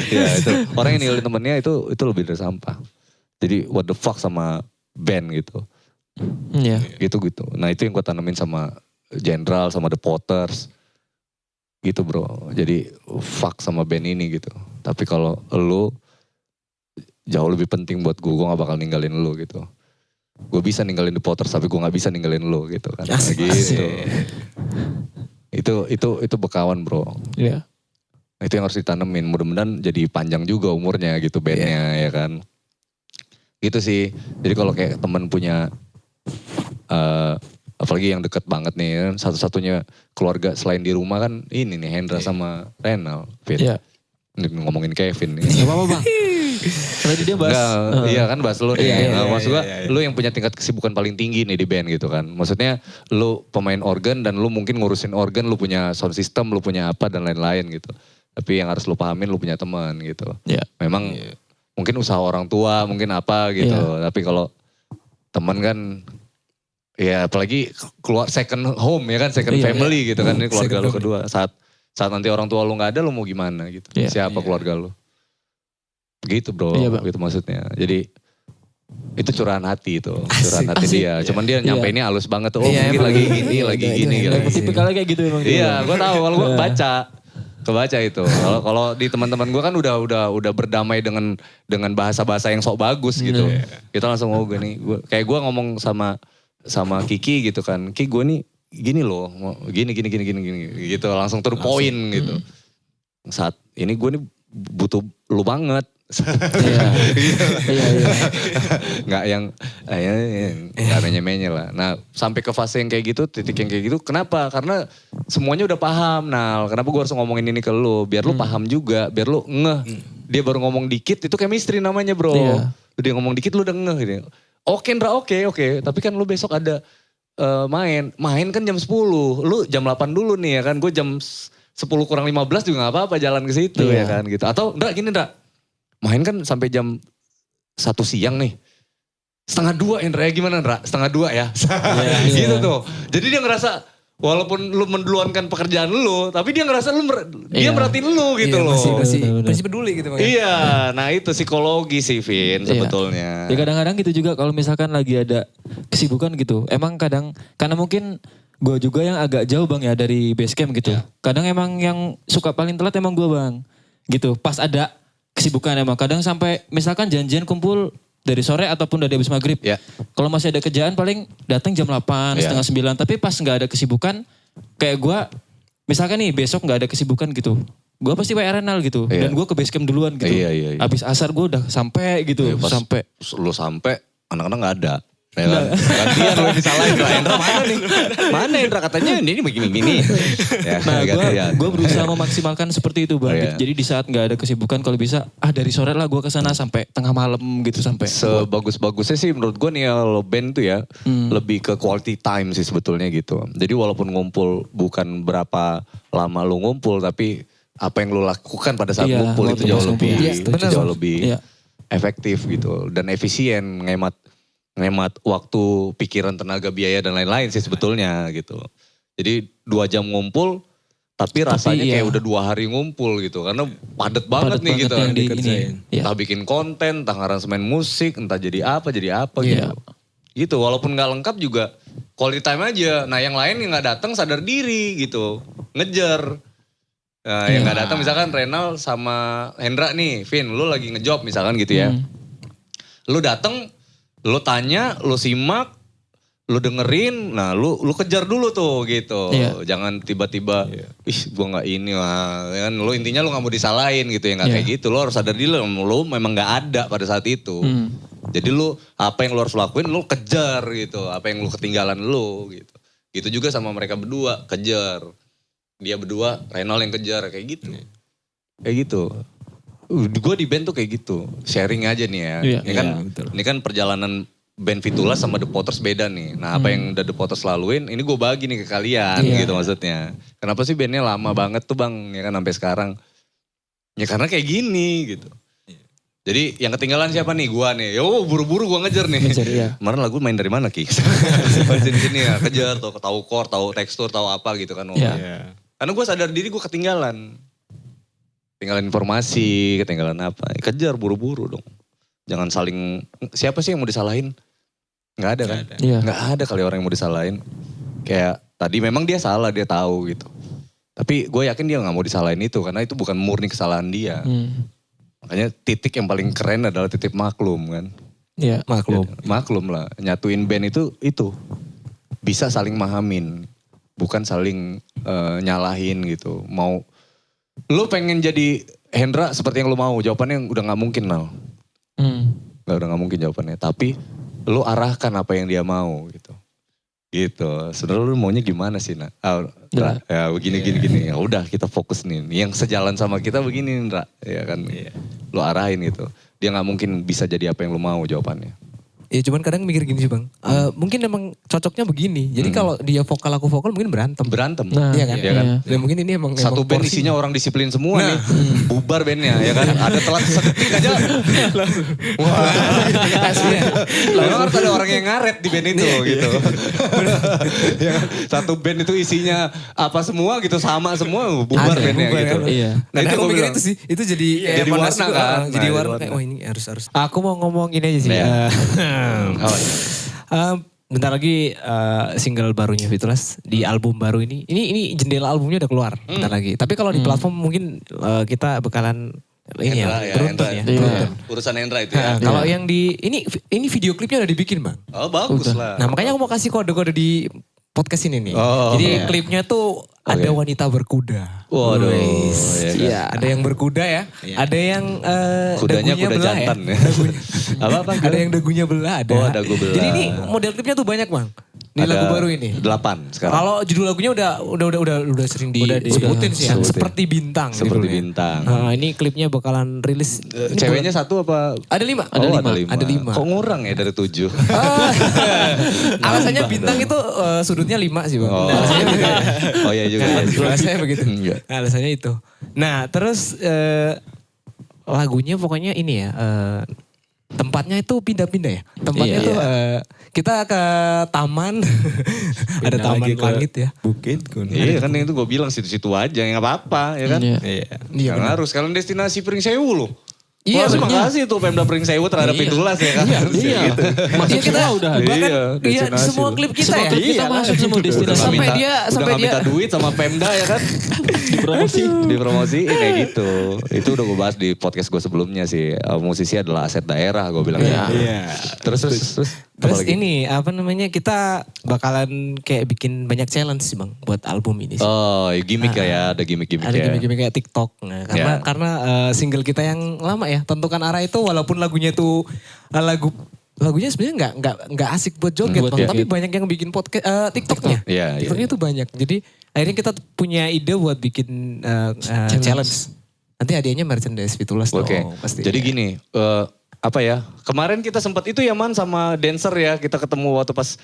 Ya itu. Orang yang ninggalin temennya itu lebih dari sampah. Jadi what the fuck sama band gitu. Iya. Gitu. Nah itu yang gue tanemin sama General, sama The Potters. Gitu bro. Jadi fuck sama band ini gitu. Tapi kalau lu jauh lebih penting buat gue gak bakal ninggalin lu gitu. Gue bisa ninggalin The Potters tapi gue gak bisa ninggalin lu gitu kan. Asik, Gitu. Itu bekawan bro. Iya. Nah, itu yang harus ditanemin. Mudah-mudahan jadi panjang juga umurnya gitu bandnya ya kan. Gitu sih. Jadi kalau kayak temen punya apalagi yang deket banget nih kan. Satu-satunya keluarga selain di rumah kan ini nih Hendra sama Renal. Fit. Iya. Ini ngomongin Kevin nih. Gak apa-apa bang. Tadi dia bahas. Enggak, iya kan bahas lu nih. Iya, Nah, maksud gua lu yang punya tingkat kesibukan paling tinggi nih di band gitu kan. Maksudnya lu pemain organ dan lu mungkin ngurusin organ, lu punya sound system, lu punya apa dan lain-lain gitu. Tapi yang harus lu pahamin lu punya teman gitu. Iya. Memang mungkin usaha orang tua, mungkin apa gitu. Iya. Tapi kalau teman kan ya apalagi keluar second home ya kan, second Iya, family gitu kan. Ini keluarga Second lu family. kedua. Saat nanti orang tua lu gak ada lu mau gimana gitu. Iya. Siapa keluarga lu? Gitu bro, Iya, Bang. gitu maksudnya. Jadi itu curahan hati itu, curahan hati dia. Cuman dia nyampeinnya halus banget tuh. Oh Iya, mungkin emang. lagi gini, lagi gini. Iya, tipikalnya kayak gitu emang. Iya, gue tahu kalau gue kebaca itu. Kalau di teman-teman gue kan udah berdamai dengan bahasa-bahasa yang sok bagus gitu. Kita langsung gini, kayak gue ngomong sama Kiki gitu kan. Ki gue nih gini loh, gini gitu. Langsung to the point gitu. Saat ini gue nih butuh lu banget. Iya. Nggak yang nggak menye-menye lah. Nah sampai ke fase yang kayak gitu, titik yang kayak gitu, kenapa? Karena semuanya udah paham. Nah kenapa gue harus ngomongin ini ke lu? Biar lu paham juga, biar lu ngeh. Dia baru ngomong dikit, itu chemistry namanya bro. Iya. Dia ngomong dikit lu udah ngeh gitu. Oke Ndra, oke. Tapi kan lu besok ada main kan jam 10. Lu jam 8 dulu nih ya kan. Gue jam 10 kurang 15 juga gak apa-apa jalan ke situ ya kan gitu. Atau Ndra gini Ndra. Main kan sampai jam 1 siang nih. 1:30 Indra ya gimana Indra? 1:30 ya. Gitu tuh. Jadi dia ngerasa walaupun lu mendeluankan pekerjaan lu, tapi dia ngerasa dia Iya. merhatiin lu gitu Iya, loh. masih peduli gitu Bang. Iya, nah itu psikologi sih Vin Iya. sebetulnya. Ya kadang-kadang gitu juga kalau misalkan lagi ada kesibukan gitu. Emang kadang, karena mungkin gue juga yang agak jauh bang ya dari base camp gitu. Kadang emang yang suka paling telat emang gue bang. Gitu, pas ada kesibukan emang. Kadang sampai misalkan janjian kumpul dari sore ataupun dari habis maghrib. Ya. Kalau masih ada kerjaan paling datang jam 8, Ya. setengah 9. Tapi pas nggak ada kesibukan, kayak gue, misalkan nih besok nggak ada kesibukan gitu. Gue pasti WA Renal gitu. Iya. Dan gue ke base camp duluan gitu. Iya. Habis asar gue udah sampai gitu. Iya, pas Sampai. lu sampai anak-anak nggak ada. Ya kan? Gantian lu yang disalahin. Lah, Endra mana nih? Mana Endra katanya ini begini-gini. Ya, Nah gantian. gue berusaha memaksimalkan seperti itu bang. Oh, iya. Jadi di saat nggak ada kesibukan kalau bisa dari sore lah gue kesana sampai tengah malam gitu sampai. Sebagus-bagusnya sih menurut gue nih kalau band tuh ya lebih ke quality time sih sebetulnya gitu. Jadi walaupun ngumpul bukan berapa lama lu ngumpul tapi apa yang lu lakukan pada saat Iya, ngumpul itu waktu jauh pas lebih ngumpul. Iya, itu benar, jauh Bang. lebih Iya. efektif gitu dan efisien ngemat waktu, pikiran, tenaga, biaya dan lain-lain sih sebetulnya gitu. Jadi 2 jam ngumpul tapi rasanya iya. kayak udah 2 hari ngumpul gitu karena padat banget Padat nih banget gitu. yang di ini. dikerjain. Iya. Entah bikin konten, entah aransemen musik, entah jadi apa Iya. gitu. Gitu, walaupun gak lengkap juga quality time aja. Nah yang lain yang gak datang sadar diri gitu, ngejar. Nah yang gak datang misalkan Renal sama Hendra nih, Vin lu lagi ngejob misalkan gitu ya. Lu datang, lu tanya, lu simak, lu dengerin, nah lu kejar dulu tuh gitu. Iya. Jangan tiba-tiba, ih gua gak ini lah. Kan lu intinya lu gak mau disalahin gitu ya, gak kayak gitu. Lu harus sadar diri lu memang gak ada pada saat itu. Jadi lu apa yang lu harus lakuin lu kejar gitu. Apa yang lu ketinggalan lu gitu. Gitu juga sama mereka berdua, kejar. Dia berdua, Renal yang kejar kayak gitu. Kayak gitu. Gue di band tuh kayak gitu. Sharing aja nih ya. Iya. Ini kan Iya, betul. ini kan perjalanan band Fitulas sama The Potters beda nih. Nah apa yang udah The Potters laluin, ini gue bagi nih ke kalian Iya. gitu maksudnya. Kenapa sih bandnya lama banget tuh bang, ya kan sampai sekarang. Ya karena kayak gini gitu. Jadi yang ketinggalan siapa nih? Gua nih. Yo buru-buru gua ngejar nih. Ngejar, iya. Kemarin lagu main dari mana Ki? Sini-sini ya kejar tuh, tahu chord, tahu tekstur, tahu apa gitu kan. Iya. Karena gue sadar diri gue ketinggalan. Ketinggalan informasi, ketinggalan apa. Kejar buru-buru dong. Jangan saling, siapa sih yang mau disalahin? Nggak ada kan? Iya. Nggak ada kali orang yang mau disalahin. Kayak tadi memang dia salah, dia tahu gitu. Tapi gue yakin dia nggak mau disalahin itu. Karena itu bukan murni kesalahan dia. Makanya titik yang paling keren adalah titik maklum kan. Iya. Maklum lah. Nyatuin band itu. Bisa saling mahamin. Bukan saling nyalahin gitu. Lu pengen jadi Hendra seperti yang lu mau. Jawabannya udah gak mungkin Nal. Udah gak mungkin jawabannya. Tapi lu arahkan apa yang dia mau gitu. Gitu. Sebenarnya lu maunya gimana sih Nak? Ndra, ya begini gini. Ya udah kita fokus nih. Yang sejalan sama kita begini Ndra. Ya kan. Lu arahin gitu. Dia gak mungkin bisa jadi apa yang lu mau jawabannya. Ya cuman kadang mikir gini sih bang, mungkin emang cocoknya begini. Jadi kalau dia vokal aku vokal mungkin berantem. Berantem. Nah, Iya kan? Iya kan? Dan mungkin ini emang Satu emang band porsi. isinya orang disiplin semua nih. Bubar bandnya ya kan. Ada telat sedetik aja. Wah. Memang harus ada orang yang ngaret di band itu gitu. Ya kan? Satu band itu isinya apa semua gitu. Sama semua bubar Ada, bandnya bubar, gitu. kan? Iya. Nah Nah, itu aku gue mikir bilang. itu sih, itu jadi Jadi evaluasi warna gua, kan? jadi Nah, warna jadi kayak, warna. oh ini harus. Aku mau ngomong ini aja sih. Iya. Apa? Bentar lagi single barunya Fitulas di album baru ini. Ini jendela albumnya udah keluar bentar lagi. Tapi kalau di platform mungkin kita bakalan ini Hendra, ya, beruntun Hendra. ya. Iya. Beruntun. Urusan Hendra itu ya. Nah, kalau yang di ini video klipnya udah dibikin bang. Oh bagus lah. Nah makanya aku mau kasih kode-kode di podcast ini nih. Oh, Jadi iya. klipnya tuh ada wanita berkuda. Waduh, Wis. ya kan? Iya. Ada yang berkuda ya. Ada yang Kudanya dagunya kuda belah jantan ya. ya. Apa? Ada yang dagunya belah ada. Oh, dagu belah. Jadi ini model klipnya tuh banyak bang. Di Ada lagu baru ini. 8 sekarang. Kalau judul lagunya udah sering disebutin sih ya. Sebutin. Seperti bintang. Seperti judulnya. bintang. Nah ini klipnya bakalan rilis. Ini Ceweknya satu apa? ada 5. Oh, ada 5. Ada 5. Kok ngurang ya dari 7? Alasannya bintang itu sudutnya 5 sih bang. Oh. Alasannya begitu. Oh iya juga. Nah, ya. alasannya begitu. Iya. Alasannya itu. Nah terus lagunya pokoknya ini ya. tempatnya itu pindah-pindah ya. Tempatnya Iya. itu kita ke taman, ada taman lagi ke langit ya. Bukit gunung. Iya kan itu gue bilang situ-situ aja, ya nggak apa-apa ya kan. Iya. Iya. Iya, Nggak harus, kalian destinasi Pringsewu loh. Iya, Wah, bener. makasih tuh Pemda Pringsewu terhadap Fitulas ya kan. Iya. Masuk kita semua udah. Iya, bahkan iya, destinasi semua loh. klip kita Semua ya. klip kita masuk semua destinasi. Sampai Udah dia- nggak sampai dia- minta duit sama Pemda ya kan. Dipromosiin kayak gitu. Itu udah gue bahas di podcast gue sebelumnya sih. Musisi adalah aset daerah gue bilang. Iya. Iya. Terus Terus apalagi? ini apa namanya, kita bakalan kayak bikin banyak challenge sih Bang buat album ini sih. Oh, gimmick ya, ada gimmick-gimmick Ada ya. gimmick-gimmick kayak TikTok. Nah, karena single kita yang lama ya, Tentukan Arah itu walaupun lagunya tuh lagunya sebenarnya nggak asik buat joget, Buat Bang, joget. tapi banyak yang bikin podcast TikToknya. Iya, iya. TikToknya tuh banyak. Jadi akhirnya kita punya ide buat bikin challenge. Nanti hadiahnya merchandise Fitulas Oke, dong pasti. jadi gini, apa ya, kemarin kita sempat itu ya Man sama dancer ya, kita ketemu waktu pas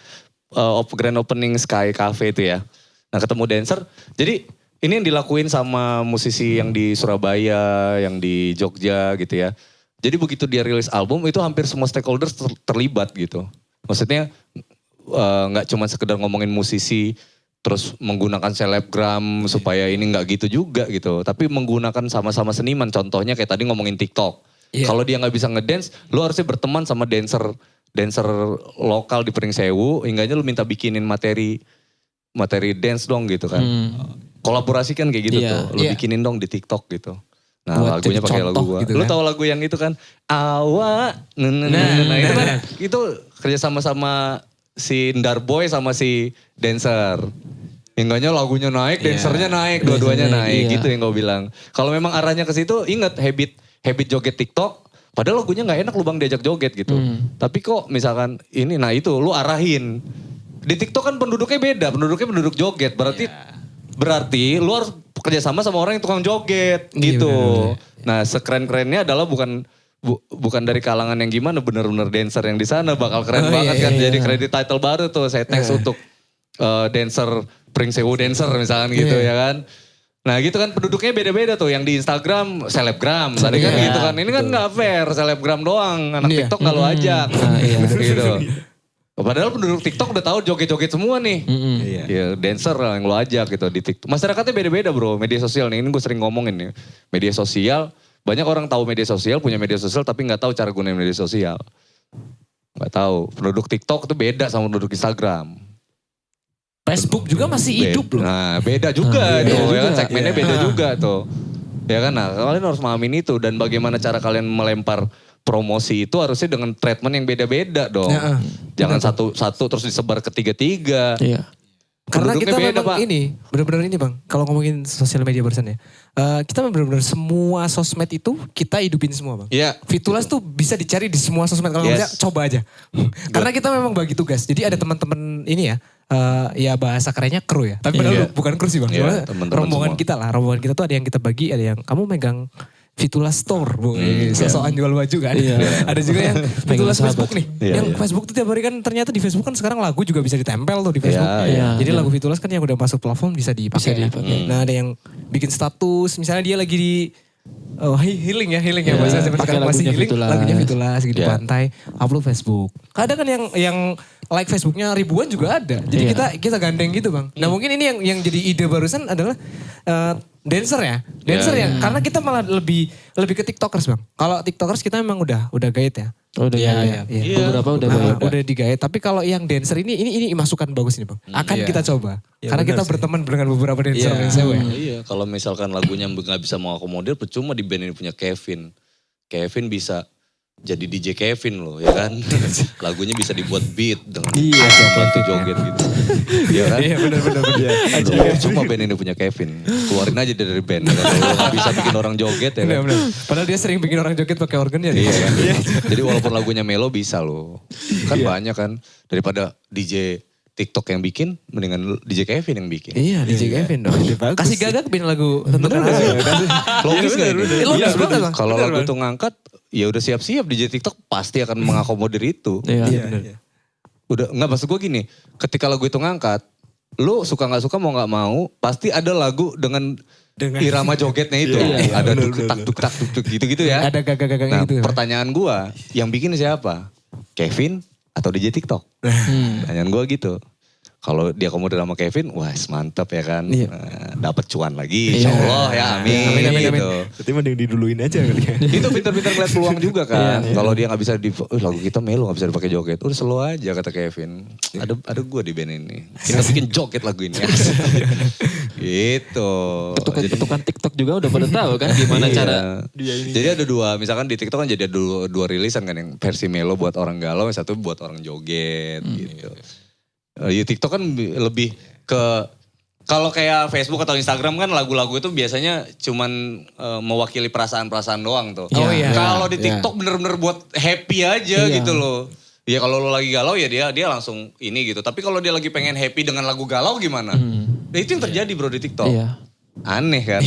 grand opening Sky Cafe itu ya. Nah ketemu dancer, jadi ini yang dilakuin sama musisi yang di Surabaya, yang di Jogja gitu ya. Jadi begitu dia rilis album itu hampir semua stakeholders terlibat gitu. Maksudnya nggak cuma sekedar ngomongin musisi, terus menggunakan selebgram supaya ini nggak gitu juga gitu. Tapi menggunakan sama-sama seniman. Contohnya kayak tadi ngomongin TikTok. Iya. Kalau dia nggak bisa ngedance, lu harusnya berteman sama dancer lokal di Pringsewu. Hingganya lu minta bikinin materi dance dong gitu kan. Kolaborasi kan kayak gitu Iya. tuh. Lu Iya. bikinin dong di TikTok gitu. Nah Buat lagunya jadi pakai lagu contoh gua. gitu Lu kan. tahu lagu yang itu kan? Nah itu kan itu kerja sama si Ndarboy sama si dancer. Hingganya lagunya naik, dancernya naik, dua-duanya naik, iya. gitu yang gue bilang. Kalau memang arahnya ke situ, ingat habit joget TikTok, padahal lagunya nggak enak lu Bang diajak joget gitu. Tapi kok misalkan ini, nah itu lu arahin. Di TikTok kan penduduknya beda, penduduk joget, berarti lu harus kerjasama sama orang yang tukang joget gitu. Nah sekeren-kerennya adalah bukan dari kalangan yang gimana, bener-bener dancer yang di sana bakal keren banget kan. Jadi kredit title baru tuh saya teks untuk dancer Pringsewu dancer misalkan gitu ya kan. Nah gitu kan penduduknya beda-beda tuh. Yang di Instagram selebgram tadi kan gitu kan. Ini kan gak fair selebgram doang. Anak TikTok gak lu ajak. Gitu. Padahal penduduk TikTok udah tahu joget-joget semua nih. Iya. Ya dancer lah yang lu ajak gitu di TikTok. Masyarakatnya beda-beda bro. Media sosial nih ini gue sering ngomongin nih. Media sosial. Banyak orang tahu media sosial, punya media sosial tapi gak tahu cara gunain media sosial. Gak tahu. Penduduk TikTok tuh beda sama penduduk Instagram. Facebook juga masih hidup loh. Nah beda juga beda tuh ya kan juga. segmennya beda juga tuh. Ya kan nah kalian harus memahami itu dan bagaimana cara kalian melempar promosi itu harusnya dengan treatment yang beda-beda dong. Ya, Jangan satu terus disebar ke tiga-tiga. Iya. Karena Penduduknya kita beda, memang Pak. ini, benar-benar ini Bang, kalau ngomongin sosial media barusan ya. Kita benar-benar semua sosmed itu kita hidupin semua Bang. Iya. Fitulas tuh bisa dicari di semua sosmed. Kalau Yes. bisa coba aja. Karena kita memang bagi tugas. Jadi ada teman-teman ini ya, ya bahasa kerennya kru ya. Tapi padahal bukan kru sih Bang. Iya, Soalnya teman-teman rombongan semua. kita lah. Rombongan kita tuh ada yang kita bagi, ada yang kamu megang Fitulas Store. Sosokan jual baju kan. Ada juga yang Fitulas sahabat. Facebook nih. Iya, yang iya. Facebook tuh tiap hari kan ternyata di Facebook kan sekarang lagu juga bisa ditempel tuh di Facebook. Iya, Jadi lagu Fitulas kan yang udah masuk platform bisa dipakai. Bisa dipakai. Nah ada yang bikin status, misalnya dia lagi di healing ya bahasa zaman pakai sekarang masih lagunya healing, Fitulas. lagunya Fitulas gitu di Iya. pantai, upload Facebook. Kadang kan yang like Facebooknya ribuan juga ada. Jadi kita gandeng gitu Bang. Nah mungkin ini yang jadi ide barusan adalah dancer ya. Dancer ya, karena kita malah lebih ke TikTokers Bang. Kalau TikTokers kita memang udah gaet ya. Oh, udah Iya. Beberapa udah Nah, banyak. udah digaet. Tapi kalau yang dancer ini masukan bagus nih Bang. Akan kita coba. Karena kita berteman dengan beberapa dancer ya. Iya, kalau misalkan lagunya nggak bisa mengakomodir, percuma di band ini punya Kevin. Kevin bisa jadi DJ Kevin loh, ya kan? Lagunya bisa dibuat beat dengan bantu joget gitu. Iya kan? Iya benar-benar. Cuma band ini punya Kevin. Keluarin aja dari band. Kalau lo nggak bisa bikin orang joget ya kan? Padahal dia sering bikin orang joget pakai organ ya. Iya kan? Jadi walaupun lagunya melo bisa loh. Kan banyak kan. Daripada DJ TikTok yang bikin, mendingan DJ Kevin yang bikin. Iya, DJ Kevin dong. Kasih Gagak bikin lagu Tentukan Arah. Logis gak ini? Logis banget Bang. Kalau lagu itu ngangkat, ya udah siap-siap DJ TikTok pasti akan mengakomodir itu. Iya. Benar. Udah nggak maksud gue gini, ketika lagu itu ngangkat, lu suka nggak suka mau nggak mau pasti ada lagu dengan irama jogetnya itu. Ada duk tak gitu-gitu ya. Ada gagak-gagak Nah, gitu. pertanyaan gua, yang bikin siapa? Kevin atau DJ TikTok? Pertanyaan gua gitu. Kalau dia komodo sama Kevin, wah mantap ya kan. Nah, dapat cuan lagi, insya Allah ya, amin. Amin. Gitu. Berarti mending diduluin aja kali ya. Itu pintar-pintar ngeliat peluang juga kan. Kalau dia nggak bisa lagu kita melo nggak bisa dipakai joget. Udah slow aja kata Kevin. Ada gue di band ini. Kita bikin joget lagu ini. Gitu. Ketukan TikTok juga udah pada tahu kan gimana Iya. cara Jadi ada dua, misalkan di TikTok kan jadi ada dua rilisan kan, yang versi melo buat orang galau, yang satu buat orang joget gitu. Ya TikTok kan lebih ke, kalau kayak Facebook atau Instagram kan lagu-lagu itu biasanya cuman mewakili perasaan-perasaan doang tuh. Oh iya. Kalau di TikTok bener-bener buat happy aja gitu loh. Ya kalau lo lagi galau ya dia langsung ini gitu. Tapi kalau dia lagi pengen happy dengan lagu galau gimana? Nah itu yang terjadi bro di TikTok. Iya. Aneh kan?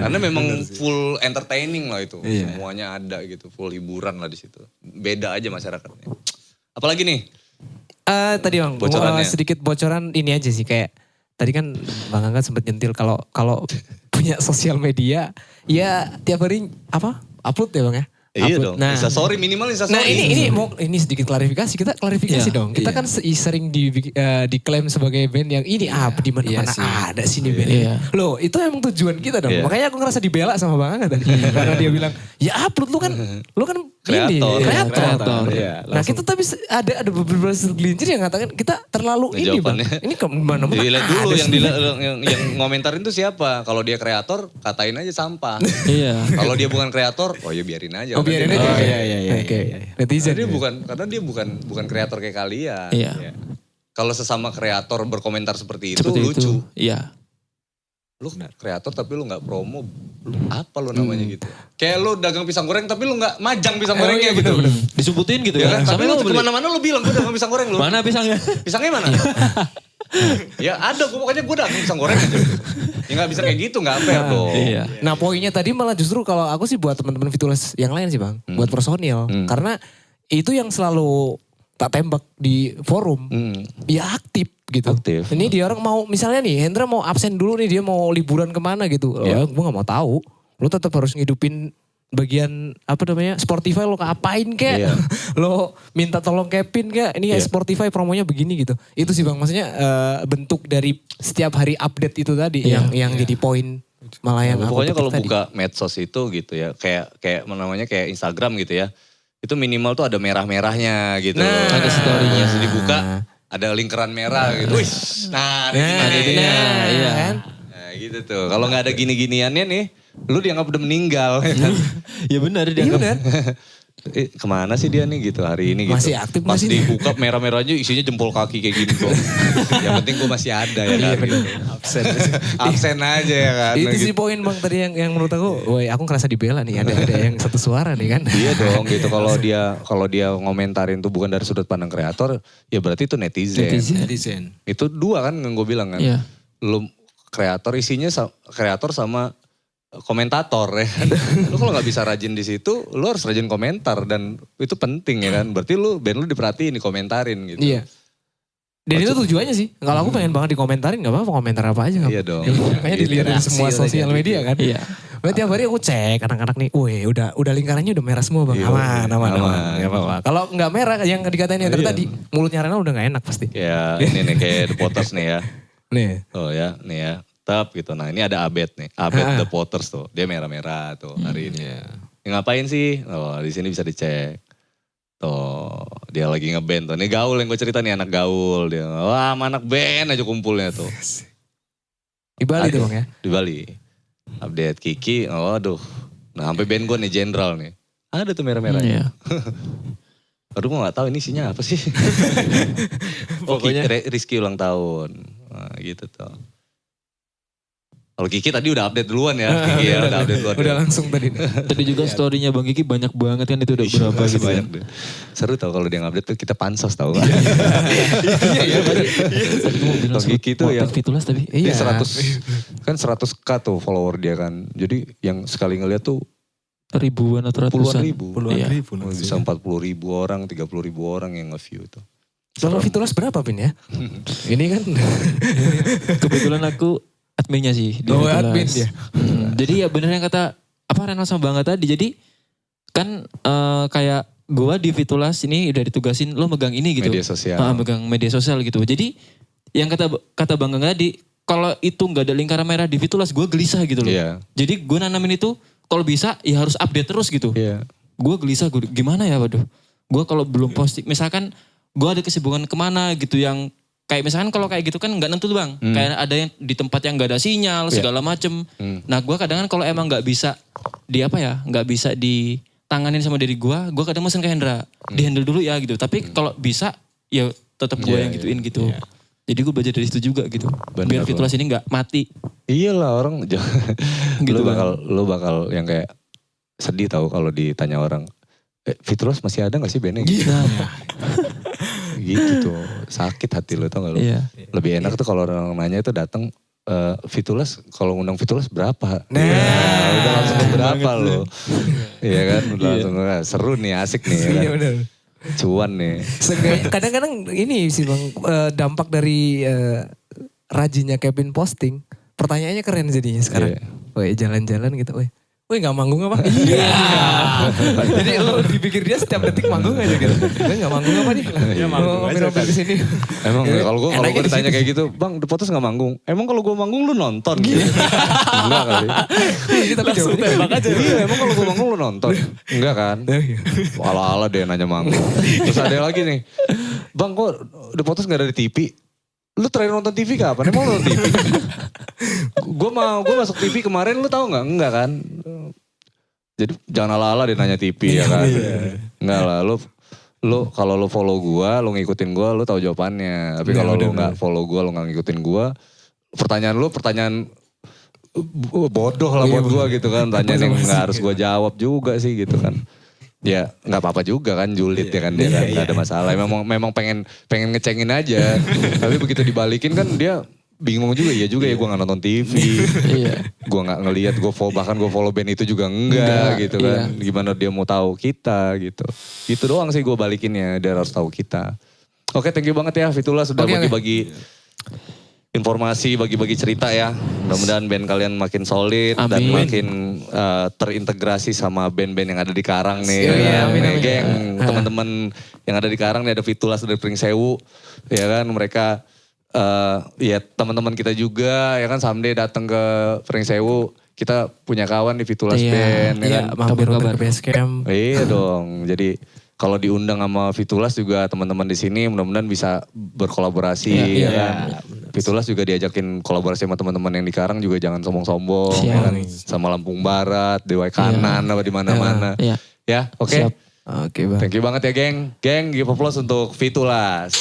Karena memang full entertaining lah itu. Semuanya ada gitu, full hiburan lah di situ. Beda aja masyarakatnya. Apalagi nih? Tadi Bang, Bocorannya. sedikit bocoran ini aja sih, kayak tadi kan Bang Angga sempat nyentil kalau punya sosial media ya tiap hari upload ya Bang ya. Iya Upload. dong. Instastory minimal Instastory. Nah ini sedikit klarifikasi, kita klarifikasi dong. Kita kan sering diklaim sebagai band yang ini di mana-mana ada sih nih band ini. Loh itu emang tujuan kita dong. Iya. Makanya aku ngerasa dibela sama Bang Angga tadi. Karena dia bilang ya upload lu kan Kreator. Iya, Nah kita tapi ada beberapa segelintir yang ngatakan kita terlalu ini Bang. Jawabannya. Ini kemana-mana Dilihat dulu ada yang, sih. yang ngomentarin tuh siapa. Kalau dia kreator, katain aja sampah. Iya. Kalau dia bukan kreator, oh ya biarin aja. Oh biarin aja. Oke. Netizen. Karena dia bukan kreator kayak kalian. Iya. Kalau sesama kreator berkomentar seperti itu Seperti lucu. itu. Iya. Lu kreator tapi lu gak promo, lu apa lu namanya gitu. Kayak lu dagang pisang goreng tapi lu gak majang pisang gorengnya gitu. Disumputin gitu Ya ya. kan? Tapi Sampai lu lu beli. kemana-mana lu bilang gue dagang pisang goreng lu. Mana pisangnya? Pisangnya mana? Ya ada, pokoknya gue dagang pisang goreng aja. Ya gak bisa kayak gitu, gak fair dong. Iya. Nah poinnya tadi malah justru kalau aku sih buat teman-teman Fitulas yang lain sih Bang. Buat personil. Karena itu yang selalu tak tembak di forum. Ya aktif gitu. Aktif. Ini dia orang mau, misalnya nih Hendra mau absen dulu nih, dia mau liburan kemana gitu. Ya gue gak mau tahu. Lu tetap harus ngidupin bagian Spotify lo ngapain kek. Iya. Lo minta tolong Kevin kek. Ini Spotify promonya begini gitu. Itu sih Bang, maksudnya bentuk dari setiap hari update itu tadi yang jadi poin malah yang aku Pokoknya petik kalau tadi. buka medsos itu gitu ya, kayak namanya kayak Instagram gitu ya. Itu minimal tuh ada merah-merahnya gitu. ada story-nya. Terus dibuka ada lingkaran merah gitu. Wih, nah ada gini-gininya. Iya. Kan? Nah gitu tuh. Kalau nggak ada gini-giniannya nih, lu dianggap udah meninggal. Ya kan? Ya benar dia. Iya benar. Kemana sih dia nih gitu hari ini gitu. Masih aktif Pas masih. dibuka merah-merahnya isinya jempol kaki kayak gini kok. Yang penting gue masih ada ya kan. Gitu. Absen aja ya kan. Itu gitu. sih poin Bang tadi yang menurut aku, woi aku ngerasa dibela nih, ada yang satu suara nih kan. Iya dong gitu, kalau dia ngomentarin tuh bukan dari sudut pandang kreator, ya berarti itu netizen. Itu dua kan yang gue bilang kan. Iya. Lu kreator isinya kreator sama komentator ya kan. Lu kalau nggak bisa rajin di situ, lu harus rajin komentar dan itu penting ya kan. Berarti band lu diperhatiin, dikomentarin gitu. Iya. Dan itu tujuannya sih. Kalau aku pengen banget dikomentarin, gak apa-apa komentar apa aja. Iya dong. Makanya dilihat dari semua sosial media kan. Iya. Berarti tiap hari aku cek anak-anak nih, wih udah lingkarannya udah merah semua Bang. Iya, Aman. aman. Gak apa-apa. Kalau gak merah yang dikatain yang tadi, mulutnya Rena udah gak enak pasti. Ya ini nih kayak The Potters nih ya. Nih. Oh ya, nih ya. Tap gitu. Nah ini ada Abed nih. Abed The Potters tuh. Dia merah-merah tuh hari ini. Ya, ngapain sih? Oh di sini bisa dicek. Tuh dia lagi ngeband tuh. Ini gaul yang gue cerita nih, anak gaul. Dia wah sama anak band aja kumpulnya tuh. Di Bali tuh Bang ya. Di Bali. Update Kiki, waduh. Nah sampai band gue nih Jenderal nih. Ada tuh merah-merahnya. Aduh gue gak tahu ini isinya apa sih. Pokoknya Rizky ulang tahun. Nah gitu tuh. Kalau Kiki tadi udah update duluan ya. Kiki ya udah update duluan. Udah langsung tadi. Tadi juga story-nya Bang Kiki banyak banget kan itu udah berapa Masih gitu. banyak deh. Seru tau kalau dia update tuh kita pansos tau. Iya benar. Tadi gue mau bilang Bang Kiki tuh ya. Fitulas tapi. Dia 100, kan 100k tuh follower dia kan. Jadi yang sekali ngeliat tuh Ribuan atau puluhan ratusan. ribu. Iya. Bisa 40.000 orang, 30.000 orang yang nge-view tuh. Kalau Fitulas berapa Pin ya? Ini kan. Kebetulan aku adminnya sih. di Oh, Fitulas. admin dia. Jadi ya bener yang kata apa Renal sama Bangga tadi. Jadi kan kayak gua di Fitulas ini udah ditugasin lo megang ini gitu. Media sosial. Megang media sosial gitu. Jadi yang kata Bang Gangga tadi, kalau itu nggak ada lingkaran merah di Fitulas, gue gelisah gitu loh. Iya. Jadi gue nanamin itu, kalau bisa ya harus update terus gitu. Iya. Gue gelisah, gimana ya waduh. Gue kalau belum posting, misalkan gue ada kesibukan kemana gitu yang kayak misalkan kalau kayak gitu kan nggak nentu tuh Bang. Kayak ada yang di tempat yang nggak ada sinyal segala macem. Nah gue kadang kan kalau emang nggak bisa nggak bisa ditanganin sama diri gue kadang mesen ke Hendra, di handle dulu ya gitu. Tapi kalau bisa ya tetap gue yang gituin gitu. Jadi gue belajar dari situ juga gitu. Biar Fitulas ini gak mati. Iyalah orang Gitu, lu bakal yang kayak sedih tahu kalau ditanya orang, Fitulas masih ada gak sih bandnya? Gitu. Gitu tuh, sakit hati lu tau gak lu? Iya. Lebih enak tuh kalau orang nanya itu datang Fitulas, kalau ngundang Fitulas berapa? Nah. Ya, udah langsung berapa lo? Iya kan, udah langsung seru nih, asik nih. Ya kan? Iya benar. Cuan nih. Kadang-kadang ini sih Bang, dampak dari rajinnya Kevin posting. Pertanyaannya keren jadinya sekarang. Iya. Woi jalan-jalan gitu, woi gak manggung apa? Iya. Jadi lo dipikir dia setiap detik manggung aja gitu. Gue gak manggung apa nih? Ya manggung aja. Mampir di sini. Emang kalau gue Enaknya di ditanya situ. kayak gitu, Bang The Potos gak manggung? Emang kalau gue manggung lu nonton? Gitu. Enggak kali. Tapi jawabannya tembak aja. Iya emang kalau gue manggung lu nonton? Enggak kan? Ala-ala dia nanya manggung. Terus ada lagi nih, Bang kok The Potos gak ada di TV? Lu terakhir nonton TV kapan? Emang lu nonton TV? Gue masuk TV kemarin lu tahu nggak? Enggak kan? Jadi jangan ala-ala dia nanya TV ya kan? Enggak lah, lu kalau lu follow gua, lu ngikutin gua, lu tahu jawabannya. Tapi kalau lu nggak follow gua, lu nggak ngikutin gua, pertanyaan bodoh lah buat gua gitu kan. Pertanyaan yang nggak harus gua jawab juga sih gitu kan. Ya nggak apa-apa juga kan, julid ya kan dia kan, nggak ada masalah. Memang pengen ngecengin aja. Tapi begitu dibalikin kan dia bingung juga, ya gue gak nonton TV. Gue gak ngelihat, bahkan gue follow band itu juga enggak gitu kan. Gimana dia mau tahu kita gitu. Gitu doang sih gue balikinnya, dia harus tahu kita. Oke, thank you banget ya Fitulas sudah bagi-bagi informasi, bagi-bagi cerita ya. Mudah-mudahan band kalian makin solid dan makin terintegrasi sama band-band yang ada di Karang nih. Amin. Geng, teman-teman yang ada di Karang nih, ada Fitulas dari Pringsewu. Ya kan, mereka ya teman-teman kita juga ya kan, someday datang ke Pringsewu, kita punya kawan di Fitulas Band ya kan. Mampir ke base camp. Iya dong. Jadi kalau diundang sama Fitulas juga teman-teman di sini mudah-mudahan bisa berkolaborasi ya kan. Fitulas juga diajakin kolaborasi sama teman-teman yang di Karang juga jangan sombong-sombong ya kan. Sama Lampung Barat, Dewa Kanan apa di mana-mana. Ya, oke. Oke, Bang. Thank you banget ya, geng. Geng, give applause untuk Fitulas.